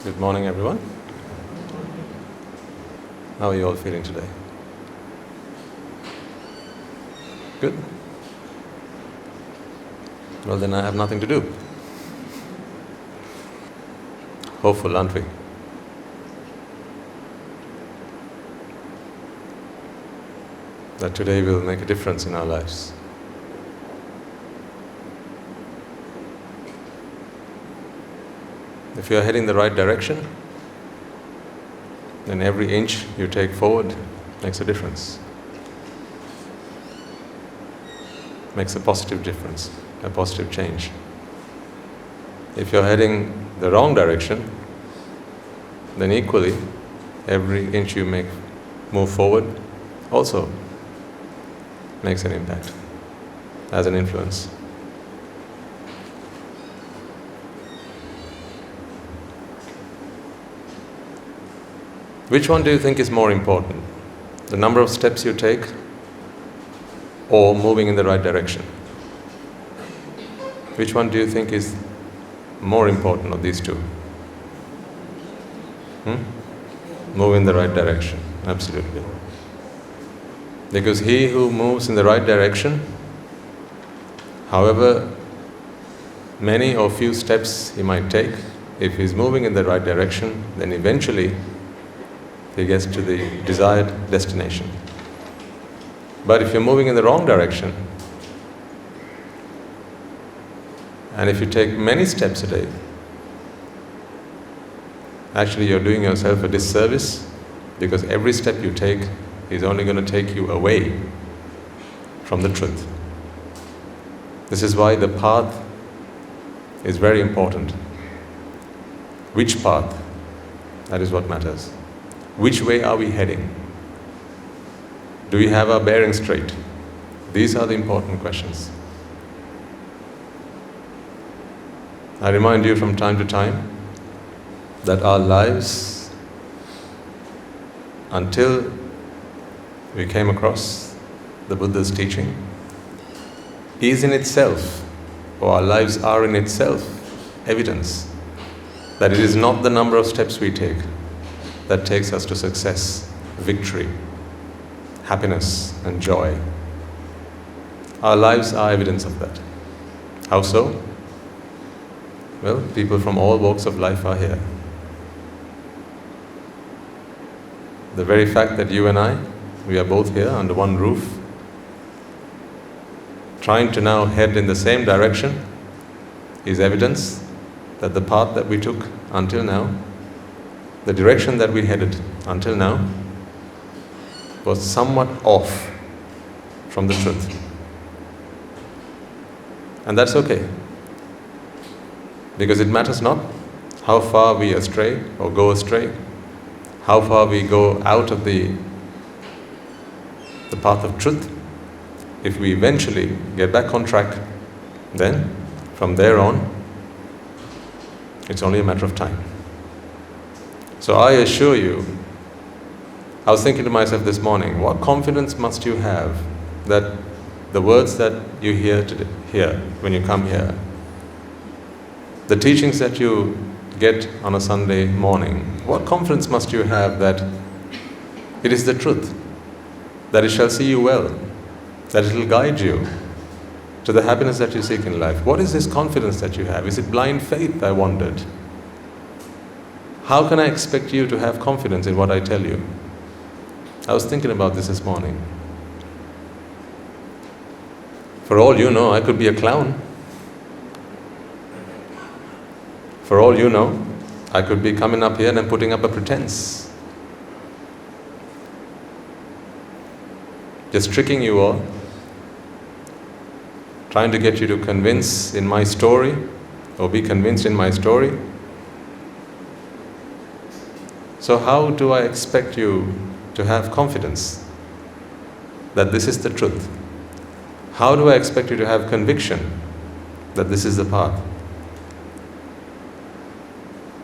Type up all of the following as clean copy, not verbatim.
Good morning, everyone. How are you all feeling today? Good? Well, then I have nothing to do. Hopeful, aren't we? That today will make a difference in our lives. If you are heading the right direction, then every inch you take forward makes a difference. Makes a positive difference, a positive change. If you're heading the wrong direction, then equally, every inch you move forward also makes an impact, has an influence. Which one do you think is more important? The number of steps you take or moving in the right direction? Which one do you think is more important of these two? Move in the right direction, absolutely. Because he who moves in the right direction, however many or few steps he might take, if he's moving in the right direction, then eventually he gets to the desired destination. But if you're moving in the wrong direction, and if you take many steps a day, actually you're doing yourself a disservice, because every step you take is only going to take you away from the truth. This is why the path is very important. Which path? That is what matters. Which way are we heading? Do we have our bearings straight? These are the important questions. I remind you from time to time that our lives, until we came across the Buddha's teaching, is in itself, or our lives are in itself, evidence that it is not the number of steps we take that takes us to success, victory, happiness and joy. Our lives are evidence of that. How so? Well, people from all walks of life are here. The very fact that you and I, we are both here under one roof, trying to now head in the same direction, is evidence that the path that we took until now, the direction that we headed until now, was somewhat off from the truth. And that's okay. Because it matters not how far we astray or go astray, how far we go out of the path of truth. If we eventually get back on track, then from there on, it's only a matter of time. So I assure you, I was thinking to myself this morning, what confidence must you have that the words that you hear when you come here, the teachings that you get on a Sunday morning, what confidence must you have that it is the truth, that it shall see you well, that it will guide you to the happiness that you seek in life? What is this confidence that you have? Is it blind faith, I wondered? How can I expect you to have confidence in what I tell you? I was thinking about this morning. For all you know, I could be a clown. For all you know, I could be coming up here and putting up a pretense. Just tricking you all, trying to get you to convince in my story, or be convinced in my story. So how do I expect you to have confidence that this is the truth? How do I expect you to have conviction that this is the path?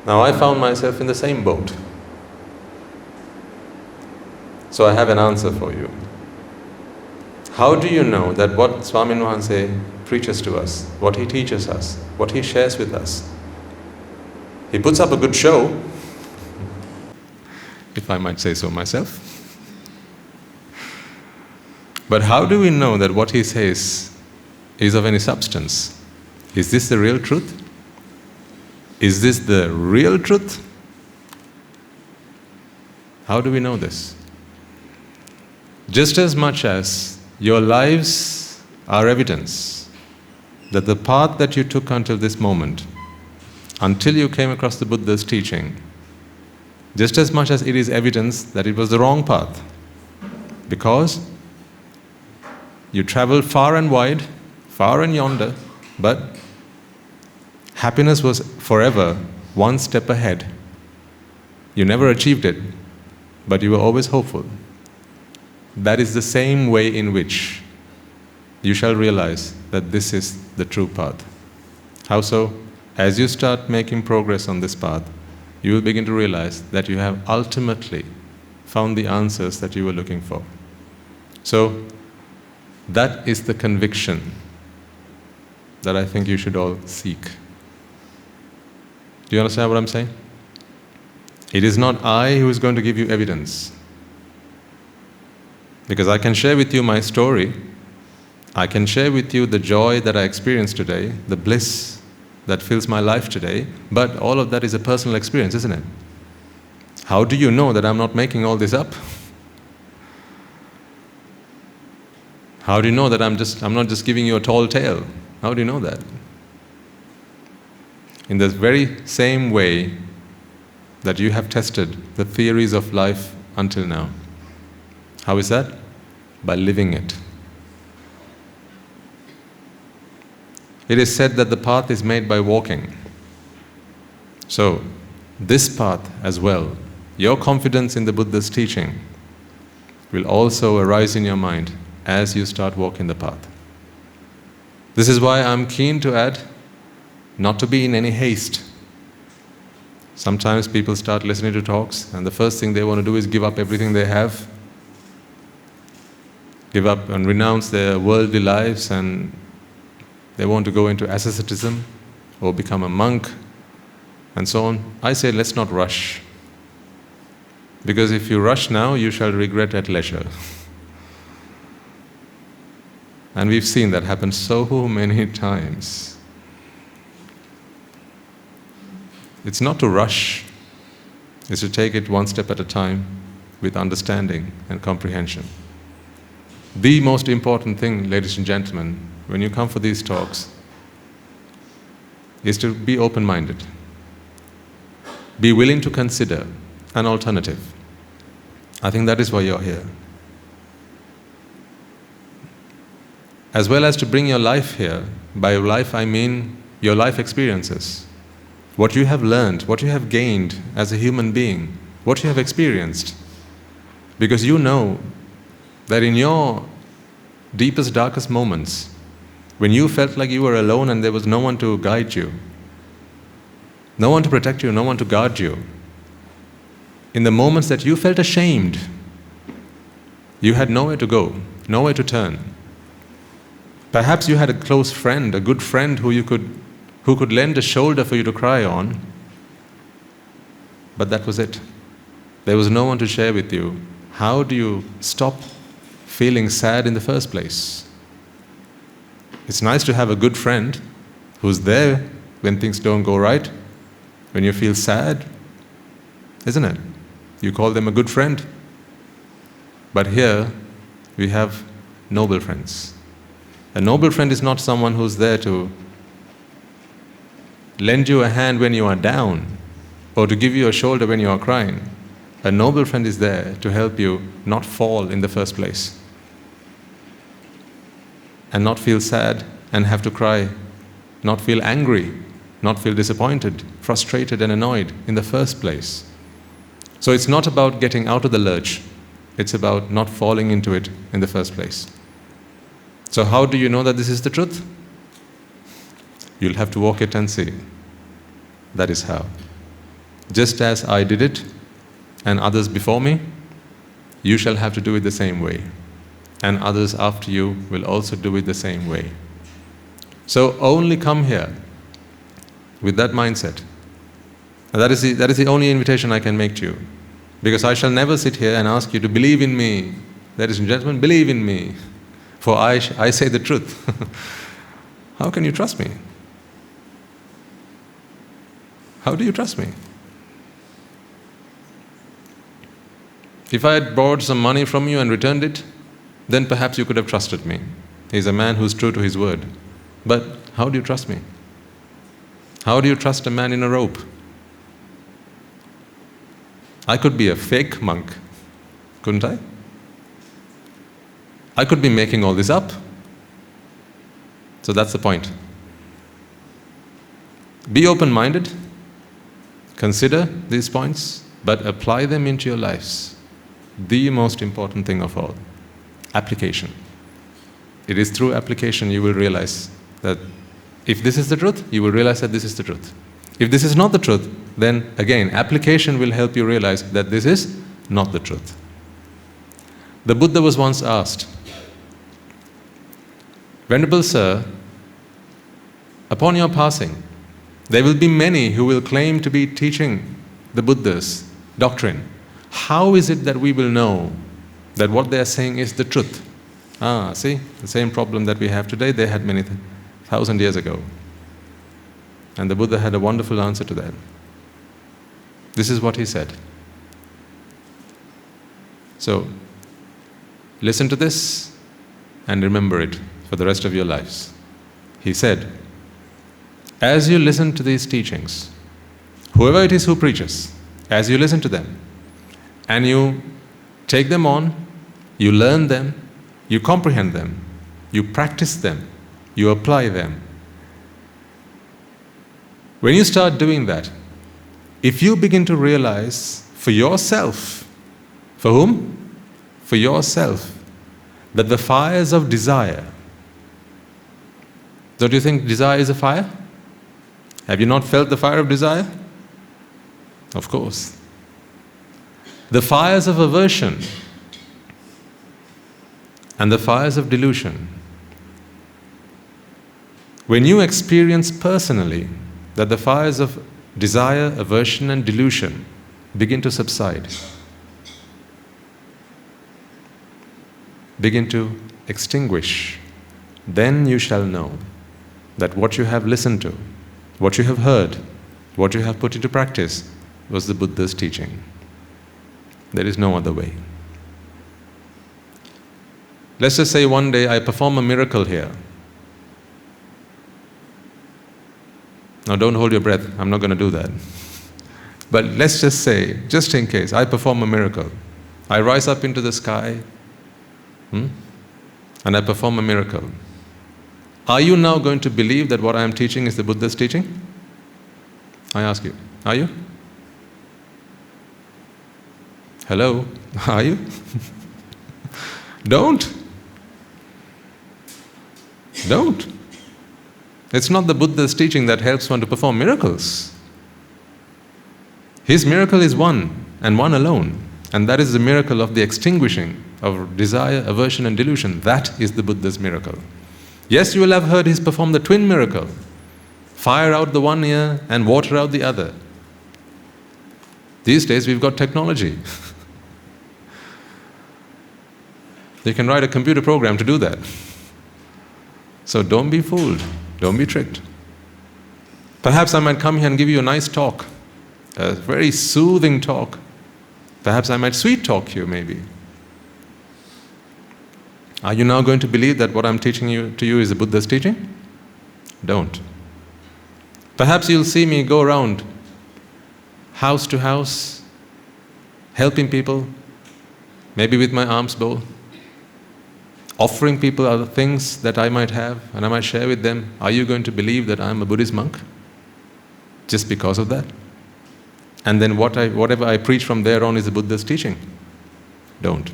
Now I found myself in the same boat. So I have an answer for you. How do you know that what Swamin Wahanse preaches to us, what he teaches us, what he shares with us, he puts up a good show, if I might say so myself. But how do we know that what he says is of any substance? Is this the real truth? Is this the real truth? How do we know this? Just as much as your lives are evidence that the path that you took until this moment, until you came across the Buddha's teaching, just as much as it is evidence that it was the wrong path, because you traveled far and wide, far and yonder, but happiness was forever one step ahead. You never achieved it, but you were always hopeful. That is the same way in which you shall realize that this is the true path. How so? As you start making progress on this path, you will begin to realize that you have ultimately found the answers that you were looking for. So, that is the conviction that I think you should all seek. Do you understand what I'm saying? It is not I who is going to give you evidence. Because I can share with you my story, I can share with you the joy that I experienced today, the bliss that fills my life today, but all of that is a personal experience, isn't it? How do you know that I'm not making all this up? How do you know that I'm not just giving you a tall tale? How do you know that? In the very same way that you have tested the theories of life until now. How is that? By living it. It is said that the path is made by walking. So, this path as well, your confidence in the Buddha's teaching will also arise in your mind as you start walking the path. This is why I'm keen to add, not to be in any haste. Sometimes people start listening to talks and the first thing they want to do is give up everything they have, give up and renounce their worldly lives, and they want to go into asceticism or become a monk and so on. I say let's not rush. Because if you rush now, you shall regret at leisure. And we've seen that happen so many times. It's not to rush, it's to take it one step at a time with understanding and comprehension. The most important thing, ladies and gentlemen, when you come for these talks, is to be open-minded. Be willing to consider an alternative. I think that is why you're here. As well as to bring your life here. By life I mean your life experiences. What you have learned, what you have gained as a human being, what you have experienced. Because you know that in your deepest, darkest moments, when you felt like you were alone and there was no one to guide you, no one to protect you, no one to guard you, in the moments that you felt ashamed, you had nowhere to go, nowhere to turn. Perhaps you had a close friend, a good friend who could lend a shoulder for you to cry on, but that was it. There was no one to share with you. How do you stop feeling sad in the first place? It's nice to have a good friend who's there when things don't go right, when you feel sad, isn't it? You call them a good friend. But here, we have noble friends. A noble friend is not someone who's there to lend you a hand when you are down or to give you a shoulder when you are crying. A noble friend is there to help you not fall in the first place and not feel sad and have to cry, not feel angry, not feel disappointed, frustrated and annoyed in the first place. So it's not about getting out of the lurch, it's about not falling into it in the first place. So how do you know that this is the truth? You'll have to walk it and see. That is how. Just as I did it, and others before me, you shall have to do it the same way. And others after you will also do it the same way. So only come here with that mindset. And that is the only invitation I can make to you. Because I shall never sit here and ask you to believe in me. Ladies and gentlemen, believe in me, for I say the truth. How can you trust me? How do you trust me? If I had borrowed some money from you and returned it, then perhaps you could have trusted me. He's a man who's true to his word. But how do you trust me? How do you trust a man in a robe? I could be a fake monk, couldn't I? I could be making all this up. So that's the point. Be open-minded, consider these points, but apply them into your lives. The most important thing of all, application. It is through application you will realize that if this is the truth, you will realize that this is the truth. If this is not the truth, then again, application will help you realize that this is not the truth. The Buddha was once asked, Venerable Sir, upon your passing, there will be many who will claim to be teaching the Buddha's doctrine. How is it that we will know that what they are saying is the truth? See, the same problem that we have today, they had many 1,000 years ago. And the Buddha had a wonderful answer to that. This is what he said. So, listen to this and remember it for the rest of your lives. He said, as you listen to these teachings, whoever it is who preaches, as you listen to them, and you take them on, you learn them, you comprehend them, you practice them, you apply them. When you start doing that, if you begin to realize for yourself, for whom? For yourself, that the fires of desire, don't you think desire is a fire? Have you not felt the fire of desire? Of course. The fires of aversion and the fires of delusion. When you experience personally that the fires of desire, aversion and delusion begin to subside, begin to extinguish, then you shall know that what you have listened to, what you have heard, what you have put into practice was the Buddha's teaching. There is no other way. Let's just say one day I perform a miracle here. Now don't hold your breath, I'm not going to do that. But let's just say, just in case, I perform a miracle. I rise up into the sky, and I perform a miracle. Are you now going to believe that what I am teaching is the Buddha's teaching? I ask you, are you? Hello? Are you? Don't. It's not the Buddha's teaching that helps one to perform miracles. His miracle is one and one alone, and that is the miracle of the extinguishing of desire, aversion and delusion. That is the Buddha's miracle. Yes, you will have heard he's performed the twin miracle. Fire out the one ear and water out the other. These days we've got technology. You can write a computer program to do that. So don't be fooled. Don't be tricked. Perhaps I might come here and give you a nice talk, a very soothing talk. Perhaps I might sweet talk you maybe. Are you now going to believe that what I'm teaching to you is the Buddha's teaching? Don't. Perhaps you'll see me go around house to house, helping people, maybe with my arms bow, offering people other things that I might have and I might share with them. Are you going to believe that I'm a Buddhist monk just because of that? And then whatever I preach from there on is the Buddha's teaching? Don't.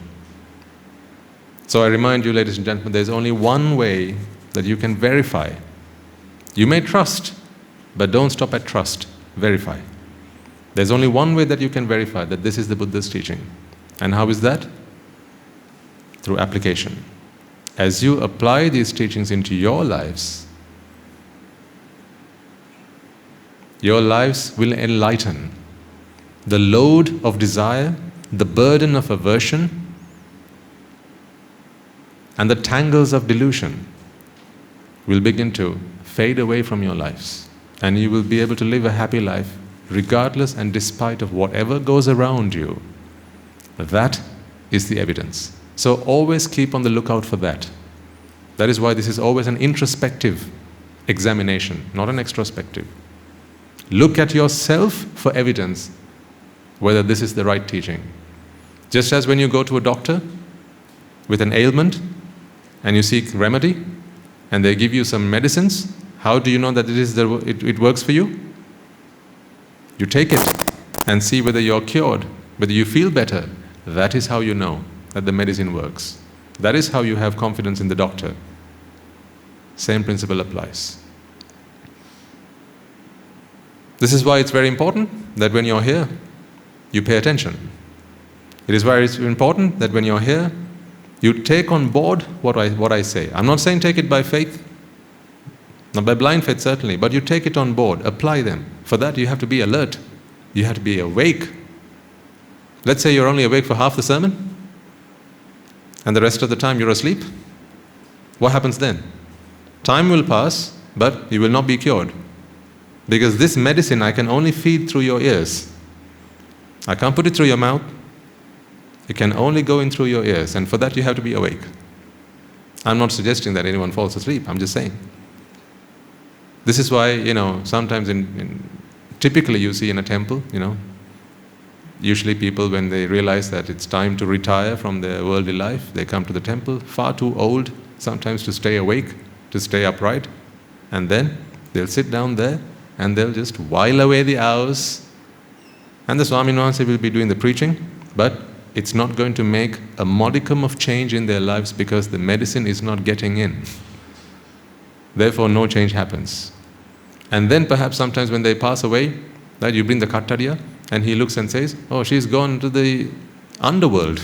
So I remind you, ladies and gentlemen, there's only one way that you can verify. You may trust, but don't stop at trust. Verify. There's only one way that you can verify that this is the Buddha's teaching. And how is that? Through application. As you apply these teachings into your lives will enlighten. The load of desire the burden of aversion and the tangles of delusion will begin to fade away from your lives, and you will be able to live a happy life regardless and despite of whatever goes around you. That is the evidence. So always keep on the lookout for that. That is why this is always an introspective examination, not an extrospective. Look at yourself for evidence whether this is the right teaching. Just as when you go to a doctor with an ailment and you seek remedy and they give you some medicines, how do you know that it works for you? You take it and see whether you're cured, whether you feel better. That is how you know that the medicine works. That is how you have confidence in the doctor. Same principle applies. This is why it's very important that when you're here, you pay attention. It is very important that when you're here, you take on board what I say. I'm not saying take it by faith, not by blind faith certainly, but you take it on board, apply them. For that you have to be alert. You have to be awake. Let's say you're only awake for half the sermon, and the rest of the time you're asleep. What happens then? Time will pass, but you will not be cured. Because this medicine I can only feed through your ears. I can't put it through your mouth. It can only go in through your ears, and for that you have to be awake. I'm not suggesting that anyone falls asleep, I'm just saying. This is why, sometimes typically you see in a temple, usually people when they realize that it's time to retire from their worldly life, they come to the temple, far too old sometimes to stay awake, to stay upright, and then they'll sit down there and they'll just while away the hours, and the Swami Nwanse will be doing the preaching, but it's not going to make a modicum of change in their lives because the medicine is not getting in. Therefore, no change happens. And then perhaps sometimes when they pass away, that you bring the Kattariya, and he looks and says, oh, she's gone to the underworld.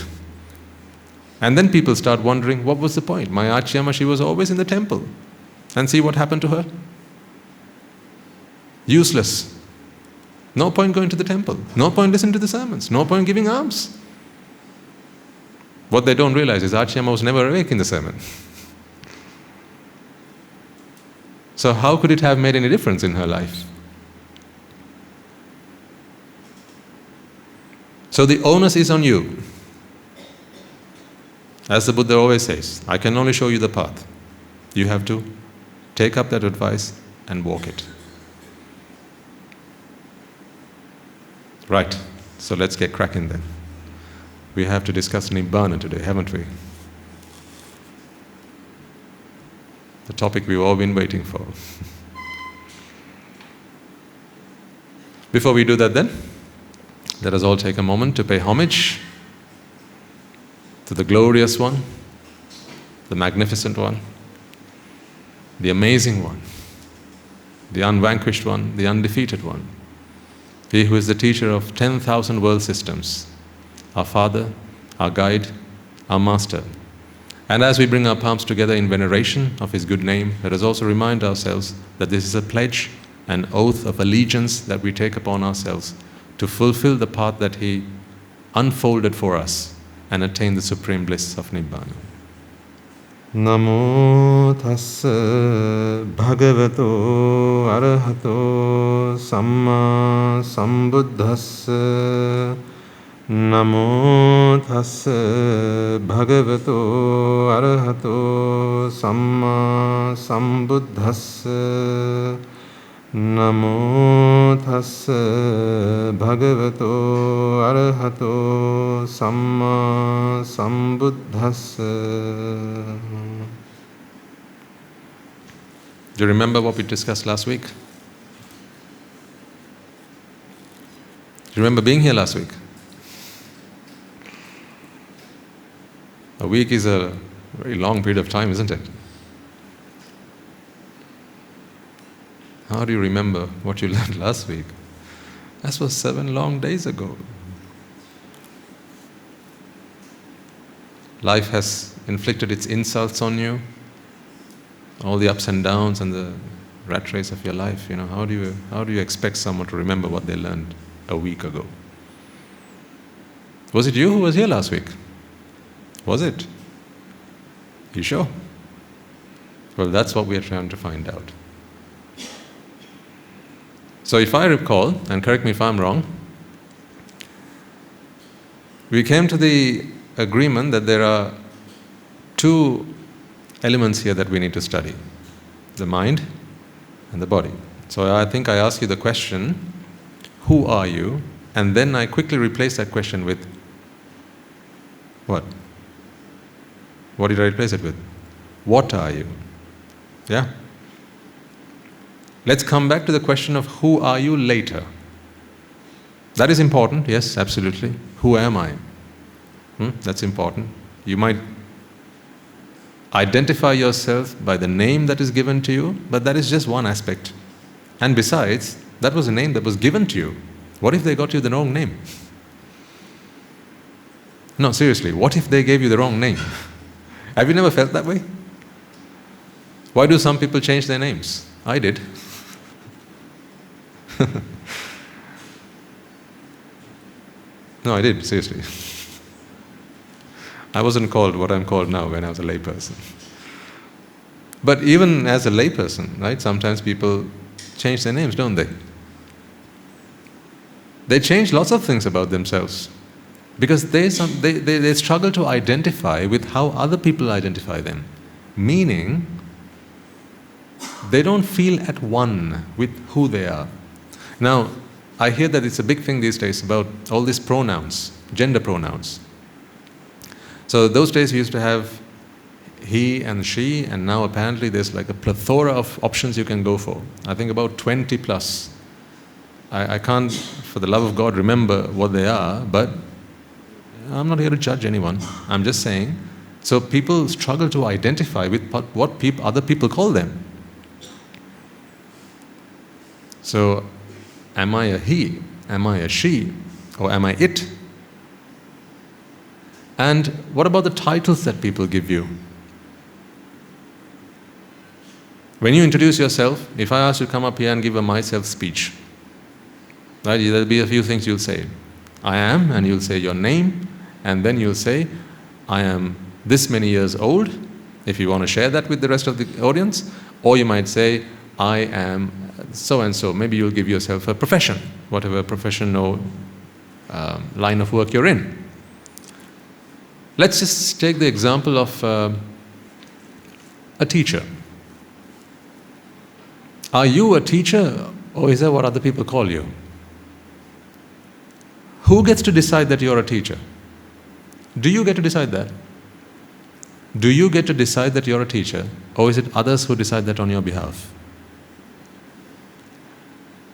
And then people start wondering, what was the point? My Achiyama, she was always in the temple. And see what happened to her? Useless. No point going to the temple. No point listening to the sermons. No point giving alms. What they don't realize is Achiyama was never awake in the sermon. So how could it have made any difference in her life? So the onus is on you. As the Buddha always says, I can only show you the path. You have to take up that advice and walk it. Right, so let's get cracking then. We have to discuss Nibbāna today, haven't we? The topic we've all been waiting for. Before we do that then, let us all take a moment to pay homage to the glorious one, the magnificent one, the amazing one, the unvanquished one, the undefeated one. He who is the teacher of 10,000 world systems, our Father, our Guide, our Master. And as we bring our palms together in veneration of His good name, let us also remind ourselves that this is a pledge, an oath of allegiance that we take upon ourselves to fulfill the path that He unfolded for us and attain the supreme bliss of Nibbāna. Namo tassa bhagavato arahato samma sambuddhassa. Namo tassa bhagavato arahato samma sambuddhassa. Namo tassa bhagavato arahato samma sambuddhassa. Do you remember what we discussed last week? Do you remember being here last week? A week is a very long period of time, isn't it? How do you remember what you learned last week? That was 7 long days ago. Life has inflicted its insults on you, all the ups and downs and the rat race of your life. How do you expect someone to remember what they learned a week ago? Was it you who was here last week? Was it? You sure? Well, that's what we are trying to find out. So if I recall, and correct me if I'm wrong, we came to the agreement that there are two elements here that we need to study: the mind and the body. So I think I asked you the question, who are you? And then I quickly replaced that question with what? What did I replace it with? What are you? Yeah? Let's come back to the question of who are you later. That is important, yes, absolutely. Who am I? That's important. You might identify yourself by the name that is given to you, but that is just one aspect. And besides, that was a name that was given to you. What if they got you the wrong name? No, seriously, what if they gave you the wrong name? Have you never felt that way? Why do some people change their names? I did. No, I did, seriously. I wasn't called what I'm called now when I was a layperson. But even as a layperson, right, sometimes people change their names, don't they? They change lots of things about themselves because they struggle to identify with how other people identify them. Meaning, they don't feel at one with who they are. Now, I hear that it's a big thing these days about all these pronouns, gender pronouns. So those days we used to have he and she, and now apparently there's like a plethora of options you can go for. I think about 20 plus. I can't, for the love of God, remember what they are, but I'm not here to judge anyone. I'm just saying. So people struggle to identify with what other people call them. So, am I a he? Am I a she? Or am I it? And what about the titles that people give you? When you introduce yourself, if I ask you to come up here and give a myself speech, right, there'll be a few things you'll say. I am, and you'll say your name, and then you'll say, I am this many years old, if you want to share that with the rest of the audience, or you might say, I am so and so. Maybe you'll give yourself a profession, whatever profession or line of work you're in. Let's just take the example of a teacher. Are you a teacher, or is that what other people call you? Who gets to decide that you're a teacher? Do you get to decide that? Do you get to decide that you're a teacher, or is it others who decide that on your behalf?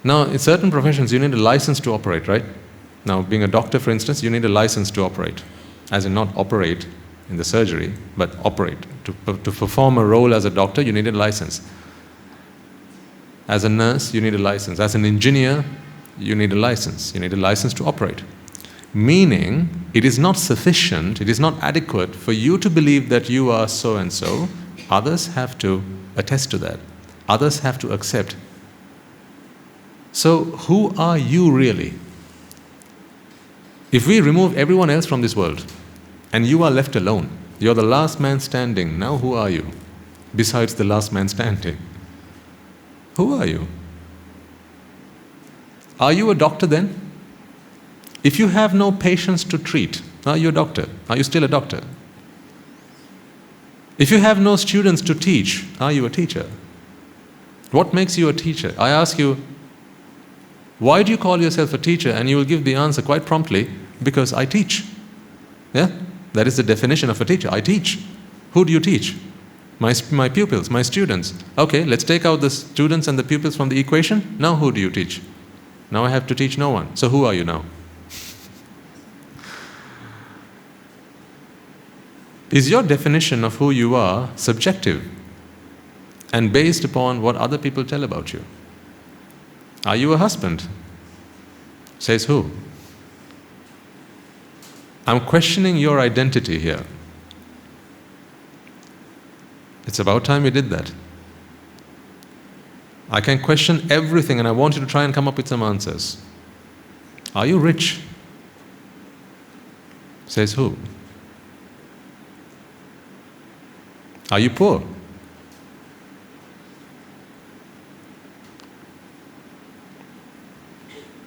Now, in certain professions, you need a license to operate, right? Now, being a doctor, for instance, you need a license to operate. As in not operate in the surgery, but operate. To perform a role as a doctor, you need a license. As a nurse, you need a license. As an engineer, you need a license. You need a license to operate. Meaning, it is not sufficient, it is not adequate for you to believe that you are so and so. Others have to attest to that. Others have to accept. So, who are you really? If we remove everyone else from this world, and you are left alone, you're the last man standing, now who are you? Besides the last man standing. Who are you? Are you a doctor then? If you have no patients to treat, are you a doctor? Are you still a doctor? If you have no students to teach, are you a teacher? What makes you a teacher? I ask you, why do you call yourself a teacher? And you will give the answer quite promptly, because I teach. Yeah? That is the definition of a teacher. I teach. Who do you teach? My pupils, my students. Okay, let's take out the students and the pupils from the equation. Now who do you teach? Now I have to teach no one. So who are you now? Is your definition of who you are subjective and based upon what other people tell about you? Are you a husband? Says who? I'm questioning your identity here. It's about time we did that. I can question everything, and I want you to try and come up with some answers. Are you rich? Says who? Are you poor?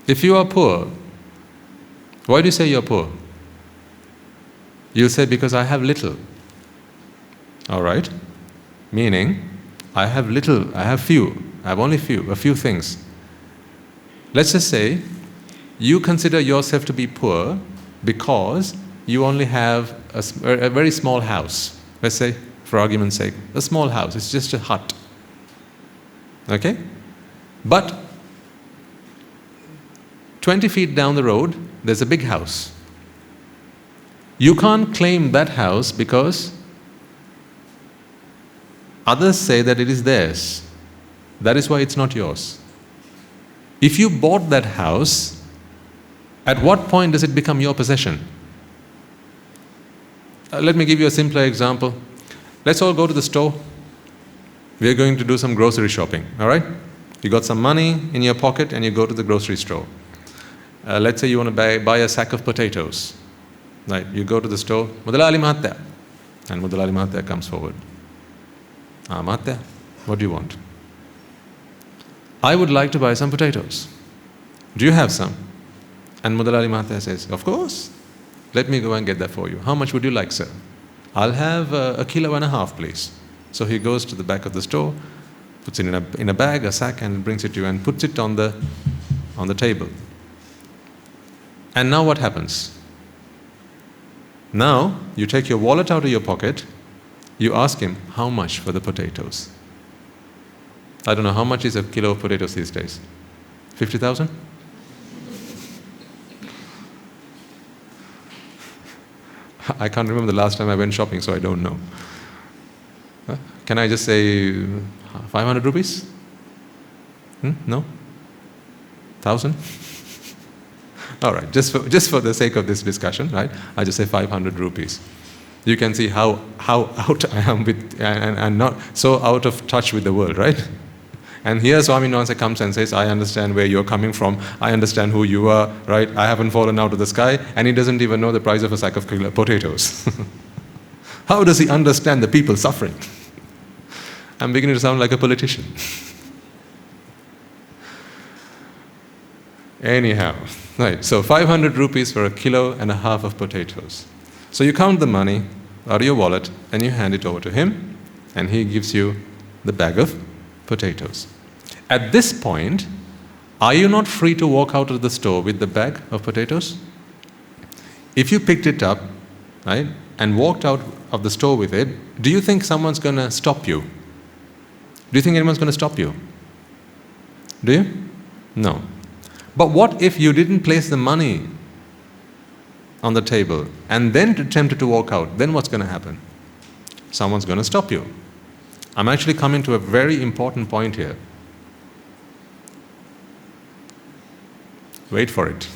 If you are poor, why do you say you're poor? You'll say, because I have little. All right? Meaning, I have little, I have few, I have only a few things. Let's just say, you consider yourself to be poor because you only have a very small house. Let's say, for argument's sake, a small house, it's just a hut. Okay? But 20 feet down the road, there's a big house. You can't claim that house because others say that it is theirs. That is why it's not yours. If you bought that house, at what point does it become your possession? Let me give you a simpler example. Let's all go to the store. We are going to do some grocery shopping, all right? You got some money in your pocket and you go to the grocery store. Let's say you want to buy a sack of potatoes. Right? You go to the store, Mudalali Mahatya. And Mudalali Mahatya comes forward. Mahatya, what do you want? I would like to buy some potatoes. Do you have some? And Mudalali Mahatya says, of course. Let me go and get that for you. How much would you like, sir? I'll have 1.5 kilos, please. So he goes to the back of the store, puts it in a bag, a sack, and brings it to you and puts it on the table. And now what happens? Now, you take your wallet out of your pocket, you ask him, how much for the potatoes? I don't know, how much is a kilo of potatoes these days? 50,000? I can't remember the last time I went shopping, so I don't know. Can I just say 500 rupees? No? 1,000? All right, just for the sake of this discussion, right? I just say 500 rupees. You can see how out I am with, and not so out of touch with the world, right? And here Swami Nonsa comes and says, I understand where you're coming from, I understand who you are, right? I haven't fallen out of the sky, and he doesn't even know the price of a sack of potatoes. How does he understand the people suffering? I'm beginning to sound like a politician. Anyhow, right, so 500 rupees for 1.5 kilos of potatoes. So you count the money out of your wallet and you hand it over to him and he gives you the bag of potatoes. At this point, are you not free to walk out of the store with the bag of potatoes? If you picked it up, right, and walked out of the store with it, do you think someone's going to stop you? Do you think anyone's going to stop you? Do you? No. But what if you didn't place the money on the table and then attempted to walk out? Then what's going to happen? Someone's going to stop you. I'm actually coming to a very important point here. Wait for it.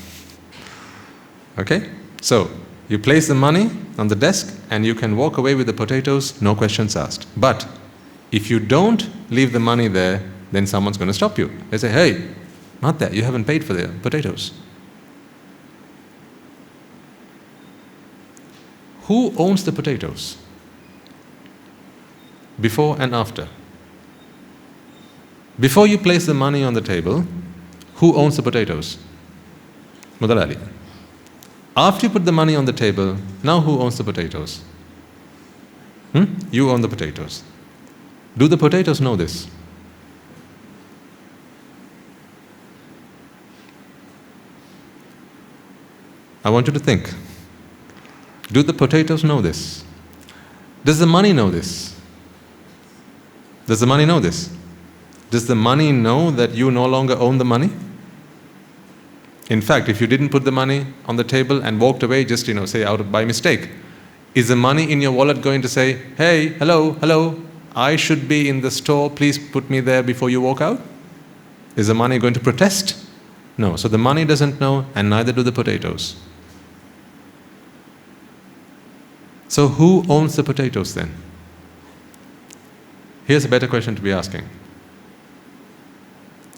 Okay? So, you place the money on the desk and you can walk away with the potatoes, no questions asked. But if you don't leave the money there, then someone's going to stop you. They say, hey, not that, you haven't paid for the potatoes. Who owns the potatoes? Before and after. Before you place the money on the table, who owns the potatoes? Mudalali. After you put the money on the table, now who owns the potatoes? You own the potatoes. Do the potatoes know this? I want you to think. Do the potatoes know this? Does the money know this? Does the money know this? Does the money know that you no longer own the money? In fact, if you didn't put the money on the table and walked away just, say by mistake, is the money in your wallet going to say, hey, hello, I should be in the store, please put me there before you walk out? Is the money going to protest? No, so the money doesn't know and neither do the potatoes. So who owns the potatoes then? Here's a better question to be asking.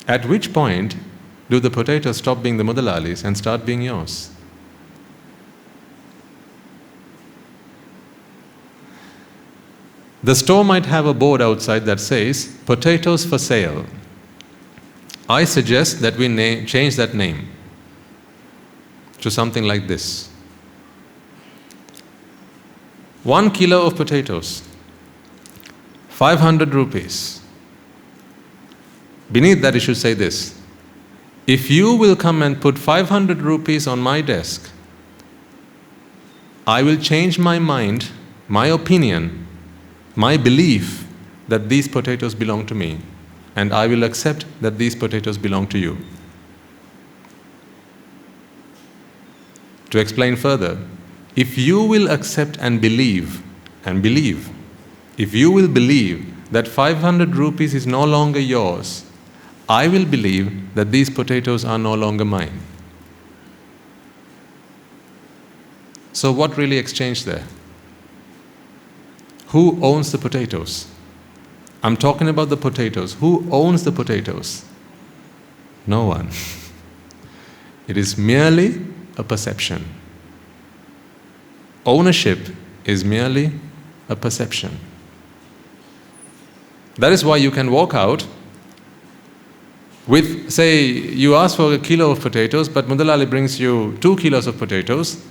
At which point do the potatoes stop being the Mudalalis and start being yours? The store might have a board outside that says, potatoes for sale. I suggest that we change that name to something like this. 1 kilo of potatoes, 500 rupees. Beneath that, it should say this: if you will come and put 500 rupees on my desk, I will change my mind, my opinion, my belief that these potatoes belong to me, and I will accept that these potatoes belong to you. To explain further, if you will accept and believe, if you will believe that 500 rupees is no longer yours, I will believe that these potatoes are no longer mine. So what really exchanged there? Who owns the potatoes? I'm talking about the potatoes. Who owns the potatoes? No one. It is merely a perception. Ownership is merely a perception. That is why you can walk out with, say, you ask for a kilo of potatoes, but Mudalali brings you 2 kilos of potatoes,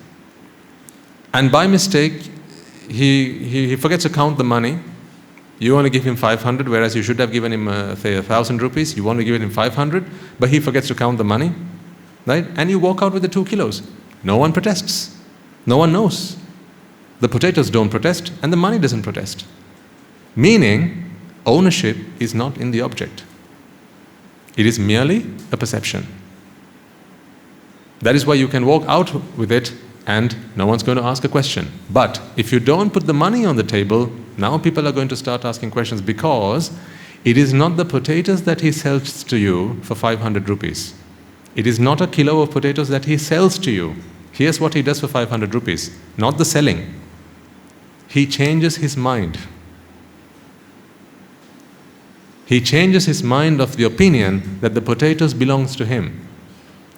and by mistake, he forgets to count the money. You want to give him 500, whereas you should have given him, say, 1,000 rupees. You want to give him 500, but he forgets to count the money, right? And you walk out with the 2 kilos. No one protests. No one knows. The potatoes don't protest, and the money doesn't protest. Meaning, ownership is not in the object. It is merely a perception. That is why you can walk out with it and no one's going to ask a question. But if you don't put the money on the table, now people are going to start asking questions, because it is not the potatoes that he sells to you for 500 rupees. It is not a kilo of potatoes that he sells to you. Here's what he does for 500 rupees, not the selling. He changes his mind. He changes his mind of the opinion that the potatoes belongs to him.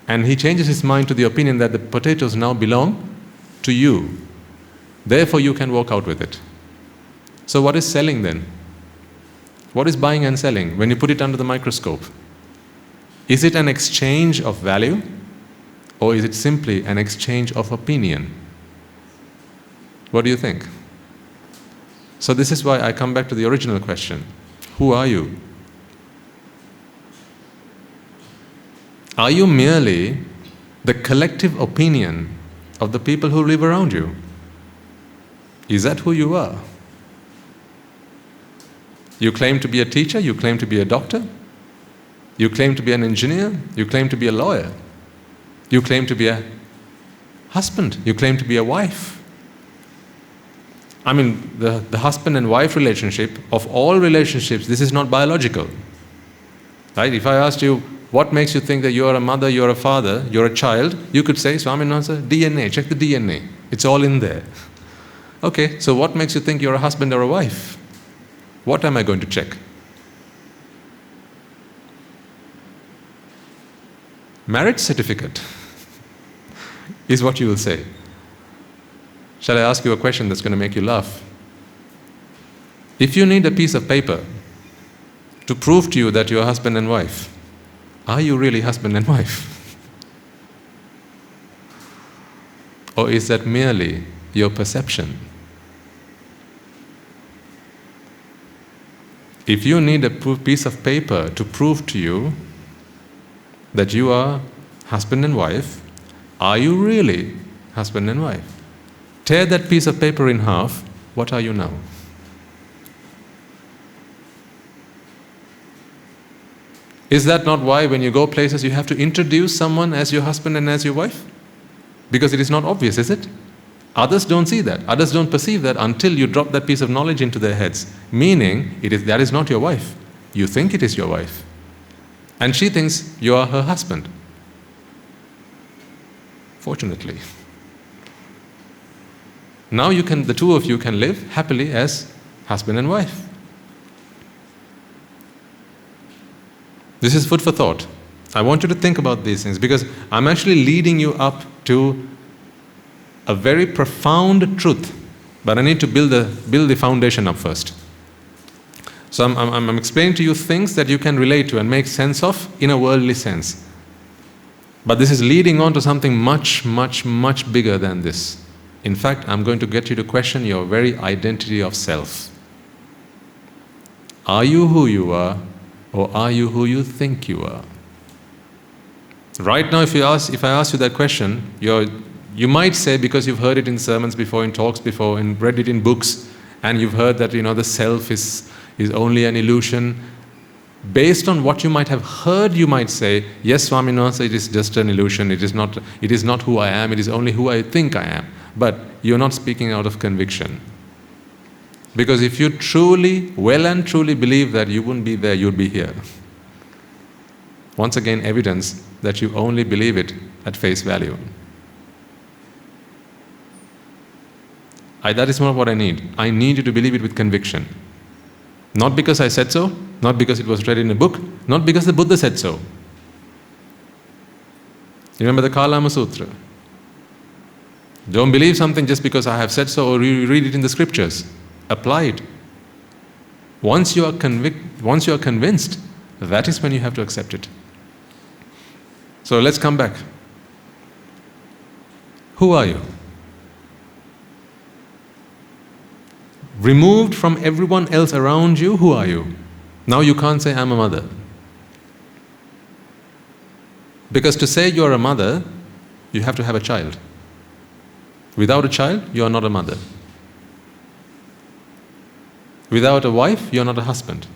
And he changes his mind to the opinion that the potatoes now belong to you. Therefore, you can walk out with it. So what is selling then? What is buying and selling when you put it under the microscope? Is it an exchange of value, or is it simply an exchange of opinion? What do you think? So this is why I come back to the original question. Who are you? Are you merely the collective opinion of the people who live around you? Is that who you are? You claim to be a teacher, you claim to be a doctor, you claim to be an engineer, you claim to be a lawyer, you claim to be a husband, you claim to be a wife. I mean, the husband and wife relationship, of all relationships, this is not biological. Right? If I asked you, what makes you think that you're a mother, you're a father, you're a child, you could say, Swaminatha, DNA, check the DNA. It's all in there. Okay, so what makes you think you're a husband or a wife? What am I going to check? Marriage certificate is what you will say. Shall I ask you a question that's going to make you laugh? If you need a piece of paper to prove to you that you're husband and wife, are you really husband and wife? Or is that merely your perception? If you need a piece of paper to prove to you that you are husband and wife, are you really husband and wife? Tear that piece of paper in half, what are you now? Is that not why when you go places you have to introduce someone as your husband and as your wife? Because it is not obvious, is it? Others don't see that. Others don't perceive that until you drop that piece of knowledge into their heads. Meaning, that is not your wife. You think it is your wife. And she thinks you are her husband. Fortunately. Now the two of you can live happily as husband and wife. This is food for thought. I want you to think about these things, because I'm actually leading you up to a very profound truth, but I need to build the foundation up first. So I'm explaining to you things that you can relate to and make sense of in a worldly sense. But this is leading on to something much, much, much bigger than this. In fact, I'm going to get you to question your very identity of self. Are you who you are, or are you who you think you are? Right now, if I ask you that question, you might say, because you've heard it in sermons before, in talks before, and read it in books, and you've heard that the self is only an illusion. Based on what you might have heard, you might say, yes, Swaminatha, it is just an illusion. It is not who I am. It is only who I think I am. But you're not speaking out of conviction. Because if you well and truly believe that you wouldn't be there, you'd be here. Once again, evidence that you only believe it at face value. That is not what I need. I need you to believe it with conviction. Not because I said so, not because it was read in a book, not because the Buddha said so. Remember the Kalama Sutra. Don't believe something just because I have said so, or you read it in the scriptures. Apply it. Once you are convinced, that is when you have to accept it. So let's come back. Who are you? Removed from everyone else around you, who are you? Now you can't say, I'm a mother. Because to say you're a mother, you have to have a child. Without a child, you are not a mother. Without a wife, you're not a husband.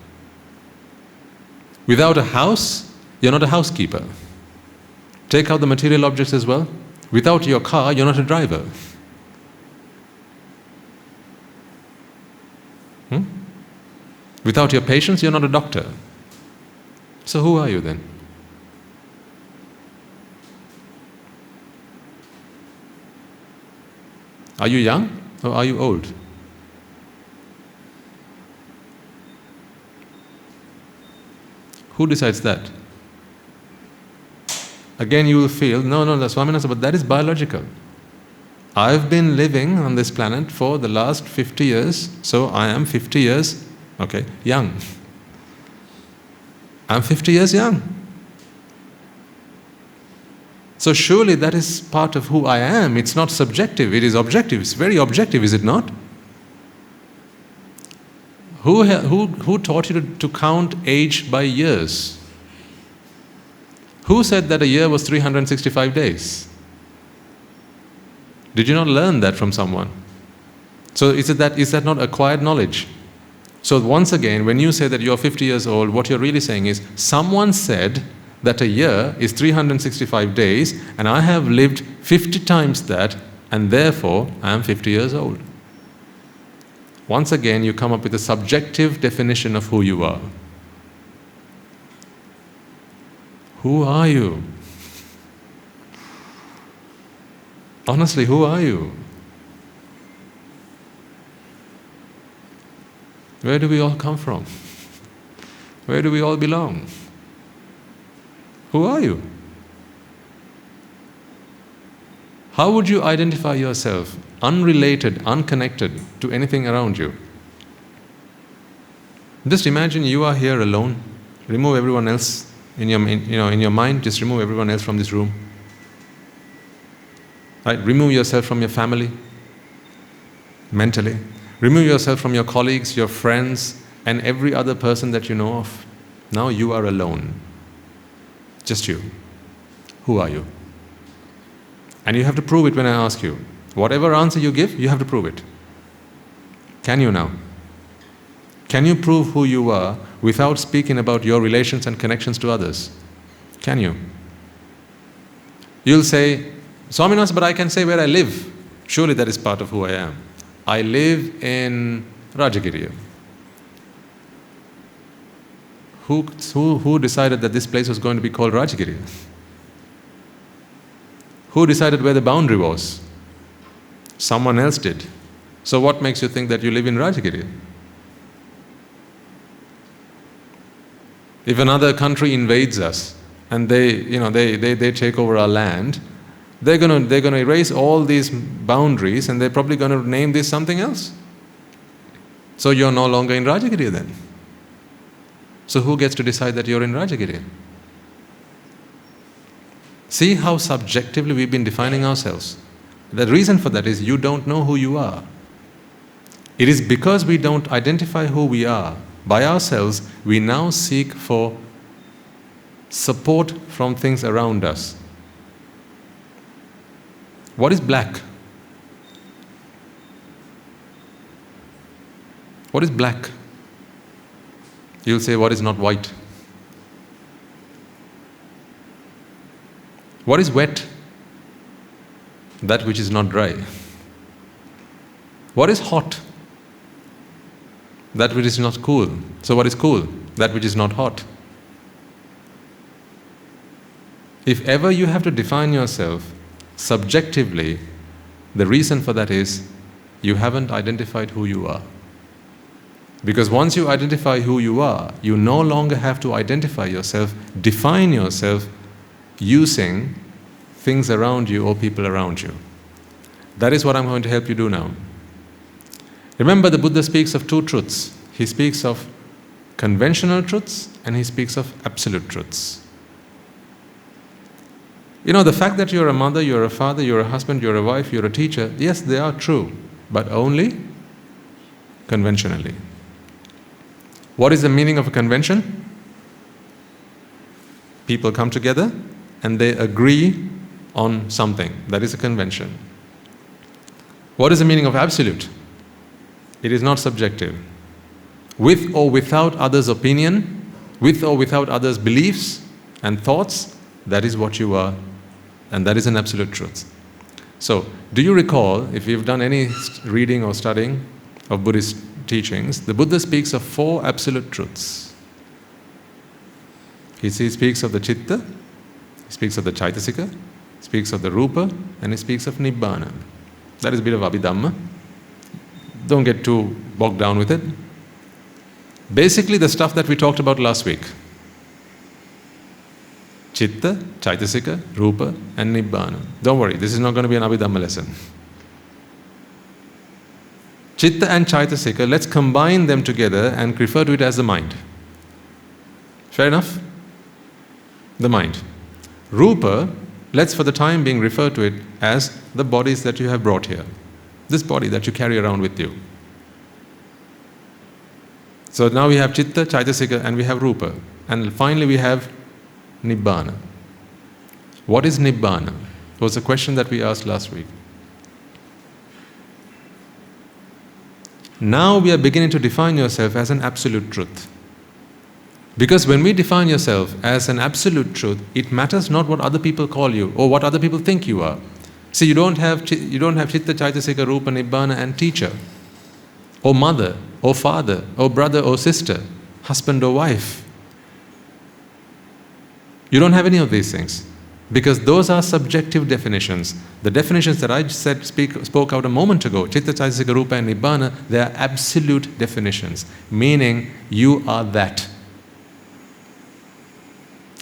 Without a house, you're not a housekeeper. Take out the material objects as well. Without your car, you're not a driver. Without your patients, you're not a doctor. So who are you then? Are you young or are you old? Who decides that? Again, you will feel, no, Swaminatha, but that is biological. I've been living on this planet for the last 50 years, so I am 50 years, young. I'm 50 years young. So surely that is part of who I am. It's not subjective, it is objective. It's very objective, is it not? Who taught you to count age by years? Who said that a year was 365 days? Did you not learn that from someone? So is that not acquired knowledge? So once again, when you say that you're 50 years old, what you're really saying is, someone said that a year is 365 days, and I have lived 50 times that, and therefore I am 50 years old. Once again, you come up with a subjective definition of who you are. Who are you? Honestly, who are you? Where do we all come from? Where do we all belong? Who are you? How would you identify yourself, unrelated, unconnected to anything around you? Just imagine you are here alone. Remove everyone else in your mind. Just remove everyone else from this room. Right? Remove yourself from your family, mentally. Remove yourself from your colleagues, your friends, and every other person that you know of. Now you are alone. Just you. Who are you? And you have to prove it when I ask you. Whatever answer you give, you have to prove it. Can you now? Can you prove who you are without speaking about your relations and connections to others? Can you? You'll say, Swaminatha, but I can say where I live. Surely that is part of who I am. I live in Rajagiriya. Who decided that this place was going to be called Rajagiriya? Who decided where the boundary was? Someone else did. So what makes you think that you live in Rajagiriya? If another country invades us and they take over our land, they're going to erase all these boundaries and they're probably going to name this something else. So you're no longer in Rajagiriya then. So who gets to decide that you're in Rajagiriya? See how subjectively we've been defining ourselves. The reason for that is you don't know who you are. It is because we don't identify who we are by ourselves, we now seek for support from things around us. What is black? What is black? You'll say, what is not white? What is wet? That which is not dry. What is hot? That which is not cool. So what is cool? That which is not hot. If ever you have to define yourself subjectively, the reason for that is you haven't identified who you are. Because once you identify who you are, you no longer have to identify yourself, define yourself using things around you or people around you. That is what I'm going to help you do now. Remember, the Buddha speaks of two truths. He speaks of conventional truths and he speaks of absolute truths. You know, the fact that you're a mother, you're a father, you're a husband, you're a wife, you're a teacher, yes, they are true, but only conventionally. What is the meaning of a convention? People come together and they agree on something. That is a convention. What is the meaning of absolute? It is not subjective. With or without others' opinion, with or without others' beliefs and thoughts, that is what you are, and that is an absolute truth. So, do you recall, if you've done any reading or studying of Buddhist teachings, the Buddha speaks of four absolute truths. He speaks of the Chitta, he speaks of the Chaitasika, he speaks of the Rupa, and he speaks of Nibbāna. That is a bit of Abhidhamma. Don't get too bogged down with it. Basically, the stuff that we talked about last week. Chitta, Chaitasika, Rupa, and Nibbāna. Don't worry, this is not going to be an Abhidhamma lesson. Chitta and Chaitasika, let's combine them together and refer to it as the mind. Fair enough? The mind. Rupa, let's for the time being refer to it as the bodies that you have brought here. This body that you carry around with you. So now we have Chitta, Chaitasika, and we have Rupa. And finally we have Nibbāna. What is Nibbāna? It was a question that we asked last week. Now we are beginning to define yourself as an absolute truth. Because when we define yourself as an absolute truth, it matters not what other people call you or what other people think you are. See, you don't have Chitta, Chaitasika, Rupa, Nibbāna and teacher, or mother, or father, or brother, or sister, husband or wife. You don't have any of these things. Because those are subjective definitions. The definitions that I spoke out a moment ago, Chitta, Chaitasika, Rupa and Nibbāna, they are absolute definitions, meaning you are that.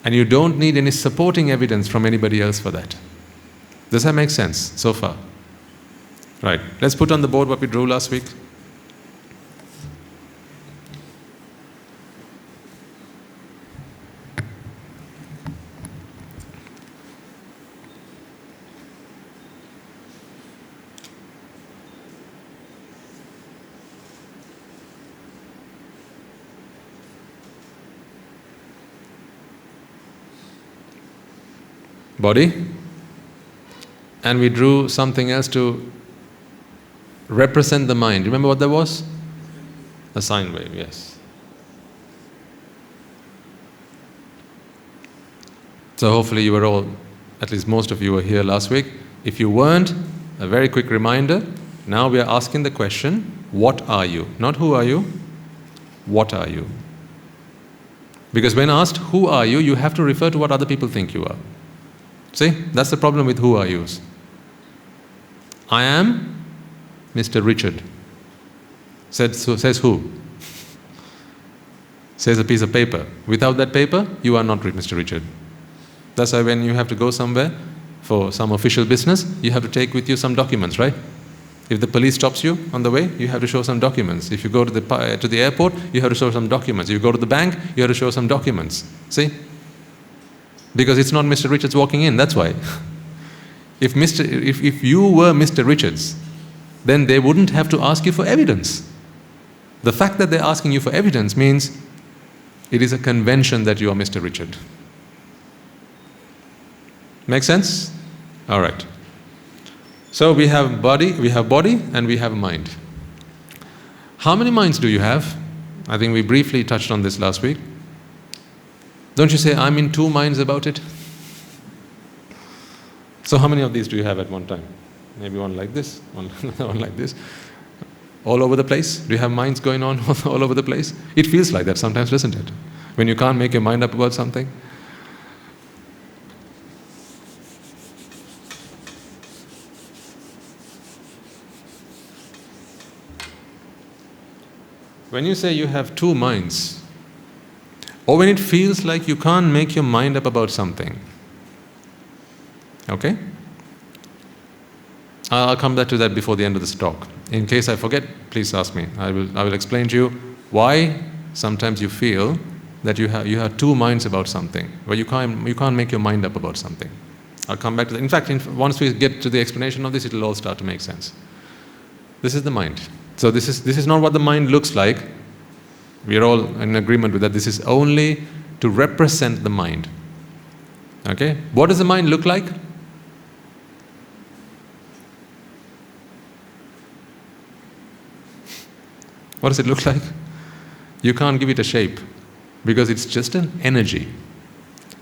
And you don't need any supporting evidence from anybody else for that. Does that make sense so far? Right, let's put on the board what we drew last week. Body. And we drew something else to represent the mind. Remember what that was? A sine wave, yes. So hopefully you were all, at least most of you were here last week. If you weren't, a very quick reminder. Now we are asking the question, what are you? Not who are you, what are you? Because when asked, who are you, you have to refer to what other people think you are. See, that's the problem with who are yous. I am Mr. Richard. Says who? Says a piece of paper. Without that paper, you are not Mr. Richard. That's why when you have to go somewhere for some official business, you have to take with you some documents, right? If the police stops you on the way, you have to show some documents. If you go to the airport, you have to show some documents. If you go to the bank, you have to show some documents. See? Because it's not Mr. Richards walking in, that's why. If you were Mr. Richards, then they wouldn't have to ask you for evidence. The fact that they're asking you for evidence means it is a convention that you are Mr. Richard. Make sense? All right. So we have body, and we have mind. How many minds do you have? I think we briefly touched on this last week. Don't you say, I'm in two minds about it? So how many of these do you have at one time? Maybe one like this, one like this. All over the place? Do you have minds going on all over the place? It feels like that sometimes, doesn't it? When you can't make your mind up about something. When you say you have two minds, or when it feels like you can't make your mind up about something, okay? I'll come back to that before the end of this talk. In case I forget, please ask me. I will explain to you why sometimes you feel that you have two minds about something, where you can't make your mind up about something. I'll come back to that. In fact, once we get to the explanation of this, it will all start to make sense. This is the mind. So this is not what the mind looks like. We are all in agreement with that. This is only to represent the mind. Okay? What does the mind look like? What does it look like? You can't give it a shape because it's just an energy.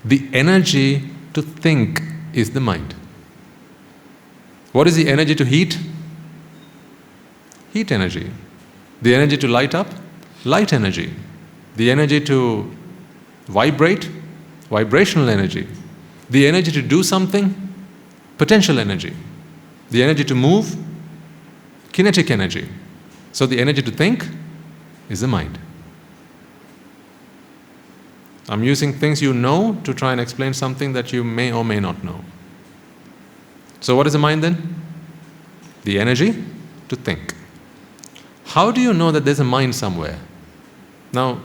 The energy to think is the mind. What is the energy to heat? Heat energy. The energy to light up? Light energy. The energy to vibrate? Vibrational energy. The energy to do something? Potential energy. The energy to move? Kinetic energy. So the energy to think is the mind. I'm using things you know to try and explain something that you may or may not know. So what is the mind then? The energy to think. How do you know that there's a mind somewhere? Now,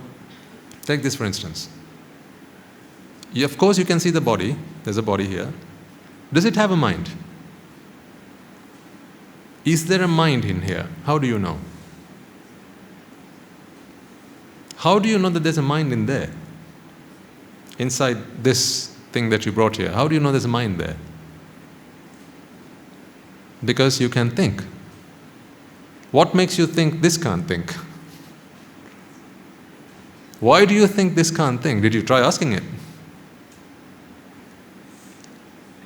take this for instance. Of course you can see the body. There's a body here. Does it have a mind? Is there a mind in here? How do you know? How do you know that there's a mind in there? Inside this thing that you brought here. How do you know there's a mind there? Because you can think. What makes you think this can't think? Why do you think this can't think? Did you try asking it?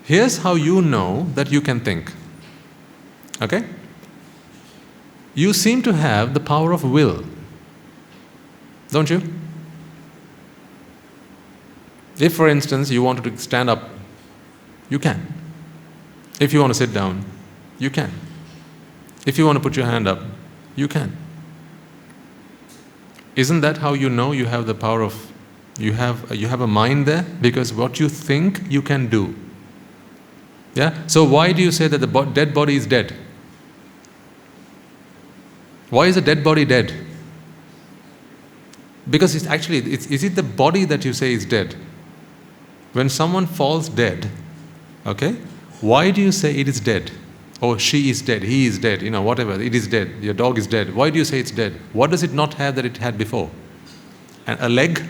Here's how you know that you can think. Okay? You seem to have the power of will. Don't you? If, for instance, you wanted to stand up, you can. If you want to sit down, you can. If you want to put your hand up, you can. Isn't that how you know you have the power of, you have a mind there? Because what you think, you can do. Yeah? So why do you say that the dead body is dead? Why is a dead body dead? Because is it the body that you say is dead? When someone falls dead, okay, why do you say it is dead? Oh, she is dead, he is dead, whatever, it is dead, your dog is dead. Why do you say it's dead? What does it not have that it had before? A leg?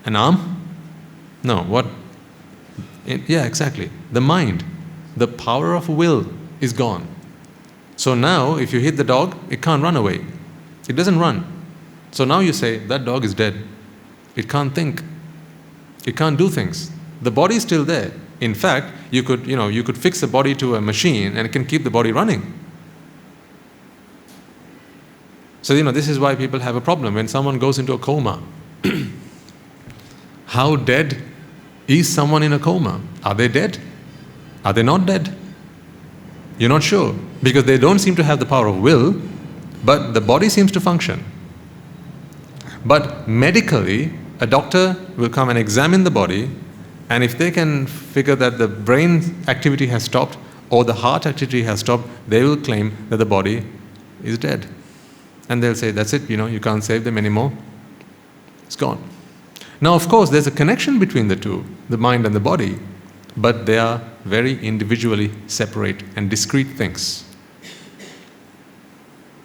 An arm? No, what? Yeah, exactly. The mind, the power of will is gone. So now, if you hit the dog, it can't run away. It doesn't run. So now you say, that dog is dead. It can't think. It can't do things. The body is still there. In fact, you could fix the body to a machine and it can keep the body running. So, this is why people have a problem. When someone goes into a coma, how dead is someone in a coma? Are they dead? Are they not dead? You're not sure. Because they don't seem to have the power of will, but the body seems to function. But medically, a doctor will come and examine the body, and if they can figure that the brain activity has stopped, or the heart activity has stopped, they will claim that the body is dead. And they'll say, that's it, you can't save them anymore. It's gone. Now, of course, there's a connection between the two, the mind and the body, but they are very individually separate and discrete things.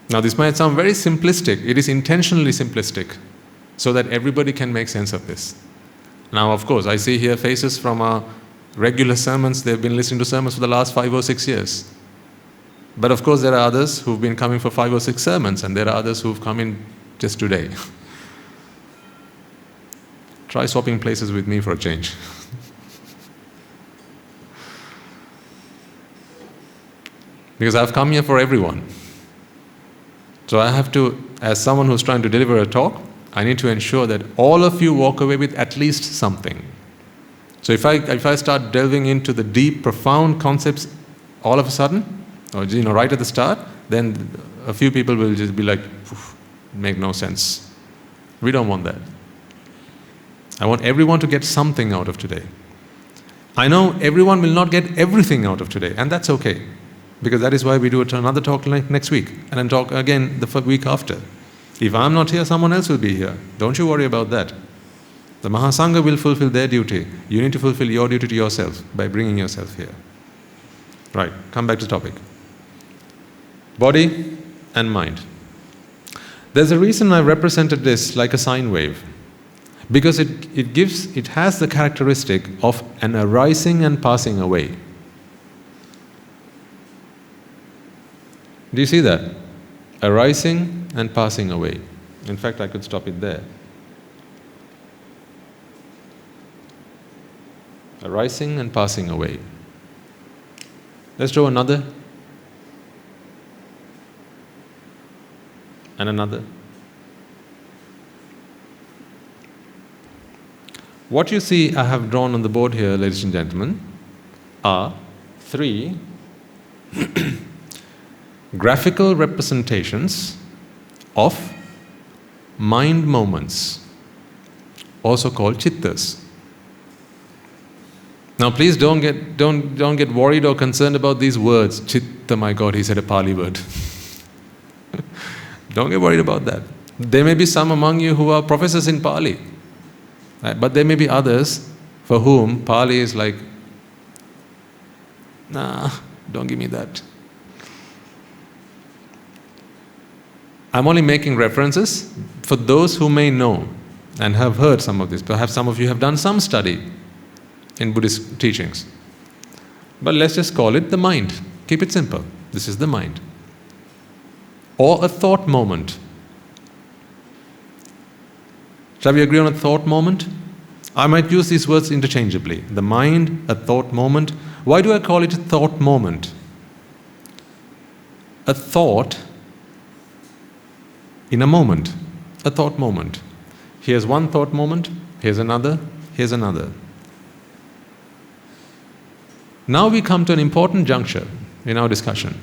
Now, this might sound very simplistic. It is intentionally simplistic, so that everybody can make sense of this. Now, of course, I see here faces from our regular sermons. They've been listening to sermons for the last 5 or 6 years. But of course, there are others who've been coming for 5 or 6 sermons, and there are others who've come in just today. Try swapping places with me for a change. Because I've come here for everyone. So I have to, as someone who's trying to deliver a talk, I need to ensure that all of you walk away with at least something. So if I start delving into the deep, profound concepts all of a sudden, or right at the start, then a few people will just be like, make no sense. We don't want that. I want everyone to get something out of today. I know everyone will not get everything out of today, and that's okay. Because that is why we do another talk next week, and then talk again the week after. If I'm not here, someone else will be here. Don't you worry about that. The Mahasangha will fulfill their duty. You need to fulfill your duty to yourself by bringing yourself here. Right, come back to the topic. Body and mind. There's a reason I represented this like a sine wave. Because it has the characteristic of an arising and passing away. Do you see that? Arising and passing away. In fact, I could stop it there. Arising and passing away. Let's draw another. And another. What you see I have drawn on the board here, ladies and gentlemen, are 3 graphical representations of mind moments, also called chittas. Now, please don't get worried or concerned about these words. Chitta, my God, he said a Pali word. Don't get worried about that. There may be some among you who are professors in Pali, but there may be others for whom Pali is like, nah, don't give me that. I'm only making references for those who may know and have heard some of this. Perhaps some of you have done some study in Buddhist teachings. But let's just call it the mind. Keep it simple. This is the mind. Or a thought moment. Shall we agree on a thought moment? I might use these words interchangeably. The mind, a thought moment. Why do I call it a thought moment? A thought in a moment, a thought moment. Here's one thought moment, here's another, here's another. Now we come to an important juncture in our discussion.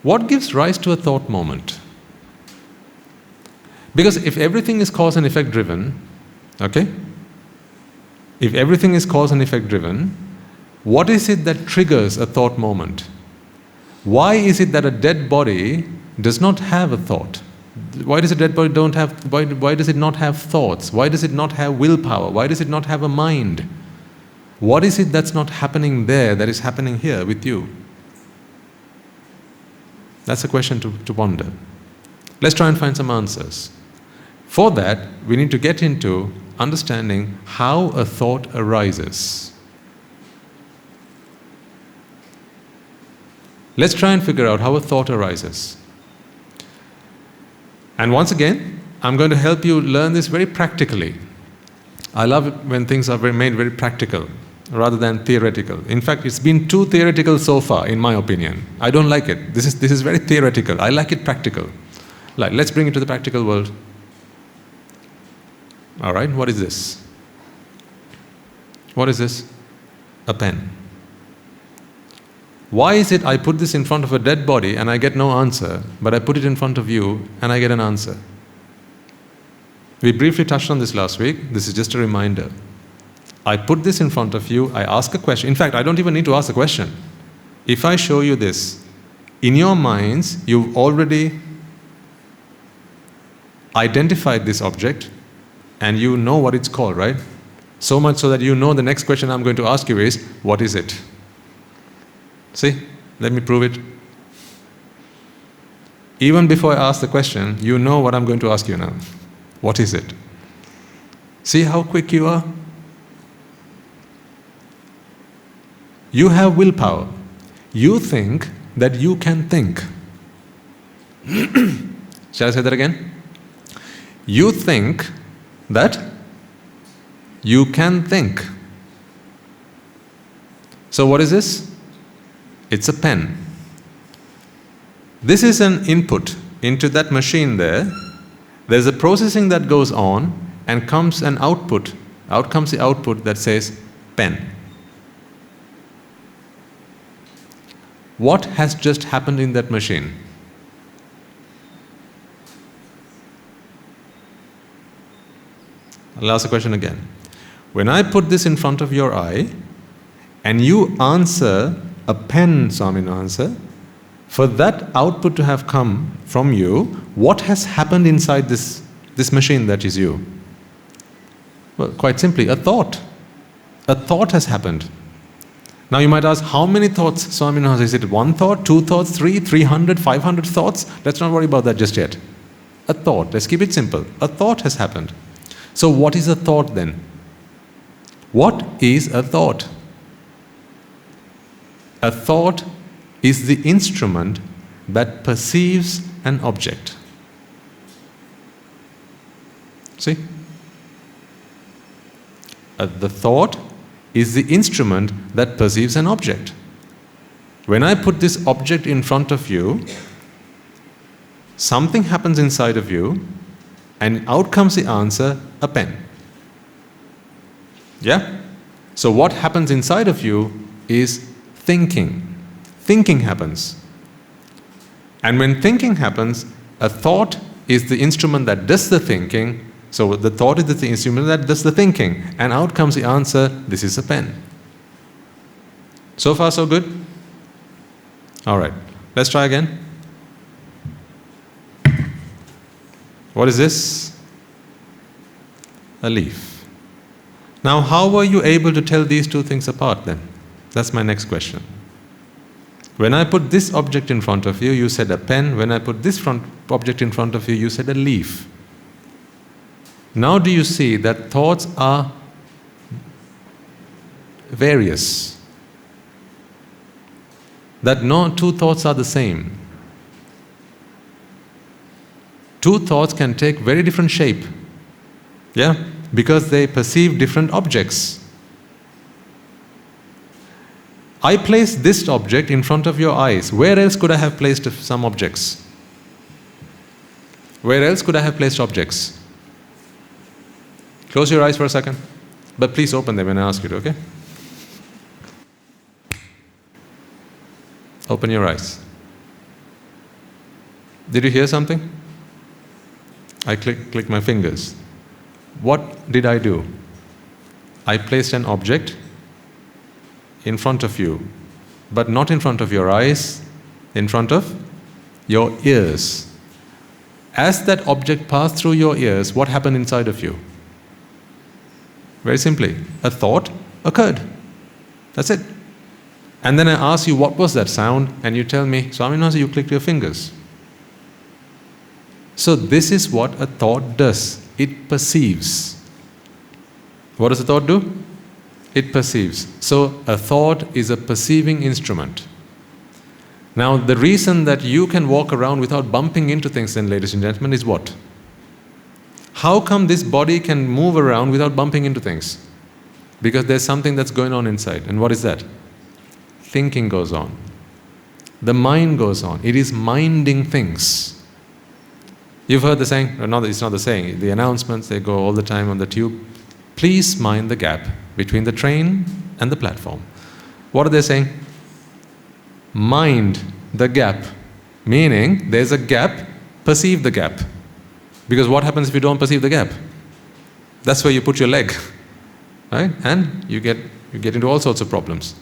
What gives rise to a thought moment? Because if everything is cause and effect driven, okay? If everything is cause and effect driven, what is it that triggers a thought moment? Why is it that a dead body does not have a thought? Why does a dead body why does it not have thoughts? Why does it not have willpower? Why does it not have a mind? What is it that's not happening there that is happening here with you? That's a question to ponder. Let's try and find some answers. For that, we need to get into understanding how a thought arises. Let's try and figure out how a thought arises. And once again, I'm going to help you learn this very practically. I love it when things are made very practical rather than theoretical. In fact, it's been too theoretical so far, in my opinion. I don't like it. This is very theoretical. I like it practical. Like, let's bring it to the practical world. All right, what is this? What is this? A pen. Why is it I put this in front of a dead body and I get no answer, but I put it in front of you and I get an answer? We briefly touched on this last week. This is just a reminder. I put this in front of you, I ask a question. In fact, I don't even need to ask a question. If I show you this, in your minds, you've already identified this object and you know what it's called, right? So much so that you know the next question I'm going to ask you is, what is it? See, let me prove it. Even before I ask the question, you know what I'm going to ask you now. What is it? See how quick you are? You have willpower. You think that you can think. Shall I say that again? You think that you can think. So what is this? It's a pen. This is an input into that machine there. There's a processing that goes on and comes an output. Out comes the output that says pen. What has just happened in that machine? I'll ask the question again. When I put this in front of your eye and you answer a pen, Swamin answer, for that output to have come from you, what has happened inside this machine that is you? Well, quite simply, a thought. A thought has happened. Now you might ask, how many thoughts, Swami has? Is it 1 thought, 2 thoughts, 3, 300, 500 thoughts? Let's not worry about that just yet. A thought, let's keep it simple. A thought has happened. So what is a thought then? What is a thought? A thought is the instrument that perceives an object. See? The thought is the instrument that perceives an object. When I put this object in front of you, something happens inside of you, and out comes the answer, a pen. Yeah? So what happens inside of you is thinking. Thinking happens. And when thinking happens, a thought is the instrument that does the thinking. So the thought is the instrument that does the thinking. And out comes the answer, this is a pen. So far, so good? Alright, let's try again. What is this? A leaf. Now, how were you able to tell these two things apart then? That's my next question. When I put this object in front of you, you said a pen. When I put this object in front of you, you said a leaf. Now do you see that thoughts are various? That no two thoughts are the same. Two thoughts can take very different shape. Yeah? Because they perceive different objects. I placed this object in front of your eyes. Where else could I have placed some objects? Where else could I have placed objects? Close your eyes for a second. But please open them when I ask you to, okay? Open your eyes. Did you hear something? I clicked my fingers. What did I do? I placed an object in front of you, but not in front of your eyes, in front of your ears. As that object passed through your ears, what happened inside of you? Very simply, a thought occurred. That's it. And then I ask you, what was that sound? And you tell me, Swaminatha, you clicked your fingers. So this is what a thought does. It perceives. What does a thought do? It perceives. So a thought is a perceiving instrument. Now the reason that you can walk around without bumping into things then, ladies and gentlemen, is what? How come this body can move around without bumping into things? Because there's something that's going on inside. And what is that? Thinking goes on. The mind goes on. It is minding things. You've heard the saying, or no, it's not the saying, the announcements, they go all the time on the tube. Please mind the gap between the train and the platform. What are they saying? Mind the gap. Meaning, there's a gap, perceive the gap. Because what happens if you don't perceive the gap? That's where you put your leg. right? And you get into all sorts of problems.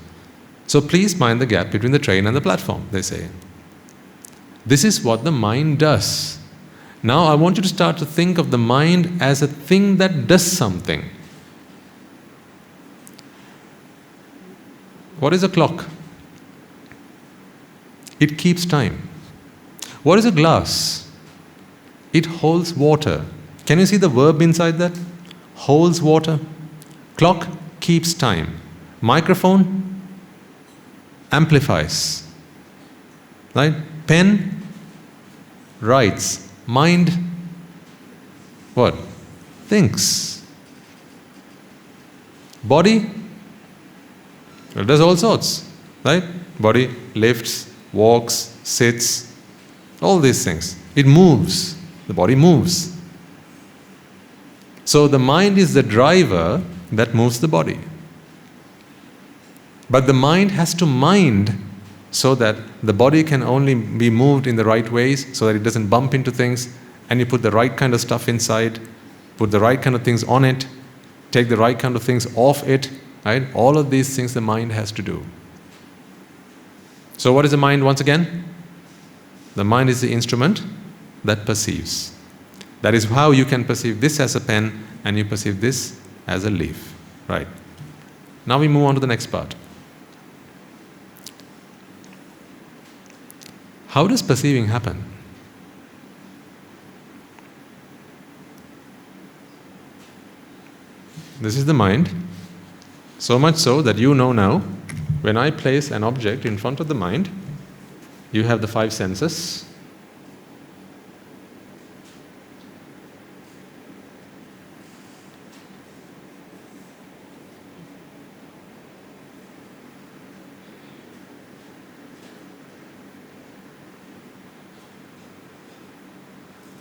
So please mind the gap between the train and the platform, they say. This is what the mind does. Now I want you to start to think of the mind as a thing that does something. What is a clock? It keeps time. What is a glass? It holds water. Can you see the verb inside that? Holds water. Clock keeps time. Microphone amplifies. Right? Pen writes. Mind, what? Thinks. Body, well, does all sorts, right? Body lifts, walks, sits, all these things. It moves. The body moves. So the mind is the driver that moves the body. But the mind has to mind so that the body can only be moved in the right ways, so that it doesn't bump into things, and you put the right kind of stuff inside, put the right kind of things on it, take the right kind of things off it, right? All of these things the mind has to do. So what is the mind once again? The mind is the instrument that perceives. That is how you can perceive this as a pen and you perceive this as a leaf, right? Now we move on to the next part. How does perceiving happen? This is the mind, so much so that you know now, when I place an object in front of the mind, you have the 5 senses.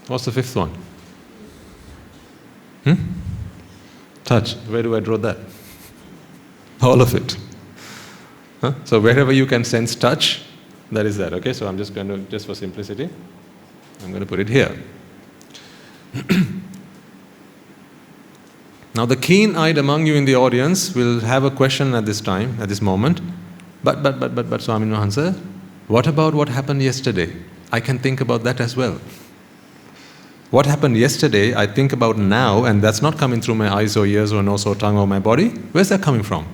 What's the 5th one? Touch. Where do I draw that? All of it. Huh? So wherever you can sense touch, that is that. Okay, so I'm just going to, just for simplicity, I'm going to put it here. Now the keen-eyed among you in the audience will have a question at this time, at this moment. But Swami Mahansa, what about what happened yesterday? I can think about that as well. What happened yesterday, I think about now, and that's not coming through my eyes or ears or nose or tongue or my body. Where's that coming from?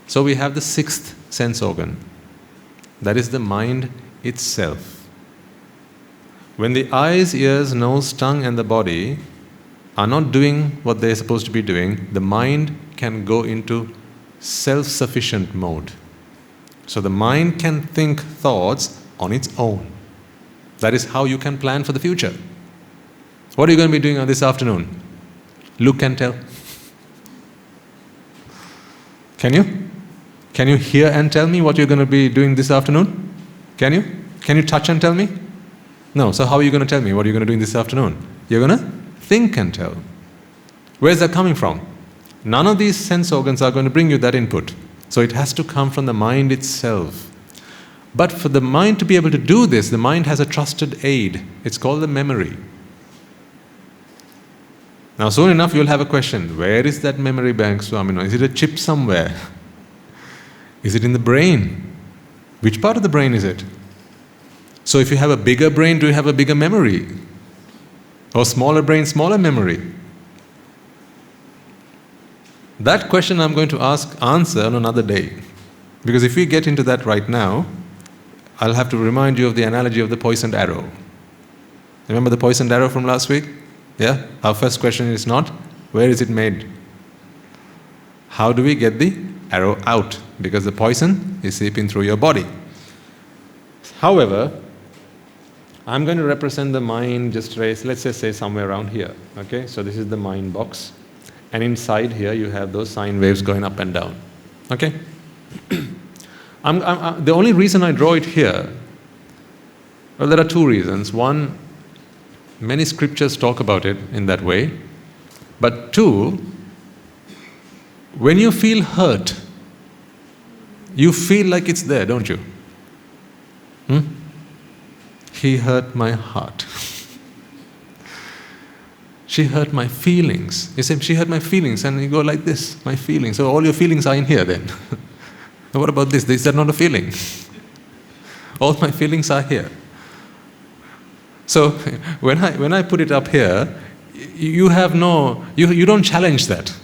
So we have the 6th sense organ. That is the mind itself. When the eyes, ears, nose, tongue and the body are not doing what they're supposed to be doing, the mind can go into self-sufficient mode. So the mind can think thoughts on its own. That is how you can plan for the future. What are you going to be doing on this afternoon? Look and tell. Can you? Can you hear and tell me what you're going to be doing this afternoon? Can you? Can you touch and tell me? No. So how are you going to tell me what you're going to do this afternoon? You're going to think and tell. Where's that coming from? None of these sense organs are going to bring you that input. So it has to come from the mind itself. But for the mind to be able to do this, the mind has a trusted aid. It's called the memory. Now soon enough you'll have a question. Where is that memory bank, Swami? Is it a chip somewhere? Is it in the brain? Which part of the brain is it? So if you have a bigger brain, do you have a bigger memory? Or smaller brain, smaller memory? That question I'm going to answer on another day. Because if we get into that right now, I'll have to remind you of the analogy of the poisoned arrow. Remember the poisoned arrow from last week? Yeah? Our first question is not, where is it made? How do we get the arrow out? Because the poison is seeping through your body. However, I'm going to represent the mind just let's say somewhere around here. Okay? So this is the mind box. And inside here you have those sine waves going up and down. Okay? The only reason I draw it here, well, there are 2 reasons. One, many scriptures talk about it in that way. But 2, when you feel hurt, you feel like it's there, don't you? He hurt my heart. she hurt my feelings. You say, she hurt my feelings, and you go like this, my feelings. So all your feelings are in here then. What about this? Is that not a feeling? All my feelings are here. So when I put it up here, you don't challenge that.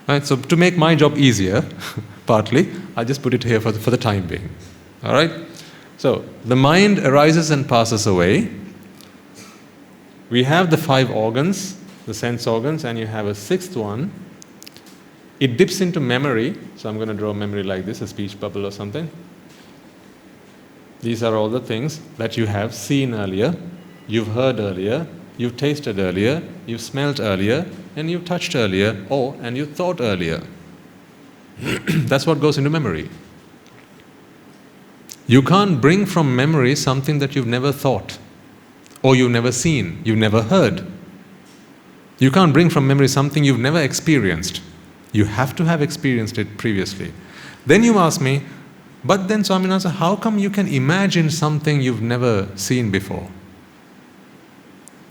Right? So to make my job easier, partly, I just put it here for the time being. All right? So the mind arises and passes away. We have the 5 organs, the sense organs, and you have a 6th one. It dips into memory. So I'm going to draw a memory like this, a speech bubble or something. These are all the things that you have seen earlier, you've heard earlier, you've tasted earlier, you've smelled earlier, and you've touched earlier, and you thought earlier. That's what goes into memory. You can't bring from memory something that you've never thought, or you've never seen, you've never heard. You can't bring from memory something you've never experienced. You have to have experienced it previously. Then you ask me, but then Swaminatha, how come you can imagine something you've never seen before?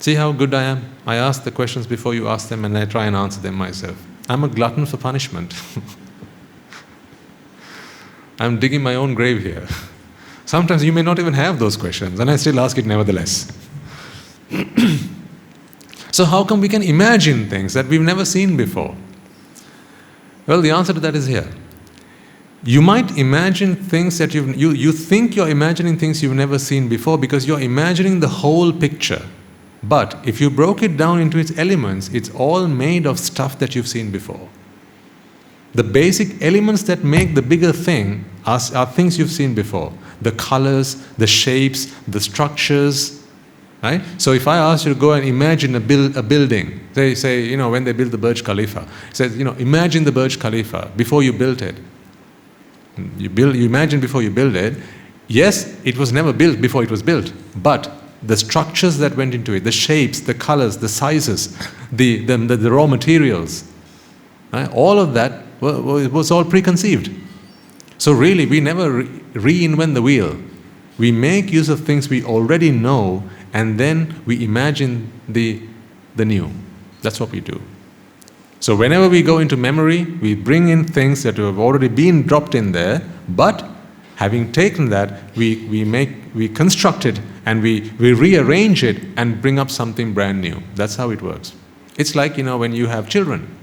See how good I am? I ask the questions before you ask them, and I try and answer them myself. I'm a glutton for punishment. I'm digging my own grave here. Sometimes you may not even have those questions, and I still ask it nevertheless. So how come we can imagine things that we've never seen before? Well, the answer to that is here. You might imagine things that you think you're imagining things you've never seen before because you're imagining the whole picture. But if you broke it down into its elements, it's all made of stuff that you've seen before. The basic elements that make the bigger thing are things you've seen before. The colors, the shapes, the structures. Right? So if I ask you to go and imagine a building, they say, when they build the Burj Khalifa, it says, imagine the Burj Khalifa before you built it. You imagine before you build it. Yes, it was never built before it was built, but the structures that went into it, the shapes, the colors, the sizes, the raw materials, right? All of that was all preconceived. So really, we never reinvent the wheel. We make use of things we already know, and then we imagine the new. That's what we do. So whenever we go into memory, we bring in things that have already been dropped in there, but having taken that, we construct it and we rearrange it and bring up something brand new. That's how it works. It's like, when you have children.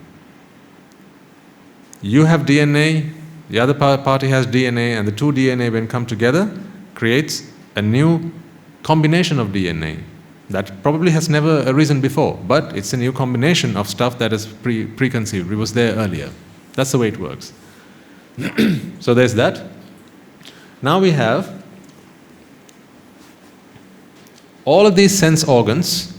You have DNA, the other party has DNA, and the two DNA, when come together, creates a new combination of DNA. That probably has never arisen before, but it's a new combination of stuff that is preconceived. It was there earlier. That's the way it works. So there's that. Now we have all of these sense organs.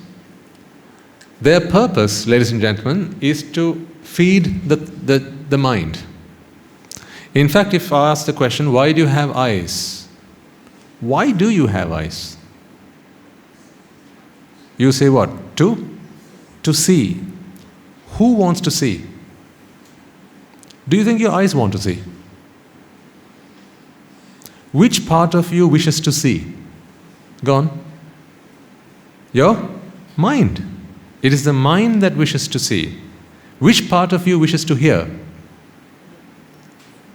Their purpose, ladies and gentlemen, is to feed the mind. In fact, if I ask the question, why do you have eyes? Why do you have eyes? You say what? To see. Who wants to see? Do you think your eyes want to see? Which part of you wishes to see? Go on. Your mind. It is the mind that wishes to see. Which part of you wishes to hear?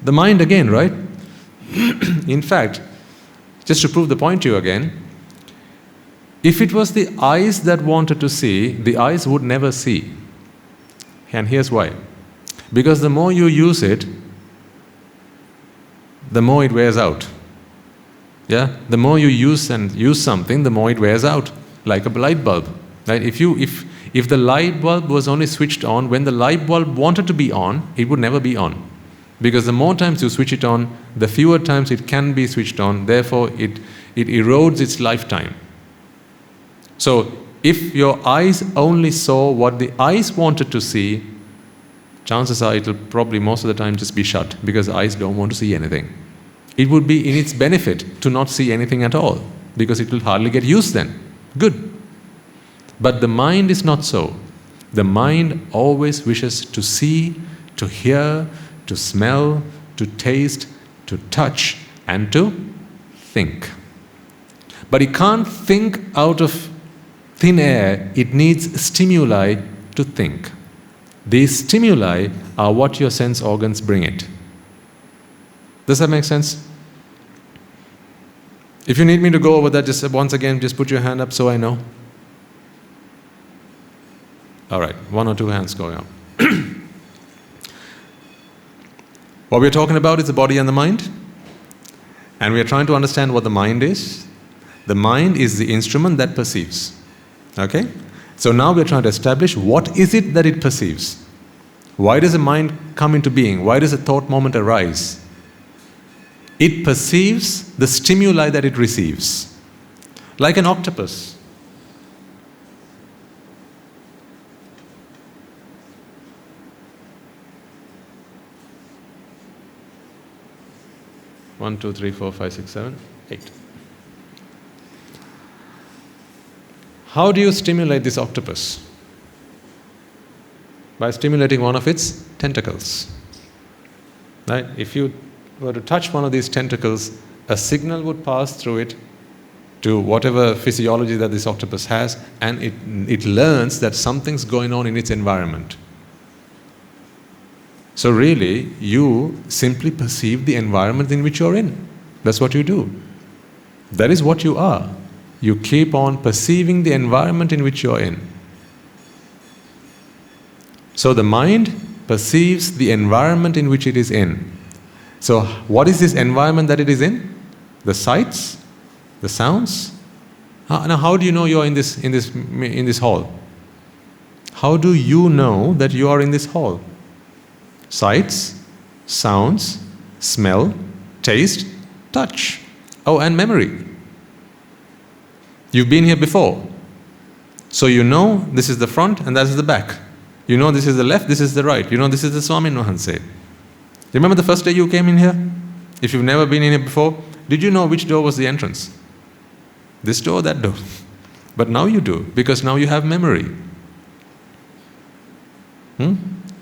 The mind again, right? In fact, just to prove the point to you again, if it was the eyes that wanted to see, the eyes would never see. And here's why. Because the more you use it, the more it wears out. Yeah? The more you use something, the more it wears out. Like a light bulb. Right? If the light bulb was only switched on when the light bulb wanted to be on, it would never be on. Because the more times you switch it on, the fewer times it can be switched on. Therefore, it erodes its lifetime. So, if your eyes only saw what the eyes wanted to see, chances are it'll probably most of the time just be shut, because the eyes don't want to see anything. It would be in its benefit to not see anything at all, because it will hardly get used then. Good. But the mind is not so. The mind always wishes to see, to hear, to smell, to taste, to touch, and to think. But it can't think out of thin air, it needs stimuli to think. These stimuli are what your sense organs bring it. Does that make sense? If you need me to go over that, just once again, just put your hand up so I know. All right, 1 or 2 hands going up. What we're talking about is the body and the mind. And we are trying to understand what the mind is. The mind is the instrument that perceives. Okay? So now we're trying to establish what is it that it perceives. Why does the mind come into being? Why does a thought moment arise? It perceives the stimuli that it receives. Like an octopus. One, two, three, four, five, six, 7, 8. How do you stimulate this octopus? By stimulating one of its tentacles. Right? If you were to touch one of these tentacles, a signal would pass through it to whatever physiology that this octopus has, and it learns that something's going on in its environment. So really, you simply perceive the environment in which you're in. That's what you do. That is what you are. You keep on perceiving the environment in which you're in. So the mind perceives the environment in which it is in. So what is this environment that it is in? The sights, the sounds. Now how do you know you're in this hall? How do you know that you are in this hall? Sights, sounds, smell, taste, touch. Oh, and memory. You've been here before. So you know this is the front and that is the back. You know this is the left, this is the right. You know this is the Swami Wahanse. Remember the first day you came in here? If you've never been in here before, did you know which door was the entrance? This door or that door? But now you do, because now you have memory.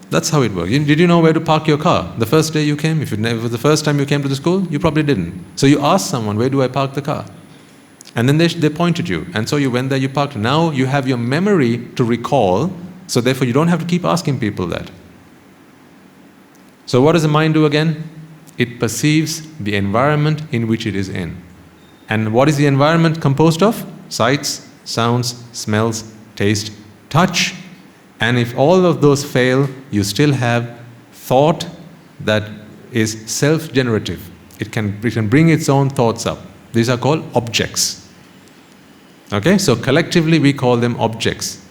That's how it works. Did you know where to park your car the first day you came? If it was the first time you came to the school, you probably didn't. So you asked someone, where do I park the car? And then they pointed you. And so you went there, you parked. Now you have your memory to recall, so therefore you don't have to keep asking people that. So what does the mind do again? It perceives the environment in which it is in. And what is the environment composed of? Sights, sounds, smells, taste, touch. And if all of those fail, you still have thought that is self-generative. It can bring its own thoughts up. These are called objects. Okay, so collectively we call them objects.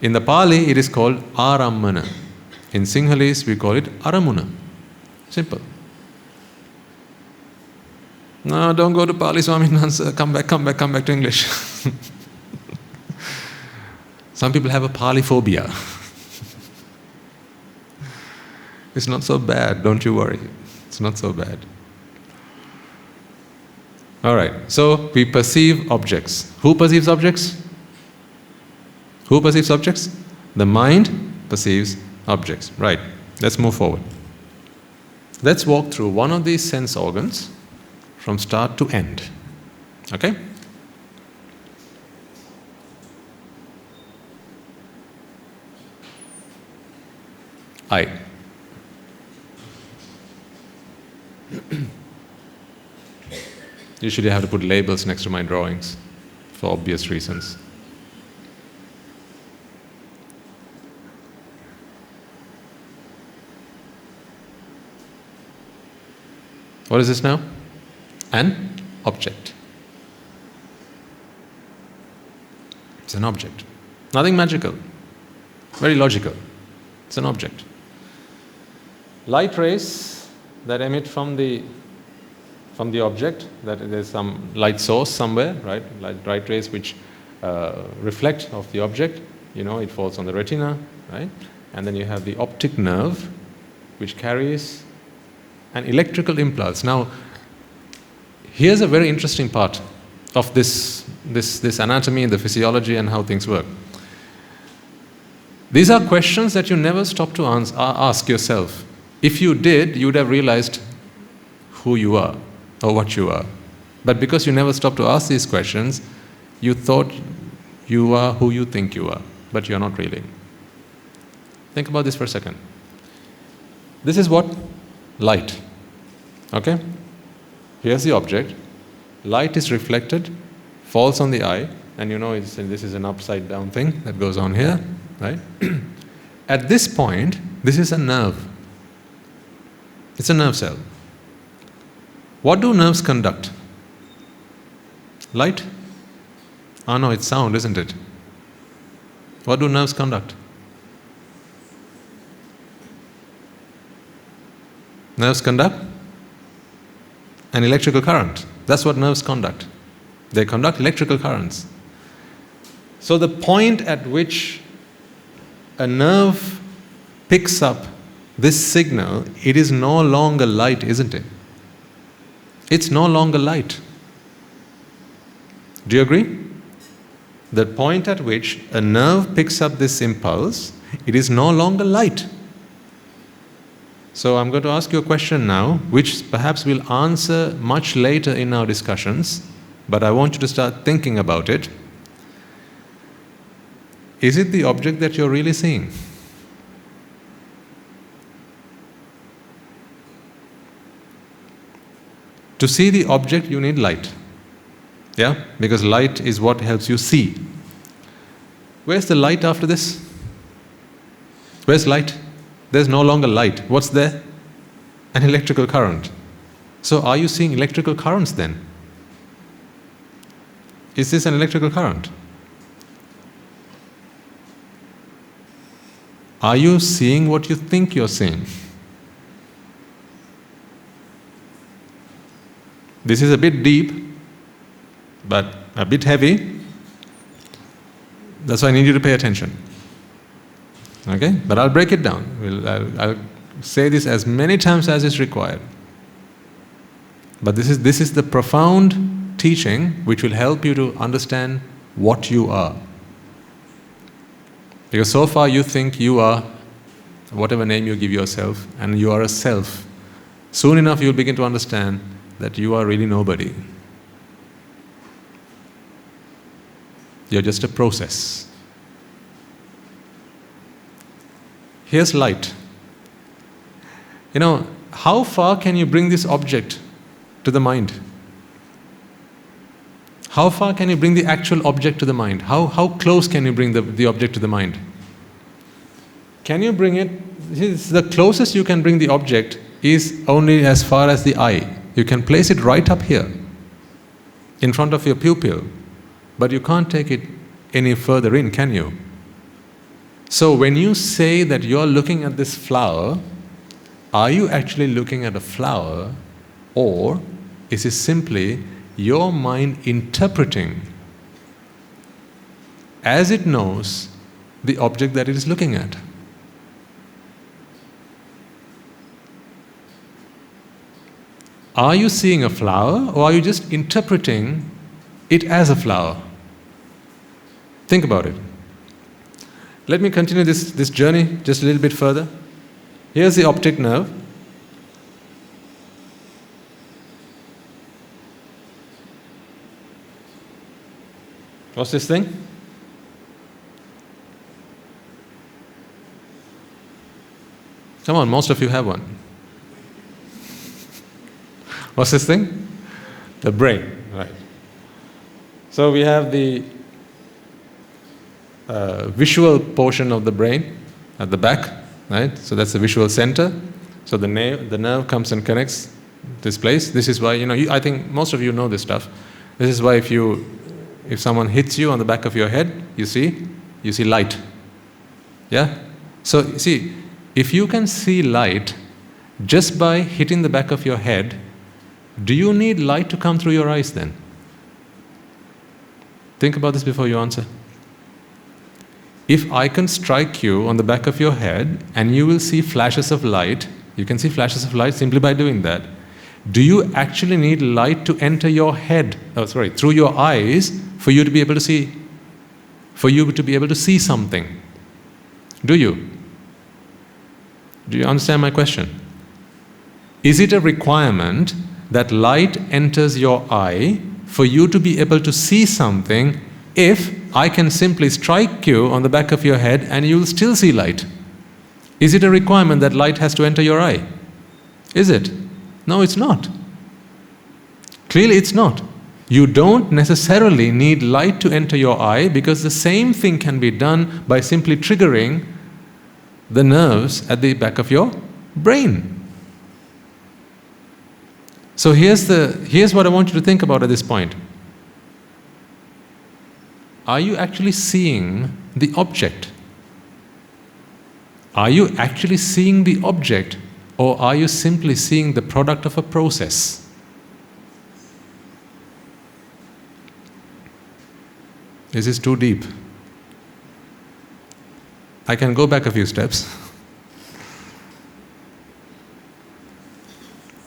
In the Pali, it is called arammana. In Sinhalese, we call it aramuna. Simple. No, don't go to Pali, Swami Nansa. Come back to English. Some people have a Pali phobia. It's not so bad, don't you worry. It's not so bad. Alright, so we perceive objects. Who perceives objects? Who perceives objects? The mind perceives objects. Right, let's move forward. Let's walk through one of these sense organs from start to end. Okay? Eye. Usually I have to put labels next to my drawings for obvious reasons. What is this now? An object. It's an object. Nothing magical. Very logical. It's an object. Light rays that emit from the object, that there's some light source somewhere, right? Light rays which reflect off the object, it falls on the retina, right? And then you have the optic nerve which carries an electrical impulse. Now, here's a very interesting part of this anatomy and the physiology and how things work. These are questions that you never stop to ask yourself. If you did, you would have realized who you are or what you are. But because you never stop to ask these questions, you thought You are who you think you are, but you're not really. Think about this for a second. This is what? Light. Okay? Here's the object. Light is reflected, falls on the eye, and this is an upside down thing that goes on here, right? At this point, this is a nerve. It's a nerve cell. What do nerves conduct? Light? Ah, no, it's sound, isn't it? What do nerves conduct? Nerves conduct an electrical current. That's what nerves conduct. They conduct electrical currents. So the point at which a nerve picks up this signal, it is no longer light, isn't it? It's no longer light. Do you agree? The point at which a nerve picks up this impulse, it is no longer light. So I'm going to ask you a question now, which perhaps we'll answer much later in our discussions, but I want you to start thinking about it. Is it the object that you're really seeing? To see the object, you need light. Yeah? Because light is what helps you see. Where's the light after this? Where's light? There's no longer light. What's there? An electrical current. So are you seeing electrical currents then? Is this an electrical current? Are you seeing what you think you're seeing? This is a bit deep, but a bit heavy. That's why I need you to pay attention. Okay? But I'll break it down. I'll say this as many times as is required. But this is the profound teaching which will help you to understand what you are. Because so far you think you are whatever name you give yourself, and you are a self. Soon enough you'll begin to understand that you are really nobody. You're just a process. Here's light. How far can you bring this object to the mind? How far can you bring the actual object to the mind? How close can you bring the object to the mind? Can you bring it? The closest you can bring the object is only as far as the eye. You can place it right up here, in front of your pupil, but you can't take it any further in, can you? So when you say that you're looking at this flower, are you actually looking at a flower, or is it simply your mind interpreting as it knows the object that it is looking at? Are you seeing a flower, or are you just interpreting it as a flower? Think about it. Let me continue this journey just a little bit further. Here's the optic nerve. What's this thing? Come on, most of you have one. What's this thing? The brain, right. So we have the visual portion of the brain at the back, right? So that's the visual center. So the nerve comes and connects this place. This is why, I think most of you know this stuff. This is why if someone hits you on the back of your head, you see light. Yeah? So see, if you can see light just by hitting the back of your head, do you need light to come through your eyes then? Think about this before you answer. If I can strike you on the back of your head and you will see flashes of light, you can see flashes of light simply by doing that. Do you actually need light to enter your head, through your eyes for you to be able to see? For you to be able to see something? Do you? Do you understand my question? Is it a requirement that light enters your eye for you to be able to see something if I can simply strike you on the back of your head and you will still see light? Is it a requirement that light has to enter your eye? Is it? No, it's not. Clearly it's not. You don't necessarily need light to enter your eye, because the same thing can be done by simply triggering the nerves at the back of your brain. So here's what I want you to think about at this point. Are you actually seeing the object? Are you actually seeing the object, or are you simply seeing the product of a process? This is too deep. I can go back a few steps.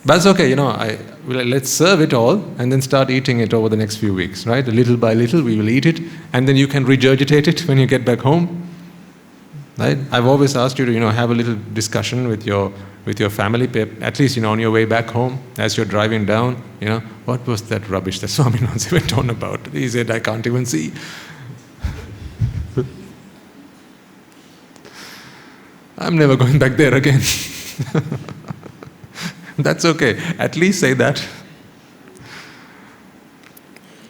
But it's okay, let's serve it all and then start eating it over the next few weeks, right? Little by little we will eat it, and then you can regurgitate it when you get back home. Right? I've always asked you to, have a little discussion with your family, at least, on your way back home, as you're driving down, what was that rubbish that Swaminathan went on about? He said, I can't even see. I'm never going back there again. That's okay. At least say that.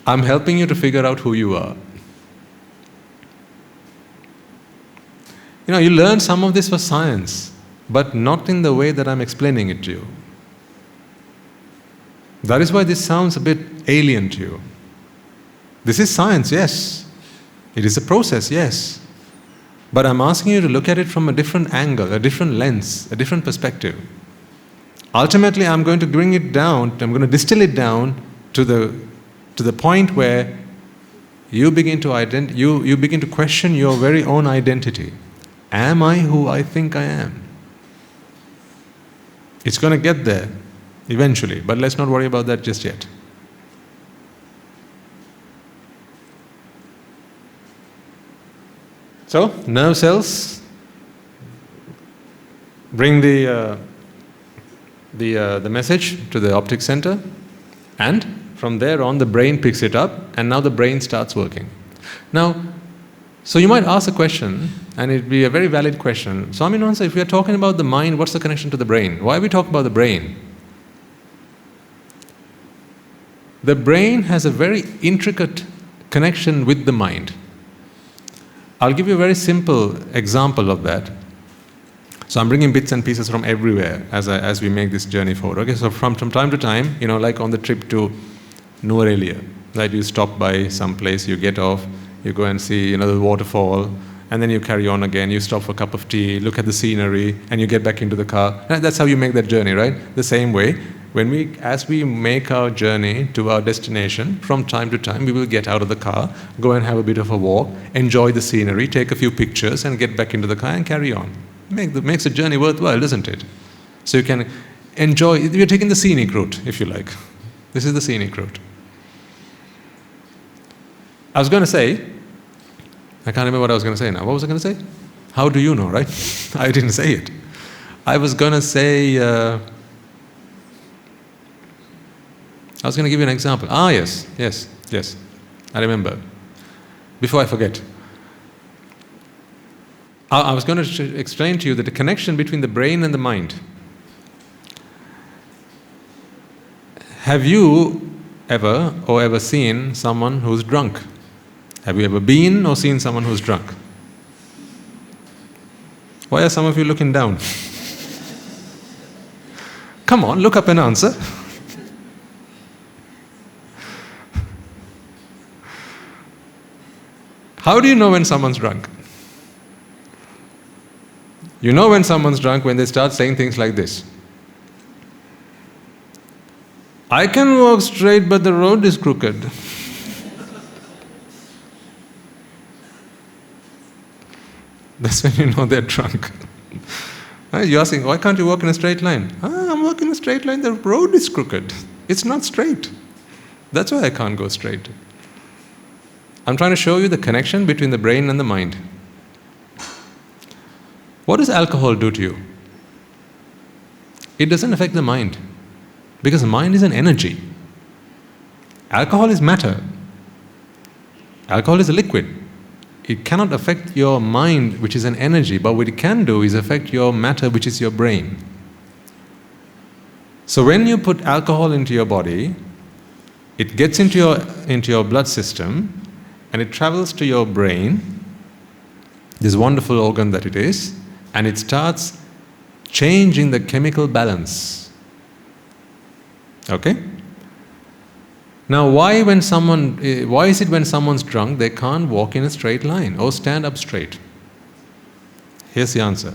I'm helping you to figure out who you are. You learn some of this for science, but not in the way that I'm explaining it to you. That is why this sounds a bit alien to you. This is science, yes. It is a process, yes. But I'm asking you to look at it from a different angle, a different lens, a different perspective. Ultimately, I'm going to bring it down, I'm going to distill it down to the point where you begin to question your very own identity. Am I who I think I am? It's going to get there eventually, but let's not worry about that just yet. So, nerve cells bring the message to the optic center, and from there on the brain picks it up, and now the brain starts working. Now, so you might ask a question, and it'd be a very valid question. Swaminathan, if we are talking about the mind, what's the connection to the brain? Why are we talking about the brain? The brain has a very intricate connection with the mind. I'll give you a very simple example of that. So I'm bringing bits and pieces from everywhere as we make this journey forward. Okay, so from time to time, like on the trip to Nuwara, right? You stop by some place, you get off, you go and see, the waterfall, and then you carry on again. You stop for a cup of tea, look at the scenery, and you get back into the car. That's how you make that journey, right? The same way, as we make our journey to our destination, from time to time, we will get out of the car, go and have a bit of a walk, enjoy the scenery, take a few pictures, and get back into the car and carry on. Makes the journey worthwhile, doesn't it? So you can enjoy. You're taking the scenic route, if you like. This is the scenic route. I was going to say, I can't remember what I was going to say now. What was I going to say? How do you know, right? I didn't say it. I was going to say, I was going to give you an example. Yes. I remember. Before I forget. I was going to explain to you that the connection between the brain and the mind. Have you ever seen someone who's drunk? Have you ever been or seen someone who's drunk? Why are some of you looking down? Come on, look up and answer. How do you know when someone's drunk? You know when someone's drunk when they start saying things like this. I can walk straight, but the road is crooked. That's when you know they're drunk. You're asking, why can't you walk in a straight line? I'm walking in a straight line, the road is crooked. It's not straight. That's why I can't go straight. I'm trying to show you the connection between the brain and the mind. What does alcohol do to you? It doesn't affect the mind, because the mind is an energy. Alcohol is matter. Alcohol is a liquid. It cannot affect your mind, which is an energy, but what it can do is affect your matter, which is your brain. So when you put alcohol into your body, it gets into your blood system and it travels to your brain, this wonderful organ that it is, and it starts changing the chemical balance. Okay? Now why is it when someone's drunk they can't walk in a straight line or stand up straight? Here's the answer.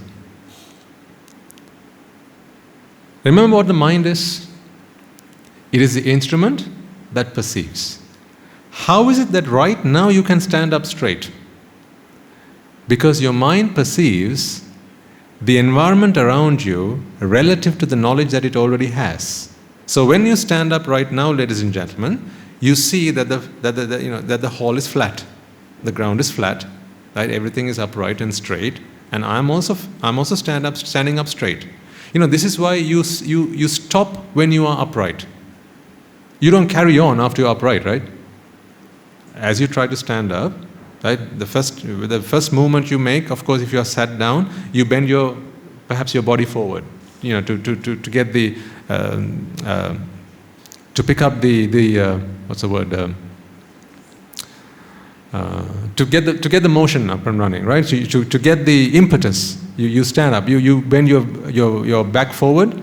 Remember what the mind is? It is the instrument that perceives. How is it that right now you can stand up straight? Because your mind perceives the environment around you relative to the knowledge that it already has. So when you stand up right now, ladies and gentlemen, you see that the hall is flat, the ground is flat, right? Everything is upright and straight, and I'm also standing up straight. This is why you stop when you are upright. You don't carry on after you're upright, right? As you try to stand up, right? The first movement you make, of course, if you are sat down, you bend perhaps your body forward, to get the to pick up the what's the word? To get the motion up and running, right? So to get the impetus, you stand up, you bend your back forward,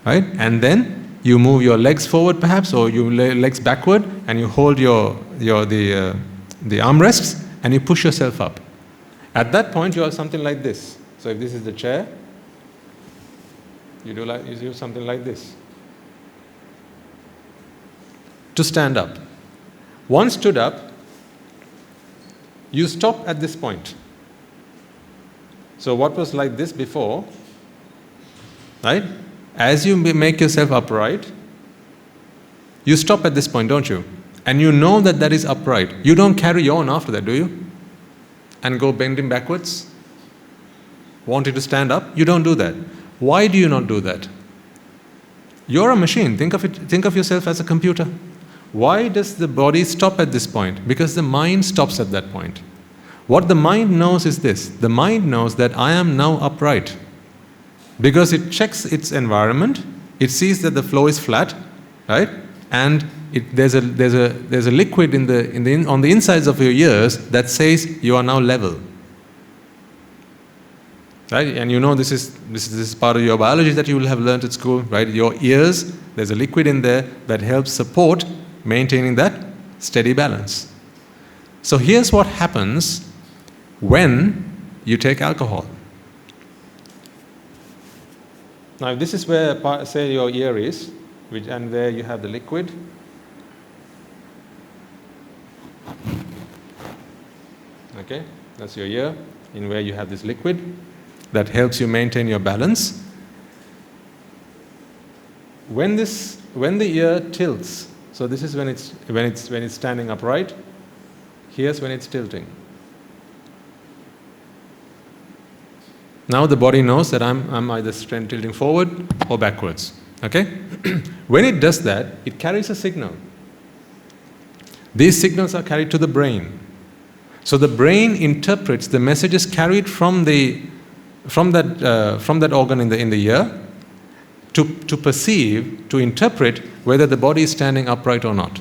right? And then you move your legs forward perhaps, or your legs backward, and you hold the armrests, and you push yourself up. At that point, you are something like this. So if this is the chair, you do something like this to stand up. Once stood up, you stop at this point. So what was like this before, right? As you make yourself upright, you stop at this point, don't you? And you know that is upright. You don't carry on after that, do you? And go bending backwards, wanting to stand up. You don't do that. Why do you not do that? You're a machine. Think of yourself as a computer. Why does the body stop at this point? Because the mind stops at that point. What the mind knows is this. The mind knows that I am now upright. Because it checks its environment, it sees that the floor is flat, right? And there's a liquid on the insides of your ears that says you are now level. Right? And this is part of your biology that you will have learned at school, right? Your ears, there's a liquid in there that helps support maintaining that steady balance. So here's what happens when you take alcohol. Now this is where, say, your ear is, and where you have the liquid. Okay, that's your ear, in where you have this liquid that helps you maintain your balance. When the ear tilts, so this is when it's standing upright. Here's when it's tilting. Now the body knows that I'm either tilting forward or backwards. Okay? When it does that, it carries a signal. These signals are carried to the brain. So the brain interprets the messages carried from that organ in the ear to perceive, to interpret whether the body is standing upright or not.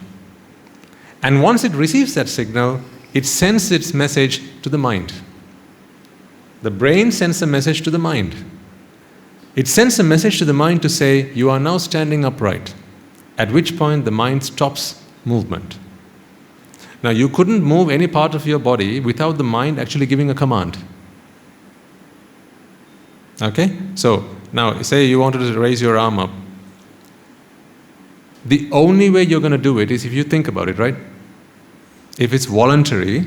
And once it receives that signal, it sends its message to the mind. The brain sends a message to the mind. It sends a message to the mind to say, you are now standing upright, at which point the mind stops movement. Now, you couldn't move any part of your body without the mind actually giving a command. Okay? So, now, say you wanted to raise your arm up. The only way you're going to do it is if you think about it, right? If it's voluntary,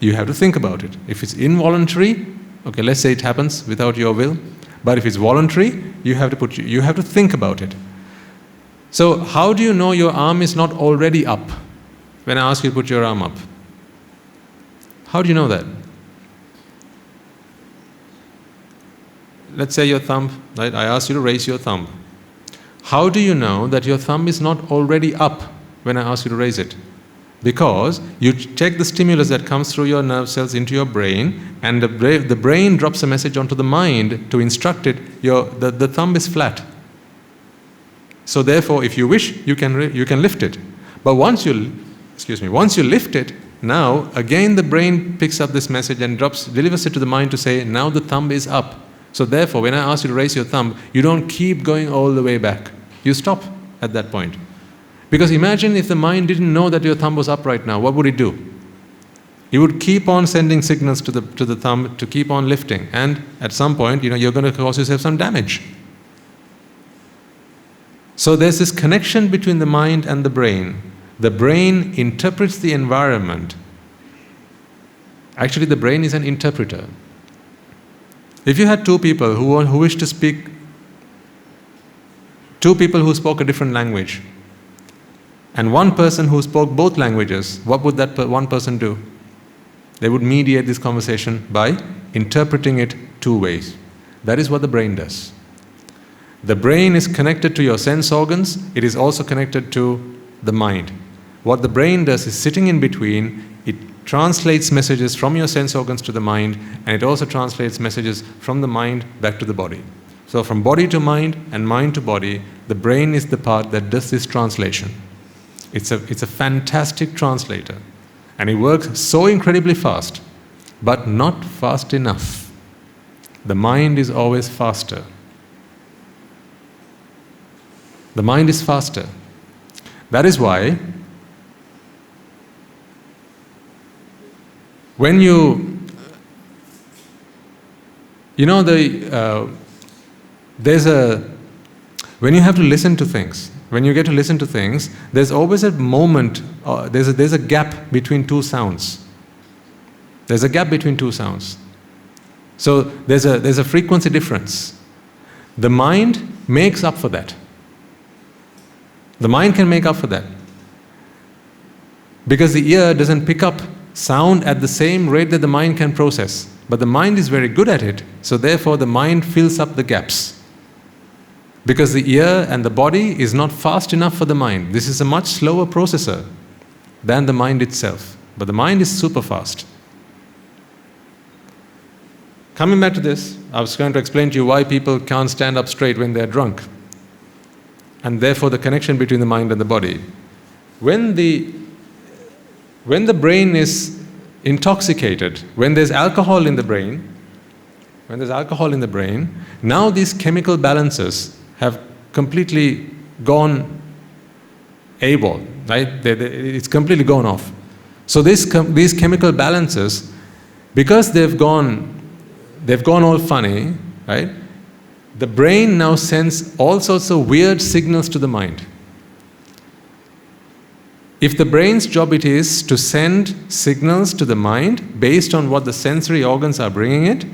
you have to think about it. If it's involuntary, okay, let's say it happens without your will, but if it's voluntary, you have to think about it. So, how do you know your arm is not already up when I ask you to put your arm up? How do you know that? Let's say your thumb, right? I asked you to raise your thumb. How do you know that your thumb is not already up when I ask you to raise it? Because you check the stimulus that comes through your nerve cells into your brain, and the brain drops a message onto the mind to instruct it. The thumb is flat. So therefore, if you wish, you can lift it. But once you lift it, now again the brain picks up this message and delivers it to the mind to say, now the thumb is up. So therefore, when I ask you to raise your thumb, you don't keep going all the way back. You stop at that point. Because imagine if the mind didn't know that your thumb was up right now, what would it do? It would keep on sending signals to the thumb to keep on lifting. And at some point, you're going to cause yourself some damage. So there's this connection between the mind and the brain. The brain interprets the environment. Actually, the brain is an interpreter. If you had two people who wish to speak, two people who spoke a different language, and one person who spoke both languages, what would that one person do? They would mediate this conversation by interpreting it two ways. That is what the brain does. The brain is connected to your sense organs. It is also connected to the mind. What the brain does is sitting in between. It translates messages from your sense organs to the mind, and it also translates messages from the mind back to the body. So from body to mind and mind to body, the brain is the part that does this translation. It's a fantastic translator, and it works so incredibly fast, but not fast enough. The mind is always faster. The mind is faster. That is why when when you have to listen to things, when you get to listen to things, there's always a moment, there's a gap between two sounds. There's a gap between two sounds. So there's a frequency difference. The mind makes up for that. The mind can make up for that. Because the ear doesn't pick up sound at the same rate that the mind can process. But the mind is very good at it, so therefore the mind fills up the gaps. Because the ear and the body is not fast enough for the mind. This is a much slower processor than the mind itself. But the mind is super fast. Coming back to this, I was going to explain to you why people can't stand up straight when they're drunk. And therefore the connection between the mind and the body. When the brain is intoxicated, when there's alcohol in the brain, now these chemical balances have completely gone AWOL, right? It's completely gone off. So these chemical balances, because they've gone all funny, right? The brain now sends all sorts of weird signals to the mind. If the brain's job it is to send signals to the mind based on what the sensory organs are bringing it,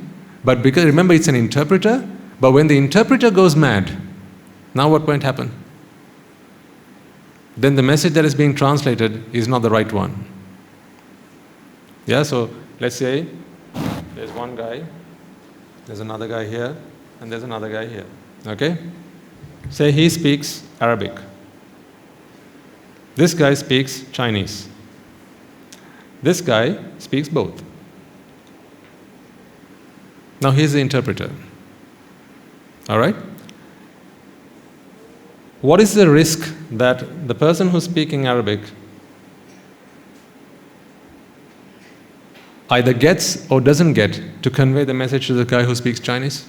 but because remember it's an interpreter, but when the interpreter goes mad, now what might happen? Then the message that is being translated is not the right one. Yeah, so let's say there's one guy, there's another guy here, and there's another guy here. Okay? Say he speaks Arabic. This guy speaks Chinese. This guy speaks both. Now he's the interpreter. Alright? What is the risk that the person who's speaking Arabic either gets or doesn't get to convey the message to the guy who speaks Chinese?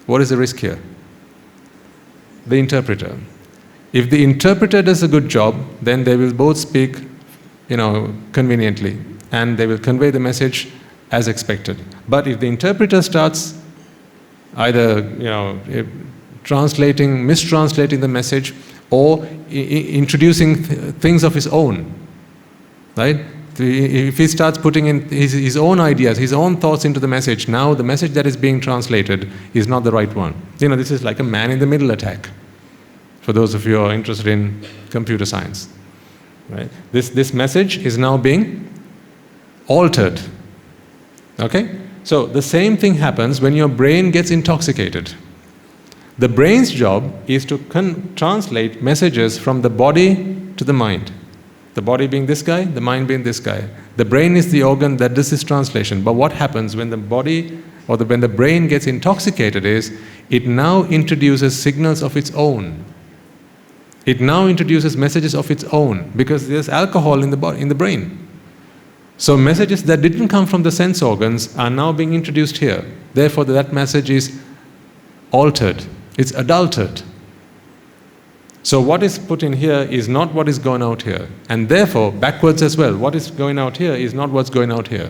What is the risk here? The interpreter. If the interpreter does a good job, then they will both speak, conveniently, and they will convey the message as expected. But if the interpreter starts either, mistranslating the message, or introducing things of his own, right? If he starts putting in his own ideas, his own thoughts into the message, now the message that is being translated is not the right one. This is like a man-in-the-middle attack, for those of you who are interested in computer science. Right? This message is now being altered. Okay? So the same thing happens when your brain gets intoxicated. The brain's job is to translate messages from the body to the mind. The body being this guy, the mind being this guy. The brain is the organ that does this translation. But what happens when the body or when the brain gets intoxicated is, it now introduces signals of its own. It now introduces messages of its own because there's alcohol in the brain. So messages that didn't come from the sense organs are now being introduced here. Therefore, that message is altered. It's adulterated. So what is put in here is not what is going out here. And therefore, backwards as well, what is going out here is not what's going out here.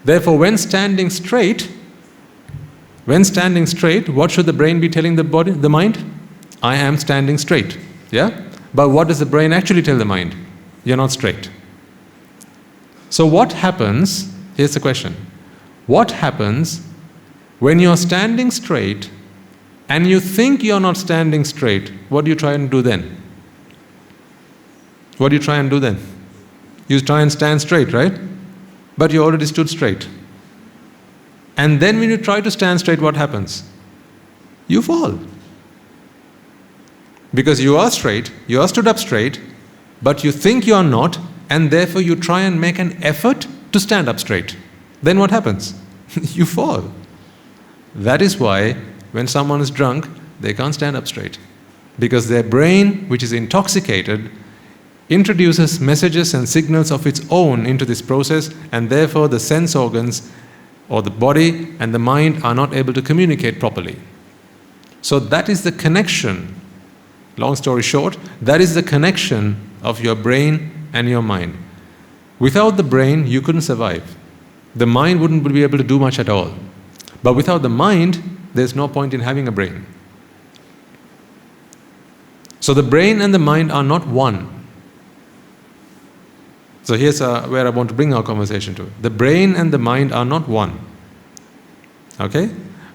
Therefore, when standing straight, what should the brain be telling the mind? I am standing straight. Yeah? But what does the brain actually tell the mind? You're not straight. So what happens, here's the question. What happens when you're standing straight and you think you're not standing straight? What do you try and do then? What do you try and do then? You try and stand straight, right? But you already stood straight. And then when you try to stand straight, what happens? You fall. Because you are straight, you are stood up straight, but you think you are not, and therefore you try and make an effort to stand up straight. Then what happens? You fall. That is why when someone is drunk, they can't stand up straight. Because their brain, which is intoxicated, introduces messages and signals of its own into this process, and therefore the sense organs or the body and the mind are not able to communicate properly. So that is the connection. Long story short, that is the connection of your brain and your mind. Without the brain, you couldn't survive. The mind wouldn't be able to do much at all. But without the mind, there's no point in having a brain. So the brain and the mind are not one. So here's where I want to bring our conversation to. The brain and the mind are not one. Okay?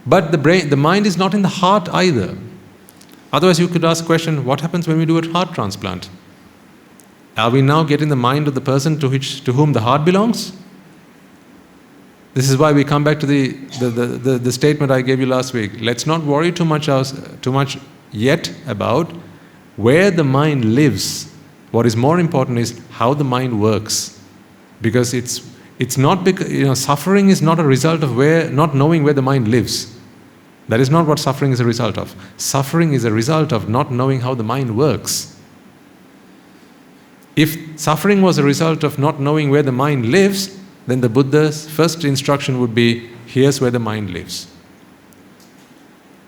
But the mind is not in the heart either. Otherwise you could ask the question, what happens when we do a heart transplant? Are we now getting the mind of the person to whom the heart belongs? This is why we come back to the statement I gave you last week. Let's not worry too much yet about where the mind lives. What is more important is how the mind works. Because it's not because suffering is not a result of not knowing where the mind lives. That is not what suffering is a result of. Suffering is a result of not knowing how the mind works. If suffering was a result of not knowing where the mind lives, then the Buddha's first instruction would be, here's where the mind lives.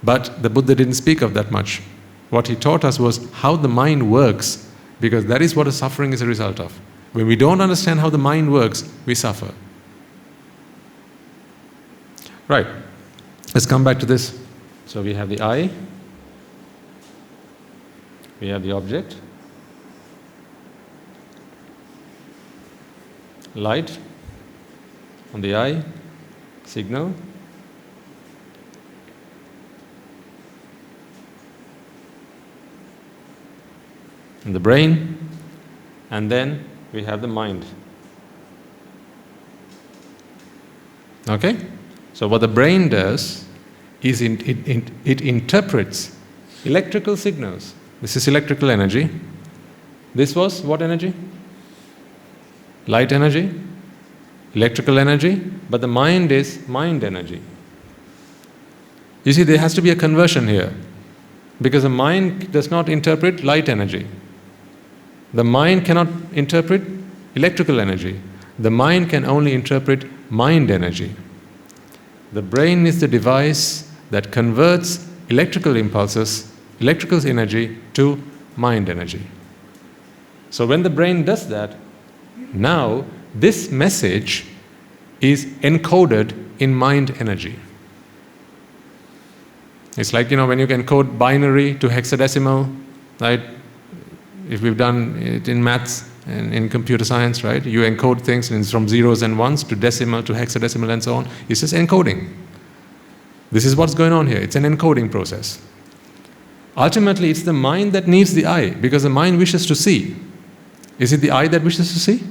But the Buddha didn't speak of that much. What he taught us was how the mind works, because that is what a suffering is a result of. When we don't understand how the mind works, we suffer. Right. Let's come back to this. So we have the eye, we have the object, light on the eye, signal, and the brain, and then we have the mind. Okay? So what the brain does is it interprets electrical signals. This is electrical energy. This was what energy? Light energy, electrical energy, but the mind is mind energy. You see, there has to be a conversion here, because the mind does not interpret light energy. The mind cannot interpret electrical energy. The mind can only interpret mind energy. The brain is the device that converts electrical impulses, electrical energy to mind energy. So when the brain does that, now this message is encoded in mind energy. It's like, when you can code binary to hexadecimal, right? If we've done it in maths and in computer science, right? You encode things from zeros and ones to decimal to hexadecimal and so on. It's just encoding. This is what's going on here. It's an encoding process. Ultimately, it's the mind that needs the eye, because the mind wishes to see. Is it the eye that wishes to see?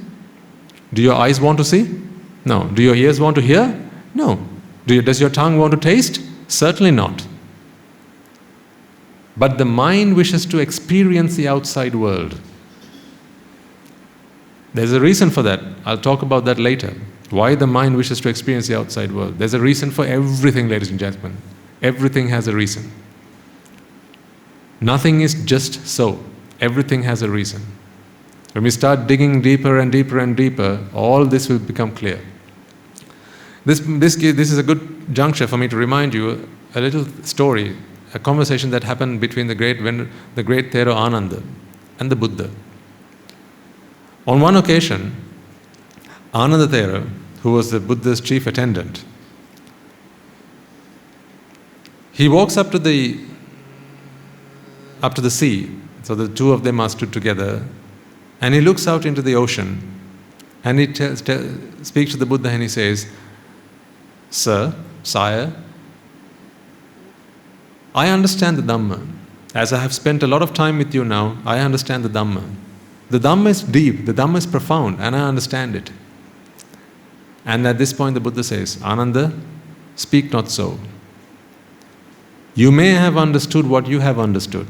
Do your eyes want to see? No. Do your ears want to hear? No. Does your tongue want to taste? Certainly not. But the mind wishes to experience the outside world. There's a reason for that. I'll talk about that later. Why the mind wishes to experience the outside world. There's a reason for everything, ladies and gentlemen. Everything has a reason. Nothing is just so. Everything has a reason. When we start digging deeper and deeper and deeper, all this will become clear. This is a good juncture for me to remind you a little story, a conversation that happened between the great Thero Ananda and the Buddha. On one occasion, Ananda Thero, who was the Buddha's chief attendant, he walks up to the sea. So the two of them are stood together, and he looks out into the ocean, and he speaks to the Buddha, and he says, "Sir, Sire, I understand the Dhamma. As I have spent a lot of time with you now, I understand the Dhamma. The Dhamma is deep, the Dhamma is profound, and I understand it." And at this point the Buddha says, "Ananda, speak not so. You may have understood what you have understood,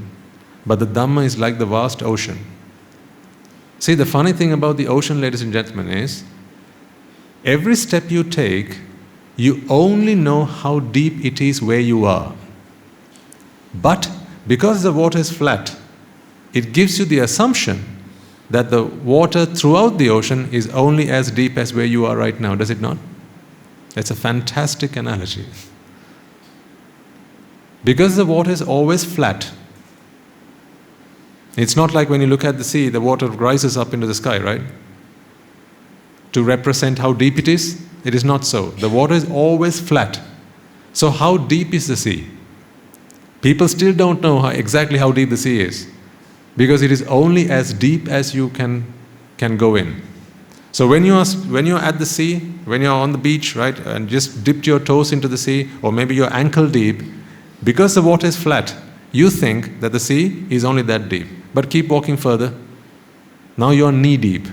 but the Dhamma is like the vast ocean." See, the funny thing about the ocean, ladies and gentlemen, is every step you take, you only know how deep it is where you are. But because the water is flat, it gives you the assumption that the water throughout the ocean is only as deep as where you are right now, does it not? That's a fantastic analogy. Because the water is always flat. It's not like when you look at the sea, the water rises up into the sky, right? To represent how deep it is not so. The water is always flat. So how deep is the sea? People still don't know exactly how deep the sea is, because it is only as deep as you can go in. So when you're at the sea, when you're on the beach, right, and just dipped your toes into the sea, or maybe you're ankle deep, because the water is flat, you think that the sea is only that deep. But keep walking further. Now you're knee deep.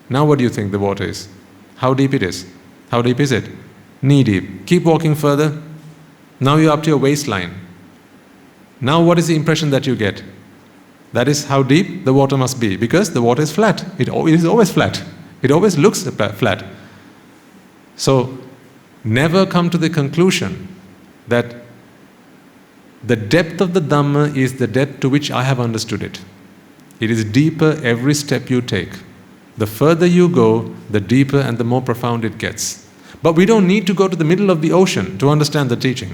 Now what do you think the water is? How deep it is? How deep is it? Knee deep. Keep walking further. Now you're up to your waistline. Now what is the impression that you get? That is how deep the water must be, because the water is flat. It is always flat. It always looks flat. So never come to the conclusion that the depth of the Dhamma is the depth to which I have understood it. It is deeper every step you take. The further you go, the deeper and the more profound it gets. But we don't need to go to the middle of the ocean to understand the teaching.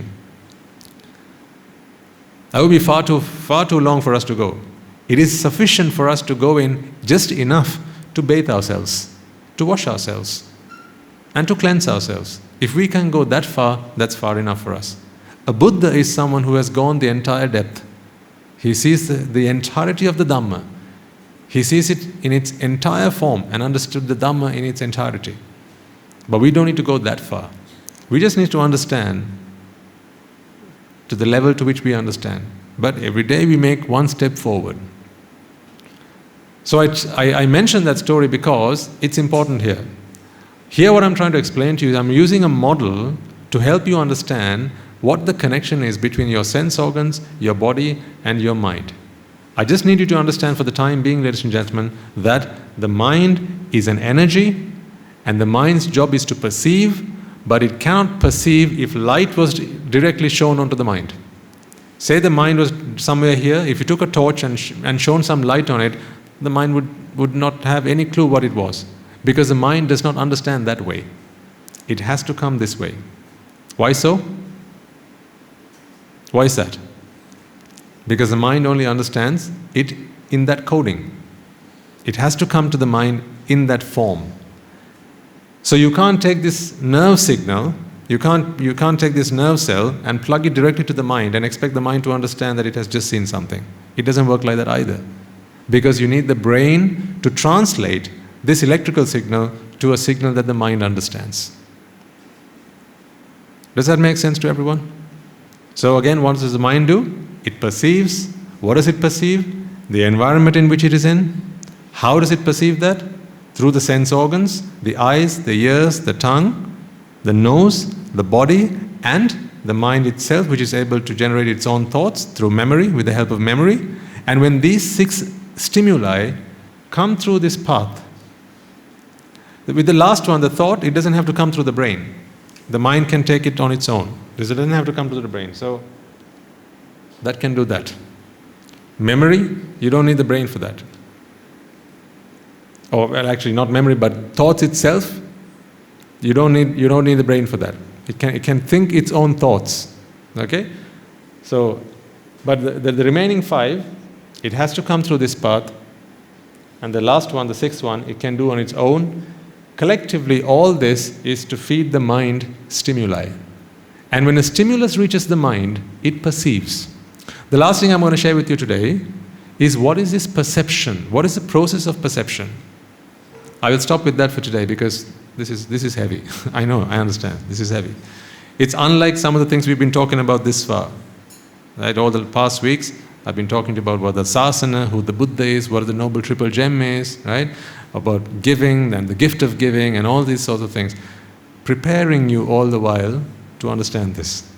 That would be far too long for us to go. It is sufficient for us to go in just enough to bathe ourselves, to wash ourselves, and to cleanse ourselves. If we can go that far, that's far enough for us. A Buddha is someone who has gone the entire depth. He sees the entirety of the Dhamma. He sees it in its entire form and understood the Dhamma in its entirety. But we don't need to go that far. We just need to understand to the level to which we understand. But every day we make one step forward. So I mentioned that story because it's important here. Here what I'm trying to explain to you is I'm using a model to help you understand what the connection is between your sense organs, your body, and your mind. I just need you to understand for the time being, ladies and gentlemen, that the mind is an energy, and the mind's job is to perceive, but it cannot perceive if light was directly shown onto the mind. Say the mind was somewhere here, if you took a torch and shone some light on it, the mind would not have any clue what it was, because the mind does not understand that way. It has to come this way. Why so? Why is that? Because the mind only understands it in that coding. It has to come to the mind in that form. So you can't take this nerve signal, you can't take this nerve cell and plug it directly to the mind and expect the mind to understand that it has just seen something. It doesn't work like that either. Because you need the brain to translate this electrical signal to a signal that the mind understands. Does that make sense to everyone? So again, what does the mind do? It perceives. What does it perceive? The environment in which it is in. How does it perceive that? Through the sense organs, the eyes, the ears, the tongue, the nose, the body, and the mind itself, which is able to generate its own thoughts through memory, with the help of memory. And when these 6 stimuli come through this path, With the last one, the thought, it doesn't have to come through the brain. The mind can take it on its own. It doesn't have to come through the brain. So that can do that. Memory, you don't need the brain for that. Or well, actually not memory, but thoughts itself, you don't need the brain for that. It can think its own thoughts. Okay? So, but the remaining 5, it has to come through this path. And the last one, the 6th one, it can do on its own. Collectively, all this is to feed the mind stimuli. And when a stimulus reaches the mind, it perceives. The last thing I'm going to share with you today is what is this perception? What is the process of perception? I will stop with that for today because this is heavy. I know, I understand. This is heavy. It's unlike some of the things we've been talking about this far. Right? All the past weeks, I've been talking to you about what the sasana, who the Buddha is, what the Noble Triple Gem is, right? About giving and the gift of giving and all these sorts of things. Preparing you all the while to understand this.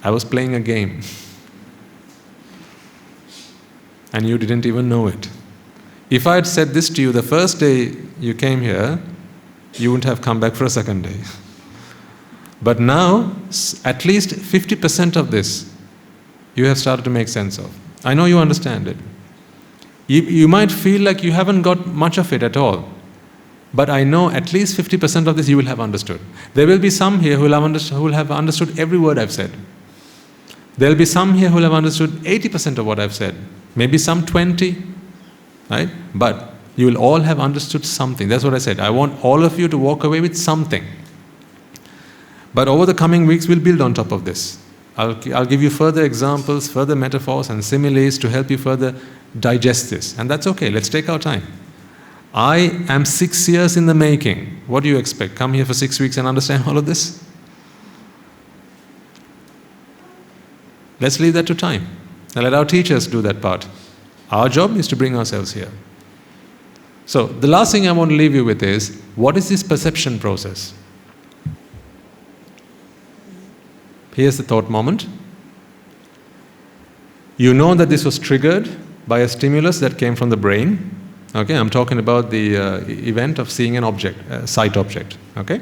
I was playing a game. And you didn't even know it. If I had said this to you the first day you came here, you wouldn't have come back for a second day. But now, at least 50% of this, you have started to make sense of. I know you understand it. You might feel like you haven't got much of it at all. But I know at least 50% of this you will have understood. There will be some here who will have understood every word I've said. There will be some here who will have understood 80% of what I've said. Maybe some 20, right? But you will all have understood something. That's what I said. I want all of you to walk away with something. But over the coming weeks, we'll build on top of this. I'll give you further examples, further metaphors and similes to help you further digest this. And that's okay. Let's take our time. I am 6 years in the making. What do you expect? Come here for 6 weeks and understand all of this? Let's leave that to time. And let our teachers do that part. Our job is to bring ourselves here. So, the last thing I want to leave you with is, what is this perception process? Here's the thought moment. You know that this was triggered by a stimulus that came from the brain. Okay, I'm talking about the event of seeing an object, a sight object. Okay?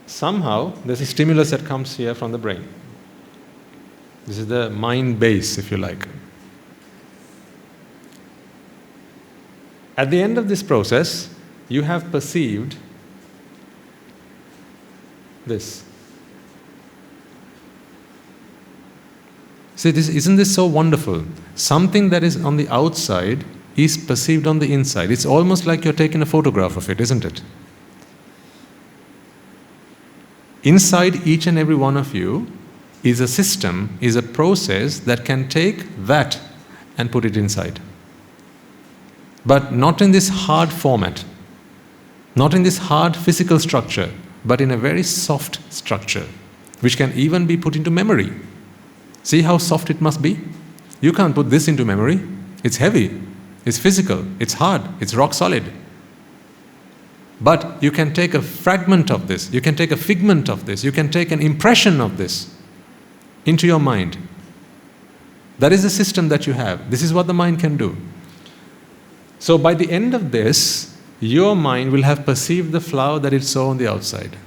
Somehow, there's a stimulus that comes here from the brain. This is the mind base, if you like. At the end of this process, you have perceived this. See, isn't this so wonderful? Something that is on the outside is perceived on the inside. It's almost like you're taking a photograph of it, isn't it? Inside each and every one of you is a system, is a process that can take that and put it inside. But not in this hard format, not in this hard physical structure, but in a very soft structure, which can even be put into memory. See how soft it must be? You can't put this into memory. It's heavy, it's physical, it's hard, it's rock solid. But you can take a fragment of this, you can take a figment of this, you can take an impression of this into your mind. That is the system that you have. This is what the mind can do. So by the end of this, your mind will have perceived the flower that it saw on the outside.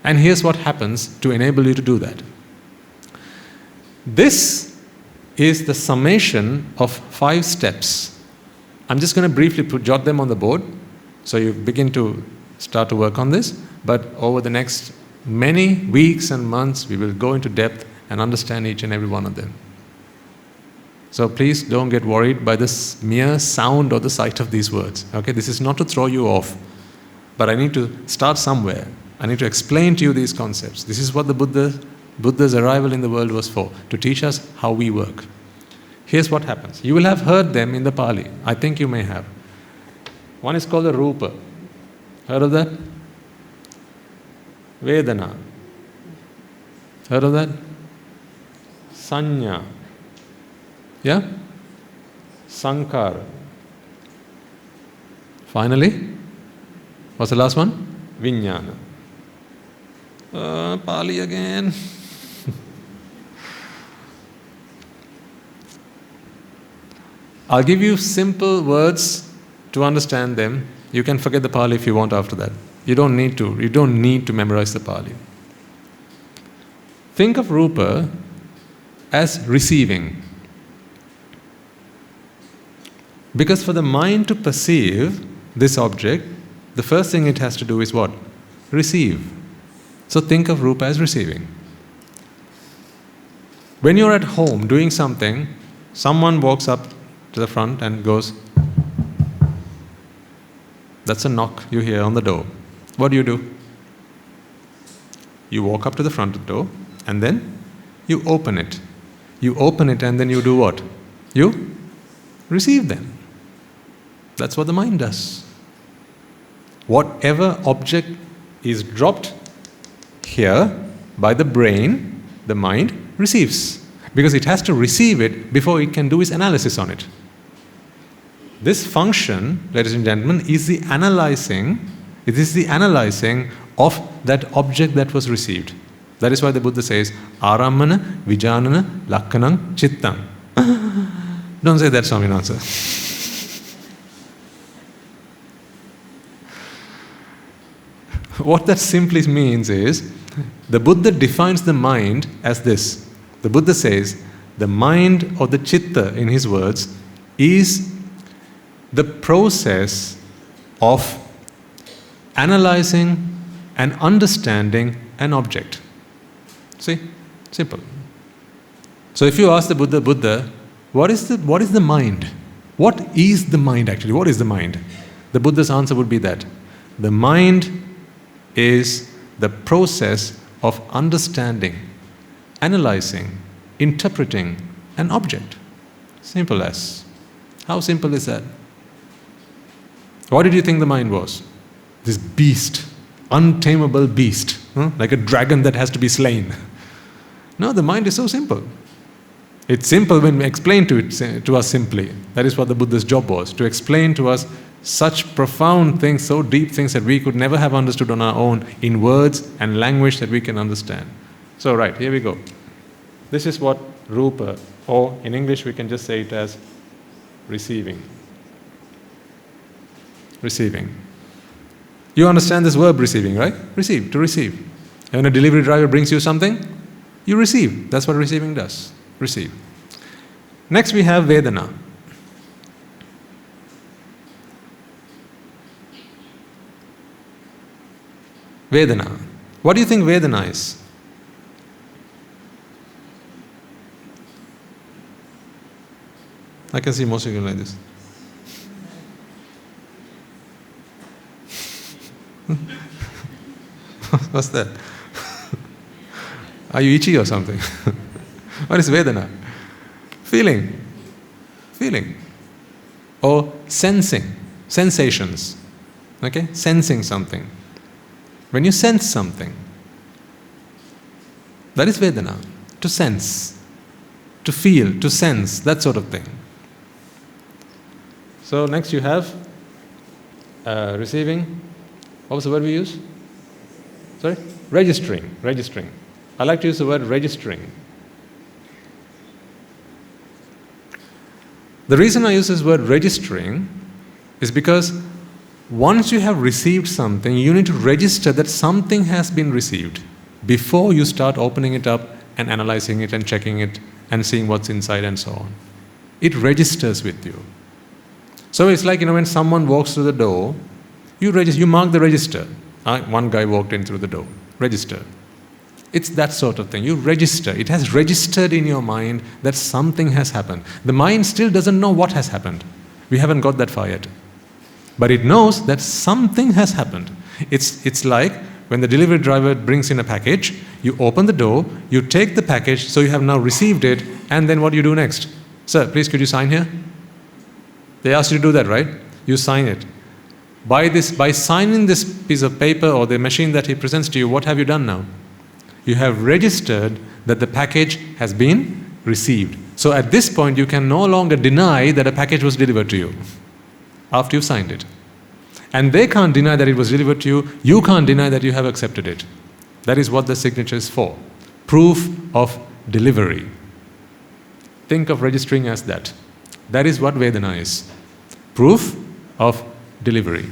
And here's what happens to enable you to do that. This is the summation of 5 steps. I'm just going to briefly jot them on the board so you begin to start to work on this. But over the next many weeks and months, we will go into depth and understand each and every one of them. So please don't get worried by this mere sound or the sight of these words. Okay, this is not to throw you off. But I need to start somewhere. I need to explain to you these concepts. This is what the Buddha's arrival in the world was for, to teach us how we work. Here's what happens. You will have heard them in the Pali. I think you may have. One is called the Rupa. Heard of that? Vedana. Heard of that? Sanya. Yeah? Sankara. Finally, what's the last one? Vijnana. Pali again. I'll give you simple words to understand them. You can forget the Pali if you want after that. You don't need to. You don't need to memorize the Pali. Think of Rupa as receiving. Because for the mind to perceive this object, the first thing it has to do is what? Receive. So think of Rupa as receiving. When you're at home doing something, someone walks up to the front and goes, that's a knock you hear on the door. What do? You walk up to the front door and then you open it. You open it and then you do what? You receive them. That's what the mind does. Whatever object is dropped here by the brain, the mind receives. Because it has to receive it before it can do its analysis on it. This function, ladies and gentlemen, is the analyzing. It is the analyzing of that object that was received. That is why the Buddha says, Aramana, Vijanana, Lakkanam, Chittam. Don't say that, Swaminatha. What that simply means is, the Buddha defines the mind as this. The Buddha says, the mind or the chitta, in his words, is the process of analyzing and understanding an object. See? Simple. So if you ask the Buddha, what is the mind? What is the mind actually? What is the mind? The Buddha's answer would be that. The mind is the process of understanding, analyzing, interpreting an object. Simple as. How simple is that? What did you think the mind was? This beast, untamable beast, like a dragon that has to be slain. No, the mind is so simple. It's simple when we explain to us simply. That is what the Buddha's job was, to explain to us such profound things, so deep things that we could never have understood on our own in words and language that we can understand. So right, here we go. This is what Rupa, or in English we can just say it as receiving. Receiving. You understand this verb receiving, right? Receive, to receive. When a delivery driver brings you something, you receive. That's what receiving does. Receive. Next we have Vedana. Vedana. What do you think Vedana is? I can see most of you like this. What's that? Are you itchy or something? What is Vedana? Feeling. Feeling. Or sensing. Sensations. Okay? Sensing something. When you sense something, that is Vedana. To sense. To feel, to sense, that sort of thing. So next you have receiving. What was the word we use? Sorry? Registering. Registering. I like to use the word registering. The reason I use this word registering is because once you have received something, you need to register that something has been received before you start opening it up and analyzing it and checking it and seeing what's inside and so on. It registers with you. So it's like, when someone walks through the door, you mark the register. One guy walked in through the door. Register. It's that sort of thing. You register. It has registered in your mind that something has happened. The mind still doesn't know what has happened. We haven't got that far yet. But it knows that something has happened. It's like when the delivery driver brings in a package, you open the door, you take the package, so you have now received it, and then what do you do next? Sir, please could you sign here? They asked you to do that, right? You sign it. By signing this piece of paper or the machine that he presents to you, what have you done now? You have registered that the package has been received. So at this point, you can no longer deny that a package was delivered to you after you've signed it. And they can't deny that it was delivered to you. You can't deny that you have accepted it. That is what the signature is for. Proof of delivery. Think of registering as that. That is what Vedana is. Proof of delivery.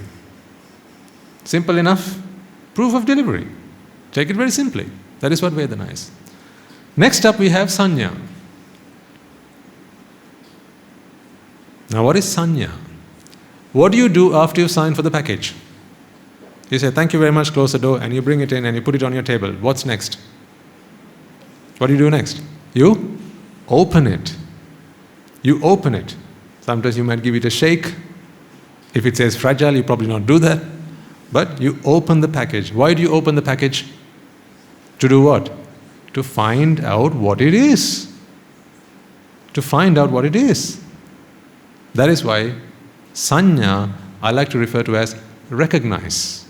Simple enough. Proof of delivery. Take it very simply. That is what Vedana is. Next up we have Sanya. Now what is Sanya? What do you do after you sign for the package? You say, thank you very much, close the door, and you bring it in and you put it on your table. What's next? What do you do next? You open it. You open it. Sometimes you might give it a shake. If it says fragile, you probably not do that. But you open the package. Why do you open the package? To do what? To find out what it is. To find out what it is. That is why Sanya I like to refer to as recognize.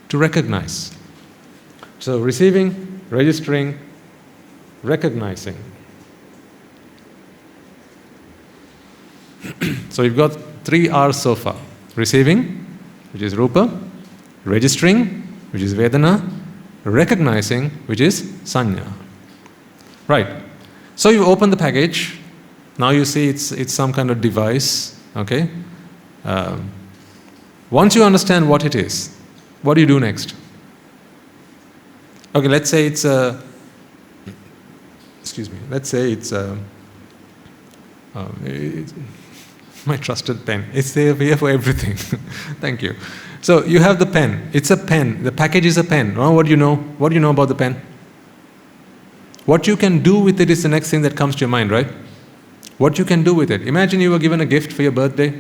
To recognize. So receiving, registering, recognizing. So you've got 3 R's so far. Receiving, which is Rupa, registering, which is Vedana, recognizing, which is Sanya. Right. So you open the package. Now you see it's some kind of device. Okay. Once you understand what it is, what do you do next? Okay, let's say it's a. Excuse me. Let's say it's my trusted pen. It's there here for everything. Thank you. So you have the pen. It's a pen. The package is a pen. Oh, what do you know? What do you know about the pen? What you can do with it is the next thing that comes to your mind, right? What you can do with it. Imagine you were given a gift for your birthday.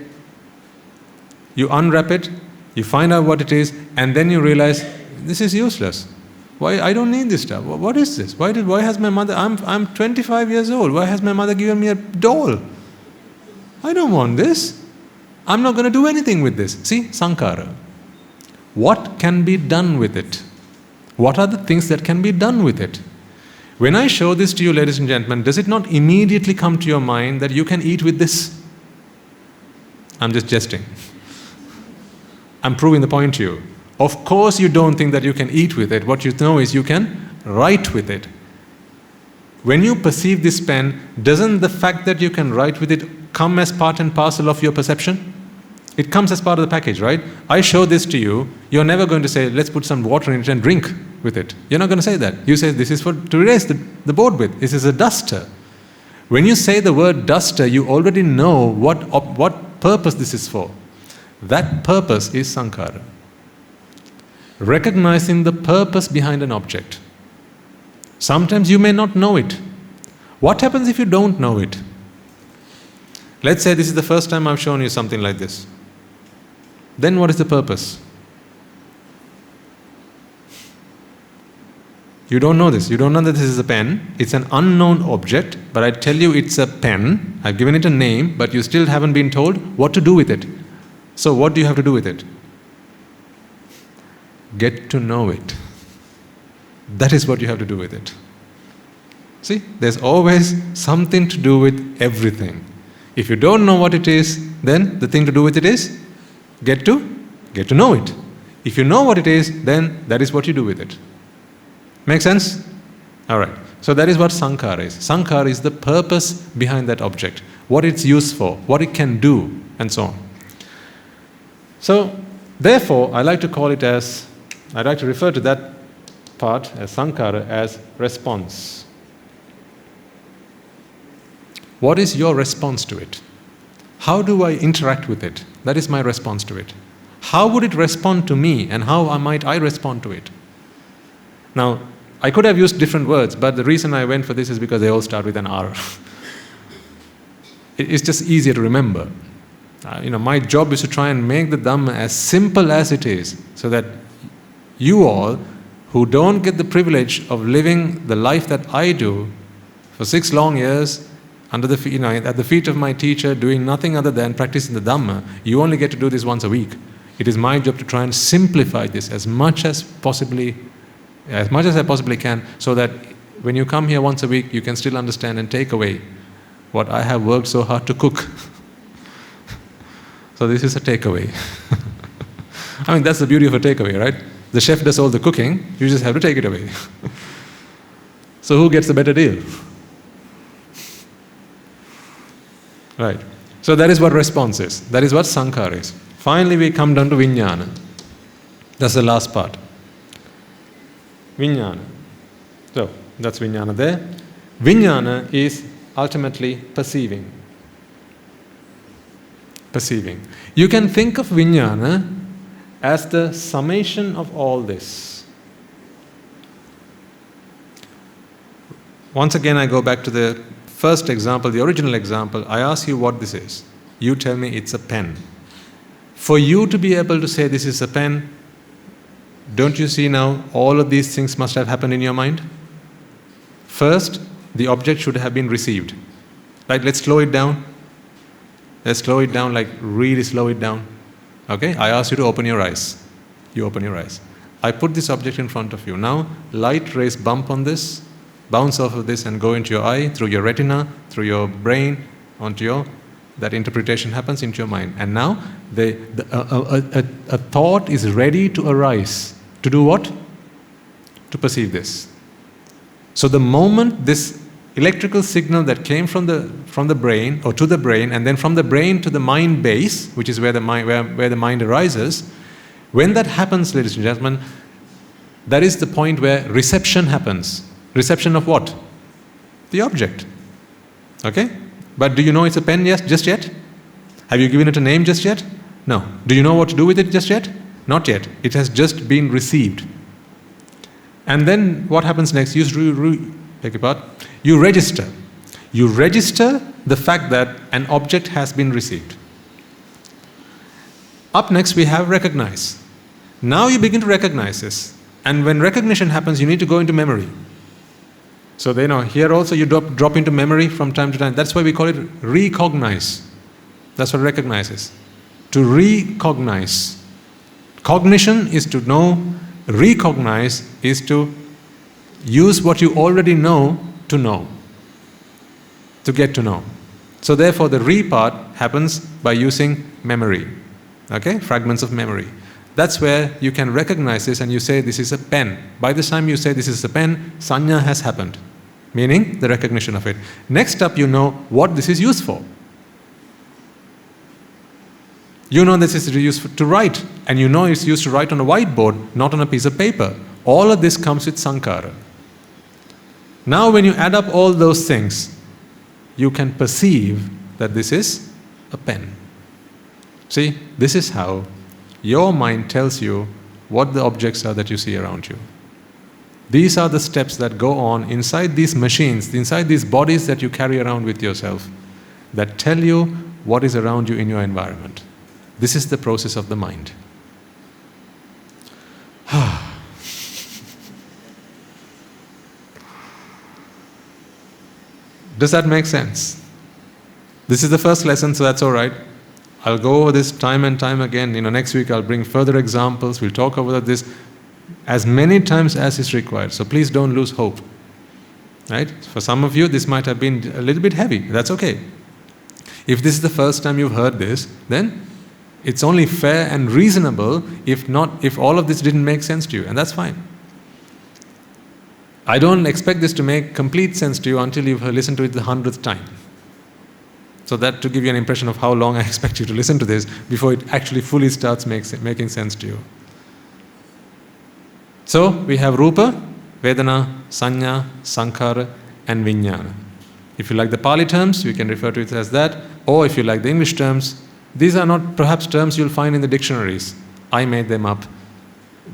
You unwrap it, you find out what it is, and then you realize, this is useless. Why? I don't need this stuff. What is this? Why has my mother, I'm 25 years old. Why has my mother given me a doll? I don't want this. I'm not going to do anything with this. See, Sankara. What can be done with it? What are the things that can be done with it? When I show this to you, ladies and gentlemen, does it not immediately come to your mind that you can eat with this? I'm just jesting. I'm proving the point to you. Of course you don't think that you can eat with it. What you know is you can write with it. When you perceive this pen, doesn't the fact that you can write with it come as part and parcel of your perception? It comes as part of the package, right? I show this to you, you're never going to say, let's put some water in it and drink with it. You're not going to say that. You say, this is to erase the board with. This is a duster. When you say the word duster, you already know what purpose this is for. That purpose is Sankara. Recognizing the purpose behind an object. Sometimes you may not know it. What happens if you don't know it? Let's say this is the first time I've shown you something like this. Then what is the purpose? You don't know this. You don't know that this is a pen. It's an unknown object, but I tell you it's a pen. I've given it a name, but you still haven't been told what to do with it. So what do you have to do with it? Get to know it. That is what you have to do with it. See, there's always something to do with everything. If you don't know what it is, then the thing to do with it is get to know it. If you know what it is, then that is what you do with it. Make sense? Alright. So that is what Sankara is. Sankara is the purpose behind that object. What it's used for, what it can do, and so on. So, therefore, I like to refer to that part as Sankara as response. What is your response to it? How do I interact with it? That is my response to it. How would it respond to me, and how might I respond to it? Now, I could have used different words, but the reason I went for this is because they all start with an R. It's just easier to remember. My job is to try and make the Dhamma as simple as it is, so that you all who don't get the privilege of living the life that I do for 6 long years at the feet of my teacher, doing nothing other than practicing the Dhamma, you only get to do this once a week. It is my job to try and simplify this as much as I possibly can, so that when you come here once a week, you can still understand and take away what I have worked so hard to cook. So this is a takeaway. That's the beauty of a takeaway, right? The chef does all the cooking, you just have to take it away. So who gets the better deal? Right. So that is what response is. That is what sankhara is. Finally we come down to vijnana. That's the last part. Vijnana. So that's vijnana there. Vijnana is ultimately perceiving. Perceiving. You can think of vijnana as the summation of all this. Once again I go back to the first example, the original example. I ask you what this is. You tell me it's a pen. For you to be able to say this is a pen, don't you see now all of these things must have happened in your mind? First, the object should have been received. Right, let's slow it down. Let's slow it down, like really slow it down. Okay, I ask you to open your eyes. You open your eyes. I put this object in front of you. Now, light rays bump on this, bounce off of this and go into your eye, through your retina, through your brain, onto your, that interpretation happens into your mind. And now, a thought is ready to arise. To do what? To perceive this. So the moment this electrical signal that came from the brain or to the brain, and then from the brain to the mind base, which is where the mind arises, when that happens, ladies and gentlemen, that is the point where reception happens. Reception of what? The object. Okay? But do you know it's a pen just yet? Have you given it a name just yet? No. Do you know what to do with it just yet? Not yet. It has just been received. And then what happens next? You register. You register the fact that an object has been received. Up next we have recognize. Now you begin to recognize this. And when recognition happens, you need to go into memory. So here also you drop into memory from time to time. That's why we call it recognize. That's what recognize is. To recognize. Cognition is to know. Recognize is to use what you already know, to get to know. So therefore the re part happens by using memory. Okay? Fragments of memory. That's where you can recognize this and you say this is a pen. By the time you say this is a pen, sanya has happened. Meaning the recognition of it. Next up you know what this is used for. You know this is used to write, and you know it's used to write on a whiteboard, not on a piece of paper. All of this comes with sankhara. Now when you add up all those things, you can perceive that this is a pen. See, this is how your mind tells you what the objects are that you see around you. These are the steps that go on inside these machines, inside these bodies that you carry around with yourself, that tell you what is around you in your environment. This is the process of the mind. Does that make sense? This is the first lesson, so that's all right. I'll go over this time and time again. Next week I'll bring further examples. We'll talk about this as many times as is required. So please don't lose hope. Right? For some of you, this might have been a little bit heavy. That's okay. If this is the first time you've heard this, then it's only fair and reasonable if all of this didn't make sense to you, and that's fine. I don't expect this to make complete sense to you until you've listened to it the 100th time. So that to give you an impression of how long I expect you to listen to this before it actually fully starts making sense to you. So we have Rupa, Vedana, Sanya, Sankhara and Vijnana. If you like the Pali terms, you can refer to it as that, or if you like the English terms, these are not perhaps terms you'll find in the dictionaries. I made them up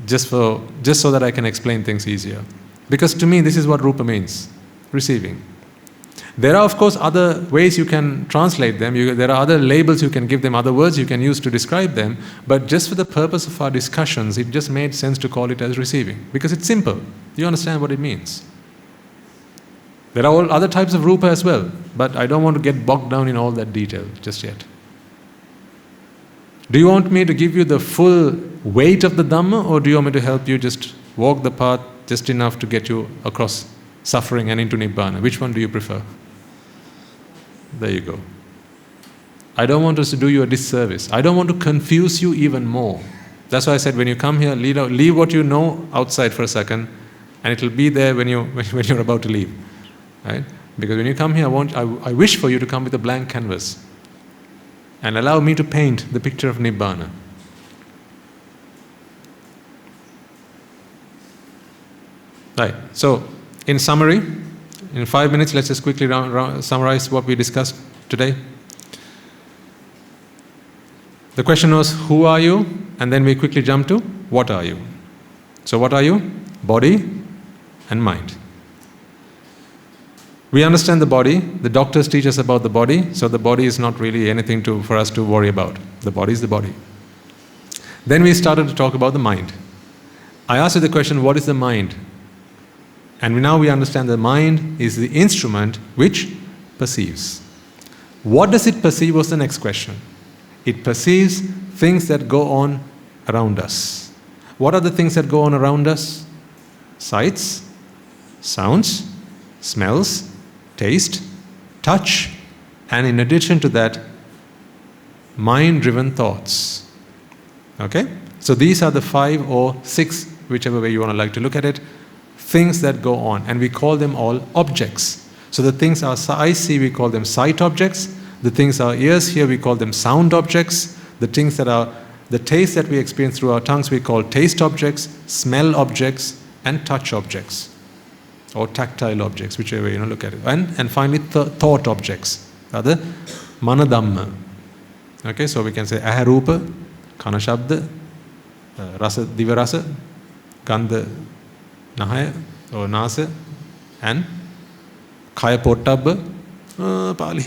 just so that I can explain things easier. Because to me, this is what Rupa means, receiving. There are, of course, other ways you can translate them. There are other labels you can give them, other words you can use to describe them. But just for the purpose of our discussions, it just made sense to call it as receiving. Because it's simple. You understand what it means. There are all other types of Rupa as well. But I don't want to get bogged down in all that detail just yet. Do you want me to give you the full weight of the Dhamma, or do you want me to help you just walk the path just enough to get you across suffering and into Nibbāna? Which one do you prefer? There you go. I don't want us to do you a disservice. I don't want to confuse you even more. That's why I said when you come here, leave what you know outside for a second, and it'll be there when you're about to leave. Right? Because when you come here, I wish for you to come with a blank canvas. and allow me to paint the picture of Nibbāna. Right. So, in summary, in 5 minutes, let's just quickly summarize what we discussed today. The question was, who are you? And then we quickly jump to, what are you? So what are you? Body and mind. We understand the body. The doctors teach us about the body. So the body is not really anything for us to worry about. The body is the body. Then we started to talk about the mind. I asked you the question, what is the mind? And now we understand the mind is the instrument which perceives. What does it perceive was the next question. It perceives things that go on around us. What are the things that go on around us? Sights, sounds, smells, taste, touch, and in addition to that, mind-driven thoughts. Okay? So these are the 5 or 6, whichever way you want to like to look at it, things that go on, and we call them all objects. So the things our eyes see, we call them sight objects. The things our ears hear, we call them sound objects. The things that are the taste that we experience through our tongues, we call taste objects, smell objects, and touch objects, or tactile objects, whichever way you look at it. And finally, thought objects, rather mana dhamma. Okay, so we can say aha rupa, kana shabda, rasa diva rasa, gandha nahaya or nasa, and kaya pottabba, Pali.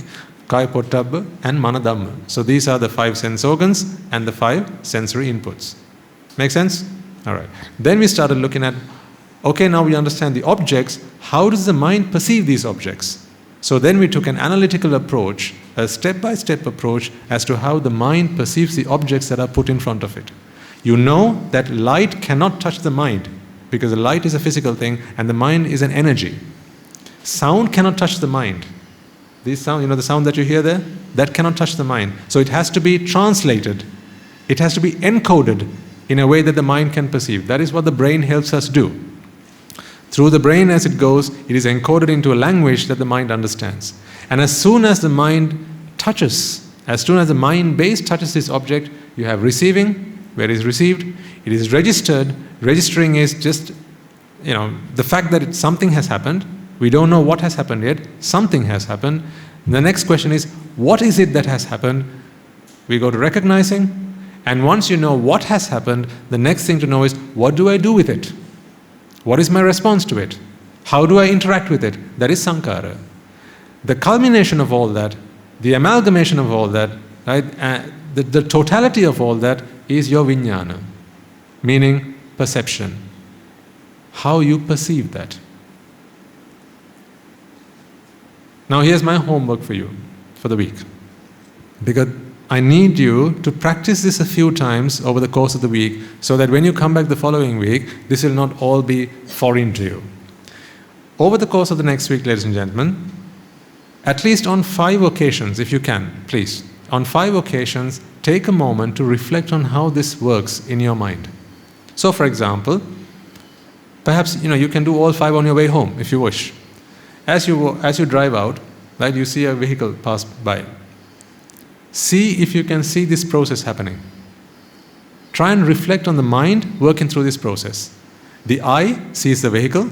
Kaya pottabba and mana dhamma. So these are the 5 sense organs and the 5 sensory inputs. Make sense? Alright. Then we started looking at, okay, now we understand the objects. How does the mind perceive these objects? So then we took an analytical approach, a step-by-step approach as to how the mind perceives the objects that are put in front of it. You know that light cannot touch the mind because the light is a physical thing and the mind is an energy. Sound cannot touch the mind. This sound, the sound that you hear there, that cannot touch the mind. So it has to be translated. It has to be encoded in a way that the mind can perceive. That is what the brain helps us do. Through the brain as it goes, it is encoded into a language that the mind understands. And as soon as the mind touches, as soon as the mind base touches this object, you have receiving, where it is received, it is registered. Registering is just, the fact that something has happened. We don't know what has happened yet. Something has happened. The next question is, what is it that has happened? We go to recognizing. And once you know what has happened, the next thing to know is, what do I do with it? What is my response to it? How do I interact with it? That is sankhara. The culmination of all that, the amalgamation of all that, right, the totality of all that is your vijnana, meaning perception. How you perceive that. Now here's my homework for you for the week. Because I need you to practice this a few times over the course of the week so that when you come back the following week, this will not all be foreign to you. Over the course of the next week, ladies and gentlemen, at least on 5 occasions, if you can, please, on 5 occasions, take a moment to reflect on how this works in your mind. So for example, perhaps you can do all 5 on your way home if you wish. As you drive out, right, you see a vehicle pass by. See if you can see this process happening. Try and reflect on the mind working through this process. The eye sees the vehicle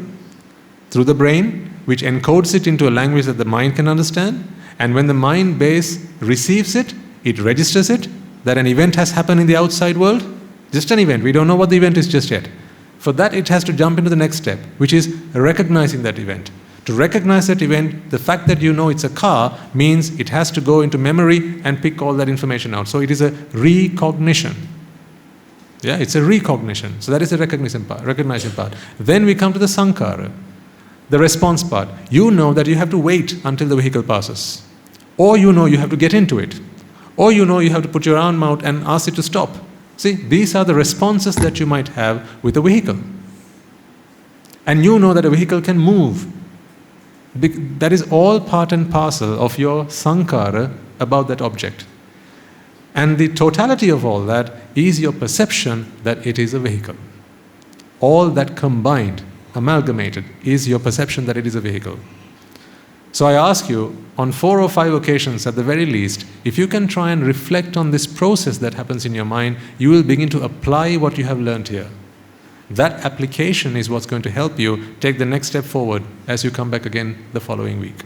through the brain, which encodes it into a language that the mind can understand. And when the mind base receives it, it registers it, that an event has happened in the outside world. Just an event. We don't know what the event is just yet. For that, it has to jump into the next step, which is recognizing that event. To recognize that event, the fact that you know it's a car means it has to go into memory and pick all that information out. So it is a recognition. Yeah, it's a recognition. So that is the recognizing part. Then we come to the sankhara, the response part. You know that you have to wait until the vehicle passes. Or you know you have to get into it. Or you know you have to put your arm out and ask it to stop. See, these are the responses that you might have with a vehicle. And you know that a vehicle can move. That is all part and parcel of your sankhara about that object. And the totality of all that is your perception that it is a vehicle. All that combined, amalgamated, is your perception that it is a vehicle. So I ask you, on 4 or 5 occasions at the very least, if you can try and reflect on this process that happens in your mind, you will begin to apply what you have learned here. That application is what's going to help you take the next step forward as you come back again the following week.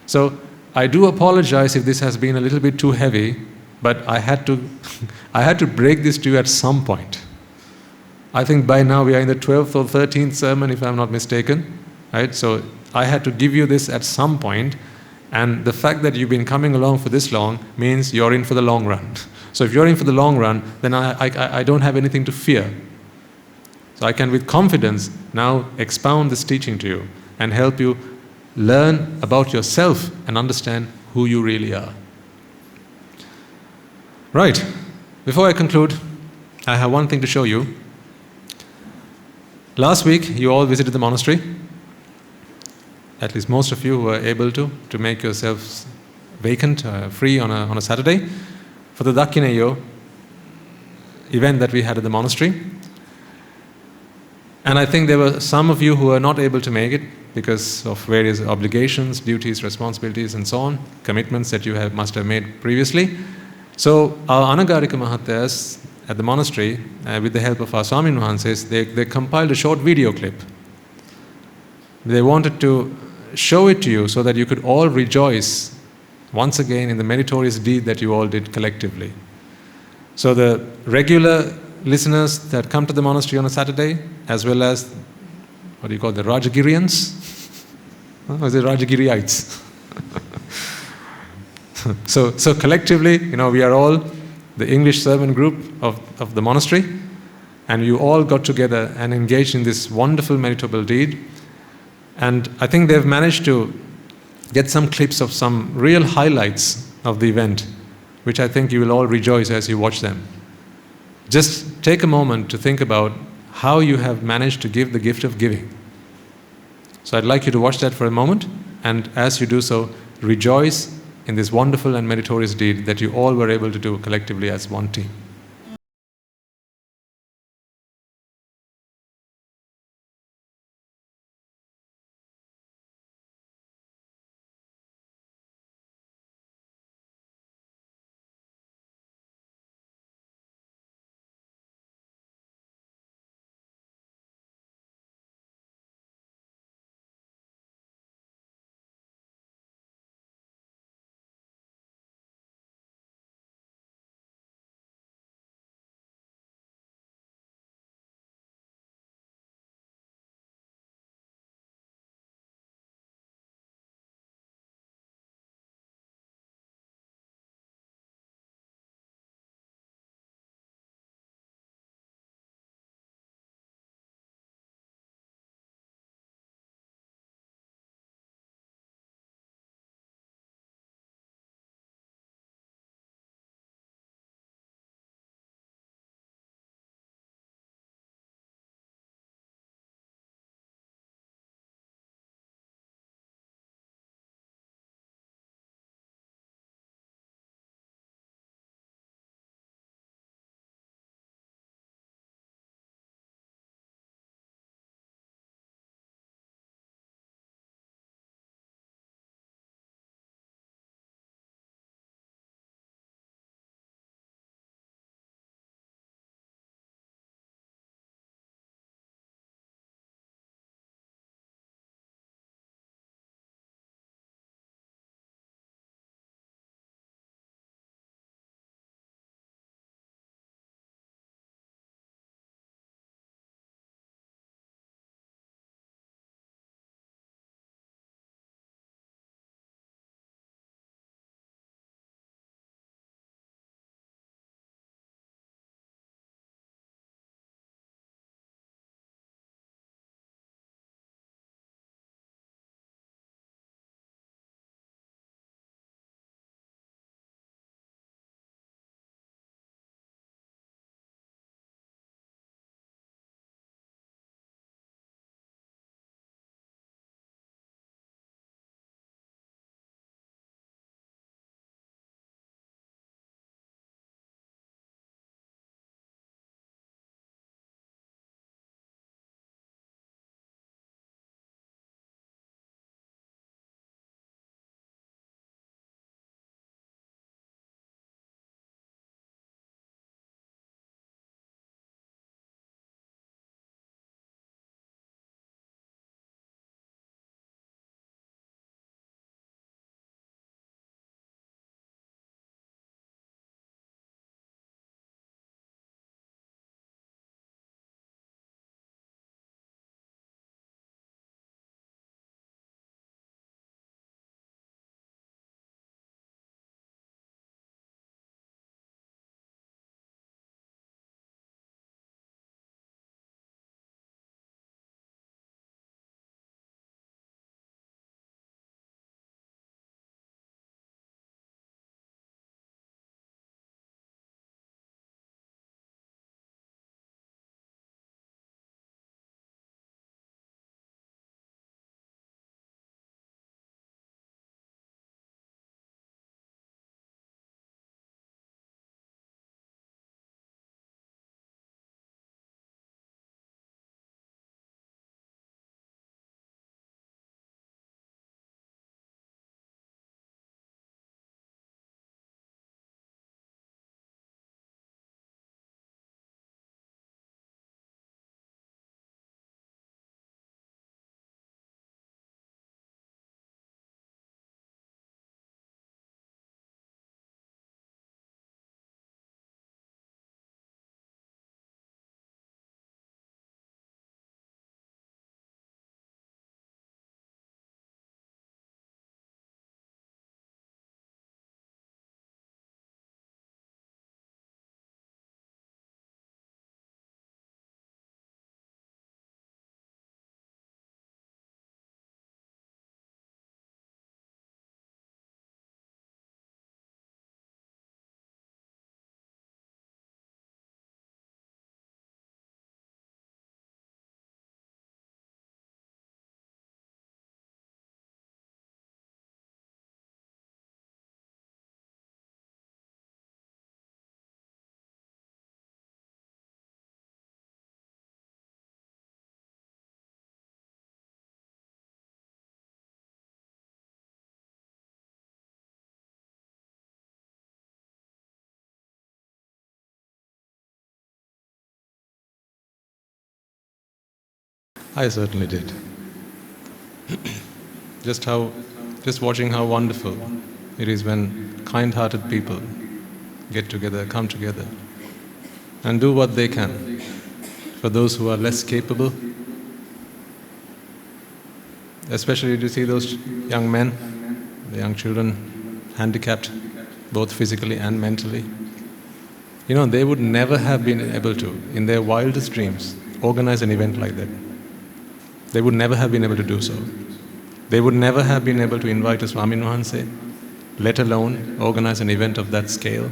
So I do apologize if this has been a little bit too heavy, but I had to I had to break this to you at some point. I think by now we are in the 12th or 13th sermon, if I'm not mistaken, right? So I had to give you this at some point, and the fact that you've been coming along for this long means you're in for the long run. So if you're in for the long run, then I don't have anything to fear. So I can with confidence now expound this teaching to you and help you learn about yourself and understand who you really are. Right, before I conclude, I have one thing to show you. Last week, you all visited the monastery. At least most of you were able to make yourselves vacant, free on a Saturday for the Dakineyo event that we had at the monastery. And I think there were some of you who were not able to make it because of various obligations, duties, responsibilities, and so on, commitments that you must have made previously. So our Anagarika Mahatyas at the monastery, with the help of our Swamin Wahanses, they compiled a short video clip. They wanted to show it to you so that you could all rejoice once again in the meritorious deed that you all did collectively. So the regular listeners that come to the monastery on a Saturday, as well as, what do you call the Rajagirians? Or is it Rajagiriyites? So collectively, we are all the English servant group of the monastery, and you all got together and engaged in this wonderful meritable deed. And I think they've managed to get some clips of some real highlights of the event, which I think you will all rejoice as you watch them. Just take a moment to think about how you have managed to give the gift of giving. So I'd like you to watch that for a moment, and as you do so, rejoice in this wonderful and meritorious deed that you all were able to do collectively as one team. I certainly did. Just watching how wonderful it is when kind-hearted people get together, come together, and do what they can for those who are less capable. Especially to see those young men, the young children, handicapped, both physically and mentally. They would never have been able to, in their wildest dreams, organize an event like that. They would never have been able to do so. They would never have been able to invite a Swamin Wahanse, let alone organize an event of that scale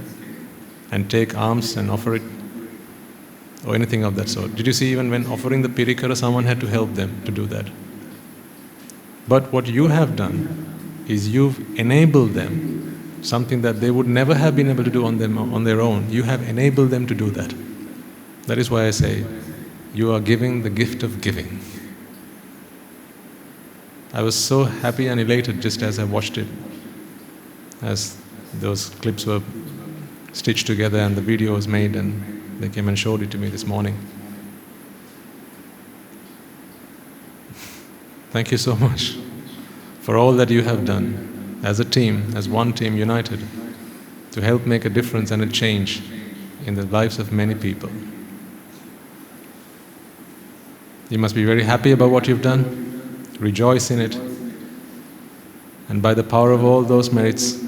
and take alms and offer it, or anything of that sort. Did you see, even when offering the pirikara, someone had to help them to do that? But what you have done is you've enabled them, something that they would never have been able to do on their own. You have enabled them to do that. That is why I say, you are giving the gift of giving. I was so happy and elated just as I watched it, as those clips were stitched together and the video was made, and they came and showed it to me this morning. Thank you so much for all that you have done as a team, as one team united, to help make a difference and a change in the lives of many people. You must be very happy about what you've done, rejoice in it, and by the power of all those merits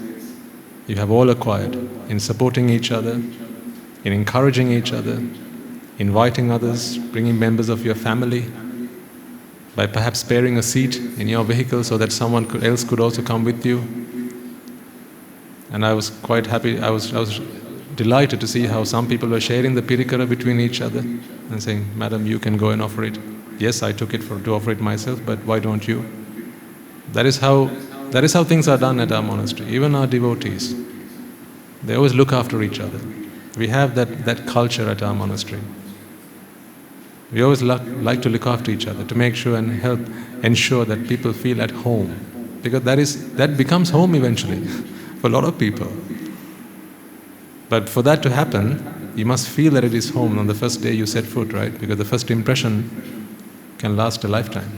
you have all acquired in supporting each other, in encouraging each other, inviting others, bringing members of your family, by perhaps sparing a seat in your vehicle so that someone else could also come with you. And I was quite happy, I was delighted to see how some people were sharing the pirikara between each other and saying, "Madam, you can go and offer it." Yes, I took it to offer it myself, but why don't you? That is how things are done at our monastery. Even our devotees, they always look after each other. We have that culture at our monastery. We always like to look after each other, to make sure and help ensure that people feel at home. Because that becomes home eventually for a lot of people. But for that to happen, you must feel that it is home on the first day you set foot, right? Because the first impression can last a lifetime.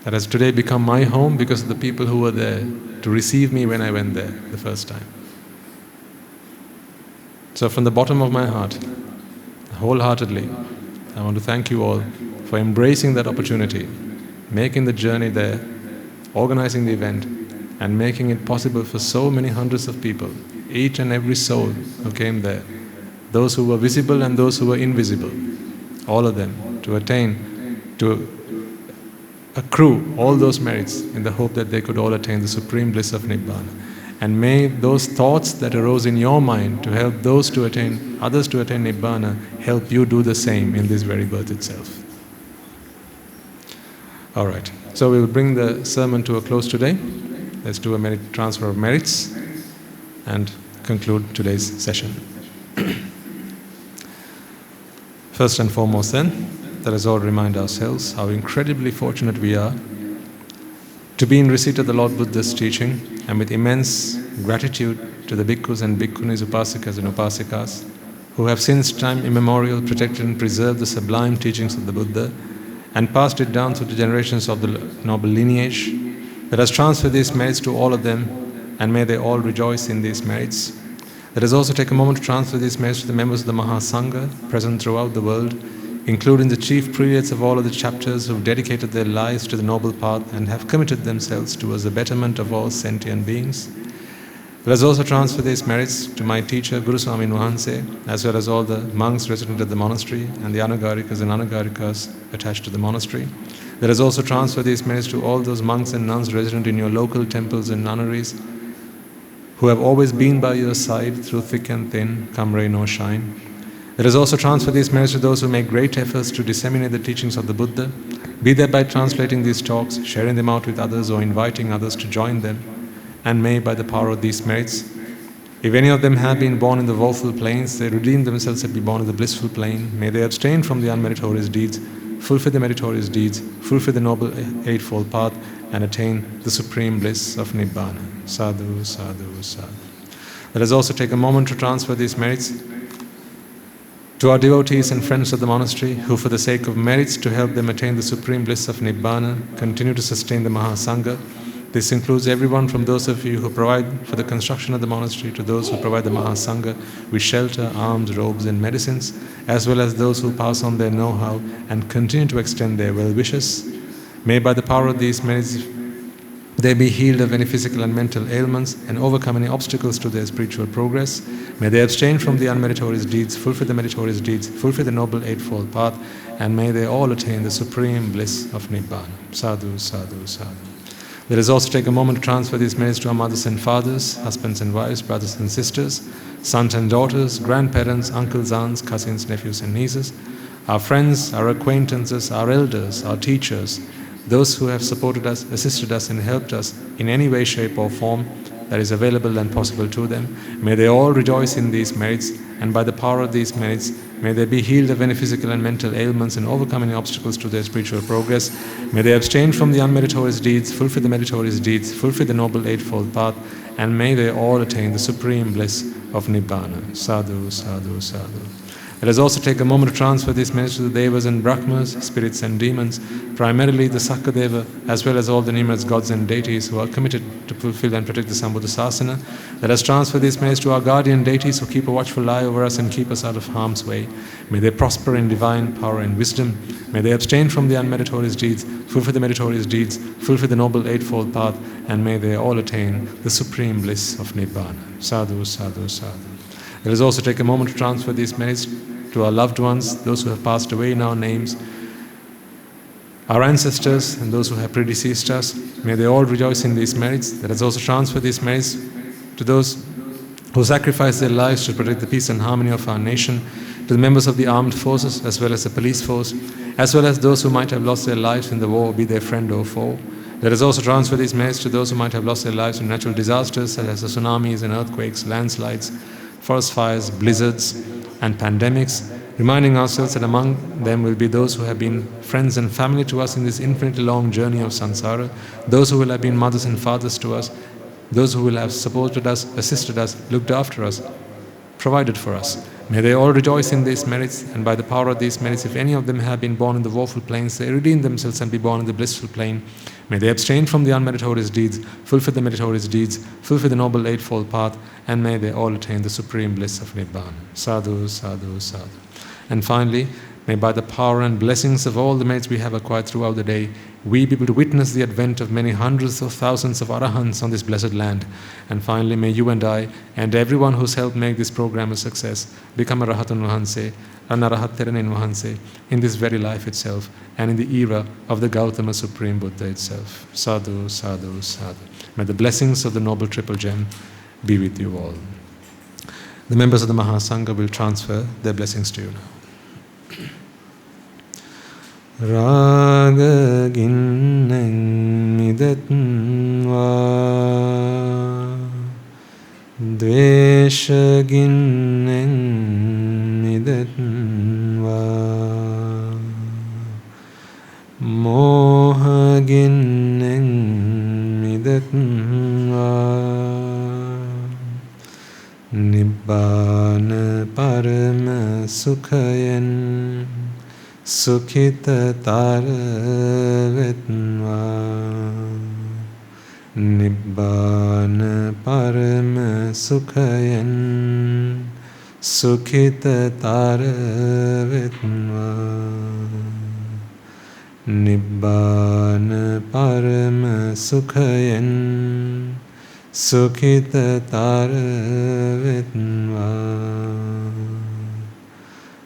That has today become my home because of the people who were there to receive me when I went there the first time. So from the bottom of my heart, wholeheartedly, I want to thank you all for embracing that opportunity, making the journey there, organizing the event, and making it possible for so many hundreds of people, each and every soul who came there, those who were visible and those who were invisible, all of them, to attain, to accrue all those merits in the hope that they could all attain the supreme bliss of Nibbāna. And may those thoughts that arose in your mind to help others to attain Nibbāna help you do the same in this very birth itself. All right, so we will bring the sermon to a close today. Let's do a transfer of merits and conclude today's session. First and foremost then, let us all remind ourselves how incredibly fortunate we are to be in receipt of the Lord Buddha's teaching, and with immense gratitude to the bhikkhus and bhikkhunis, upasikas and upasikas, who have since time immemorial protected and preserved the sublime teachings of the Buddha and passed it down through the generations of the noble lineage. Let us transfer these merits to all of them, and may they all rejoice in these merits. Let us also take a moment to transfer these merits to the members of the Mahasangha present throughout the world, including the chief prelates of all of the chapters who have dedicated their lives to the noble path and have committed themselves towards the betterment of all sentient beings. Let us also transfer these merits to my teacher, Guru Swamin Wahanse, as well as all the monks resident at the monastery and the anagarikas and anagarikas attached to the monastery. Let us also transfer these merits to all those monks and nuns resident in your local temples and nunneries who have always been by your side through thick and thin, come rain or shine. Let us also transfer these merits to those who make great efforts to disseminate the teachings of the Buddha, be that by translating these talks, sharing them out with others, or inviting others to join them. And may, by the power of these merits, if any of them have been born in the woeful plains, they redeem themselves and be born in the blissful plain. May they abstain from the unmeritorious deeds, fulfill the meritorious deeds, fulfill the noble eightfold path, and attain the supreme bliss of Nibbāna. Sadhu, sadhu, sadhu. Let us also take a moment to transfer these merits To our devotees and friends of the monastery, who for the sake of merits to help them attain the supreme bliss of Nibbāna, continue to sustain the Mahasangha. This includes everyone from those of you who provide for the construction of the monastery to those who provide the Mahasangha with shelter, alms, robes and medicines, as well as those who pass on their know-how and continue to extend their well wishes. May by the power of these merits they be healed of any physical and mental ailments and overcome any obstacles to their spiritual progress. May they abstain from the unmeritorious deeds, fulfill the meritorious deeds, fulfill the noble eightfold path, and may they all attain the supreme bliss of Nibbāna. Sadhu, sadhu, sadhu. Let us also take a moment to transfer these merits to our mothers and fathers, husbands and wives, brothers and sisters, sons and daughters, grandparents, uncles, aunts, cousins, nephews and nieces, our friends, our acquaintances, our elders, our teachers, those who have supported us, assisted us and helped us in any way, shape or form that is available and possible to them. May they all rejoice in these merits, and by the power of these merits, may they be healed of any physical and mental ailments and overcome any obstacles to their spiritual progress. May they abstain from the unmeritorious deeds, fulfill the meritorious deeds, fulfill the noble eightfold path, and may they all attain the supreme bliss of Nibbāna. Sadhu, sadhu, sadhu. Let us also take a moment to transfer these merits to the Devas and Brahmas, spirits and demons, primarily the Sakadeva, as well as all the numerous gods and deities who are committed to fulfill and protect the Sambuddha Sasana. Let us transfer these merits to our guardian deities who keep a watchful eye over us and keep us out of harm's way. May they prosper in divine power and wisdom. May they abstain from the unmeritorious deeds, fulfill the meritorious deeds, fulfill the noble eightfold path, and may they all attain the supreme bliss of Nibbāna. Sadhu, sadhu, sadhu. Let us also take a moment to transfer these merits to our loved ones, those who have passed away in our names, our ancestors and those who have predeceased us. May they all rejoice in these merits. Let us also transfer these merits to those who sacrifice their lives to protect the peace and harmony of our nation, to the members of the armed forces as well as the police force, as well as those who might have lost their lives in the war, be their friend or foe. Let us also transfer these merits to those who might have lost their lives in natural disasters such as the tsunamis and earthquakes, landslides, forest fires, blizzards, and pandemics, reminding ourselves that among them will be those who have been friends and family to us in this infinitely long journey of samsara, those who will have been mothers and fathers to us, those who will have supported us, assisted us, looked after us, provided for us. May they all rejoice in these merits, and by the power of these merits, if any of them have been born in the woeful plains, they redeem themselves and be born in the blissful plain. May they abstain from the unmeritorious deeds, fulfill the meritorious deeds, fulfill the noble eightfold path, and may they all attain the supreme bliss of Nibbāna. Sadhu, sadhu, sadhu. And finally, may by the power and blessings of all the merits we have acquired throughout the day, we be able to witness the advent of many hundreds of thousands of arahants on this blessed land. And finally, may you and I, and everyone who's helped make this program a success, become a Rahatun Vahanse, an Arahat Theranin Vahanse, in this very life itself, and in the era of the Gautama Supreme Buddha itself. Sadhu, sadhu, sadhu. May the blessings of the Noble Triple Gem be with you all. The members of the Mahasangha will transfer their blessings to you now. Raga ginnen midatva Dvesha ginnen midatva Moha ginnen midatva Nibbāna parama sukhayan Sukhita taravetva Nibbāna parama sukhayan Sukhita taravetva Nibbāna parama sukhayan Sukhita taravetva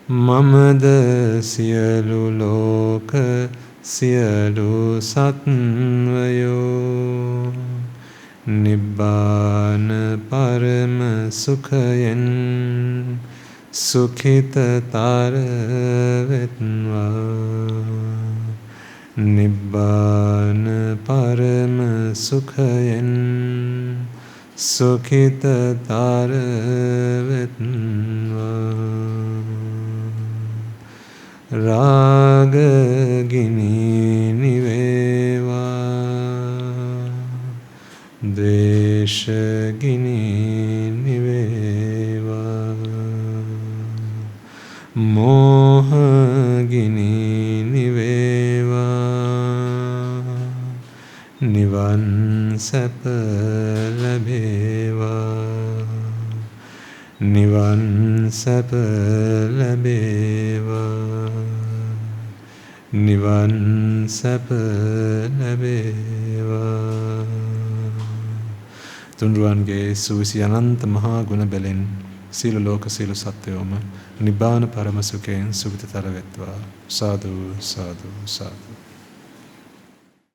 Mamada siyalu loka siyalu satvayo Nibbāna parama sukhayan Sukhita taravetva Nibbāna parama sukhayan Sukhita taravetva Rajagiriya niveva Dveshagiriya niveva මෝහගිනි නිවේවා නිවන් සැප ලැබේවා නිවන් සැප ලැබේවා නිවන් සැප ලැබේවා තුන්රුවන්ගේ සුවිසි අනන්ත මහා ගුණ බැලෙන් සීල ලෝක සීල සත්වයෝම නිබ්බාන පරම සුඛයෙන් සුගතිතර වෙත්වා සාදු සාදු සාදු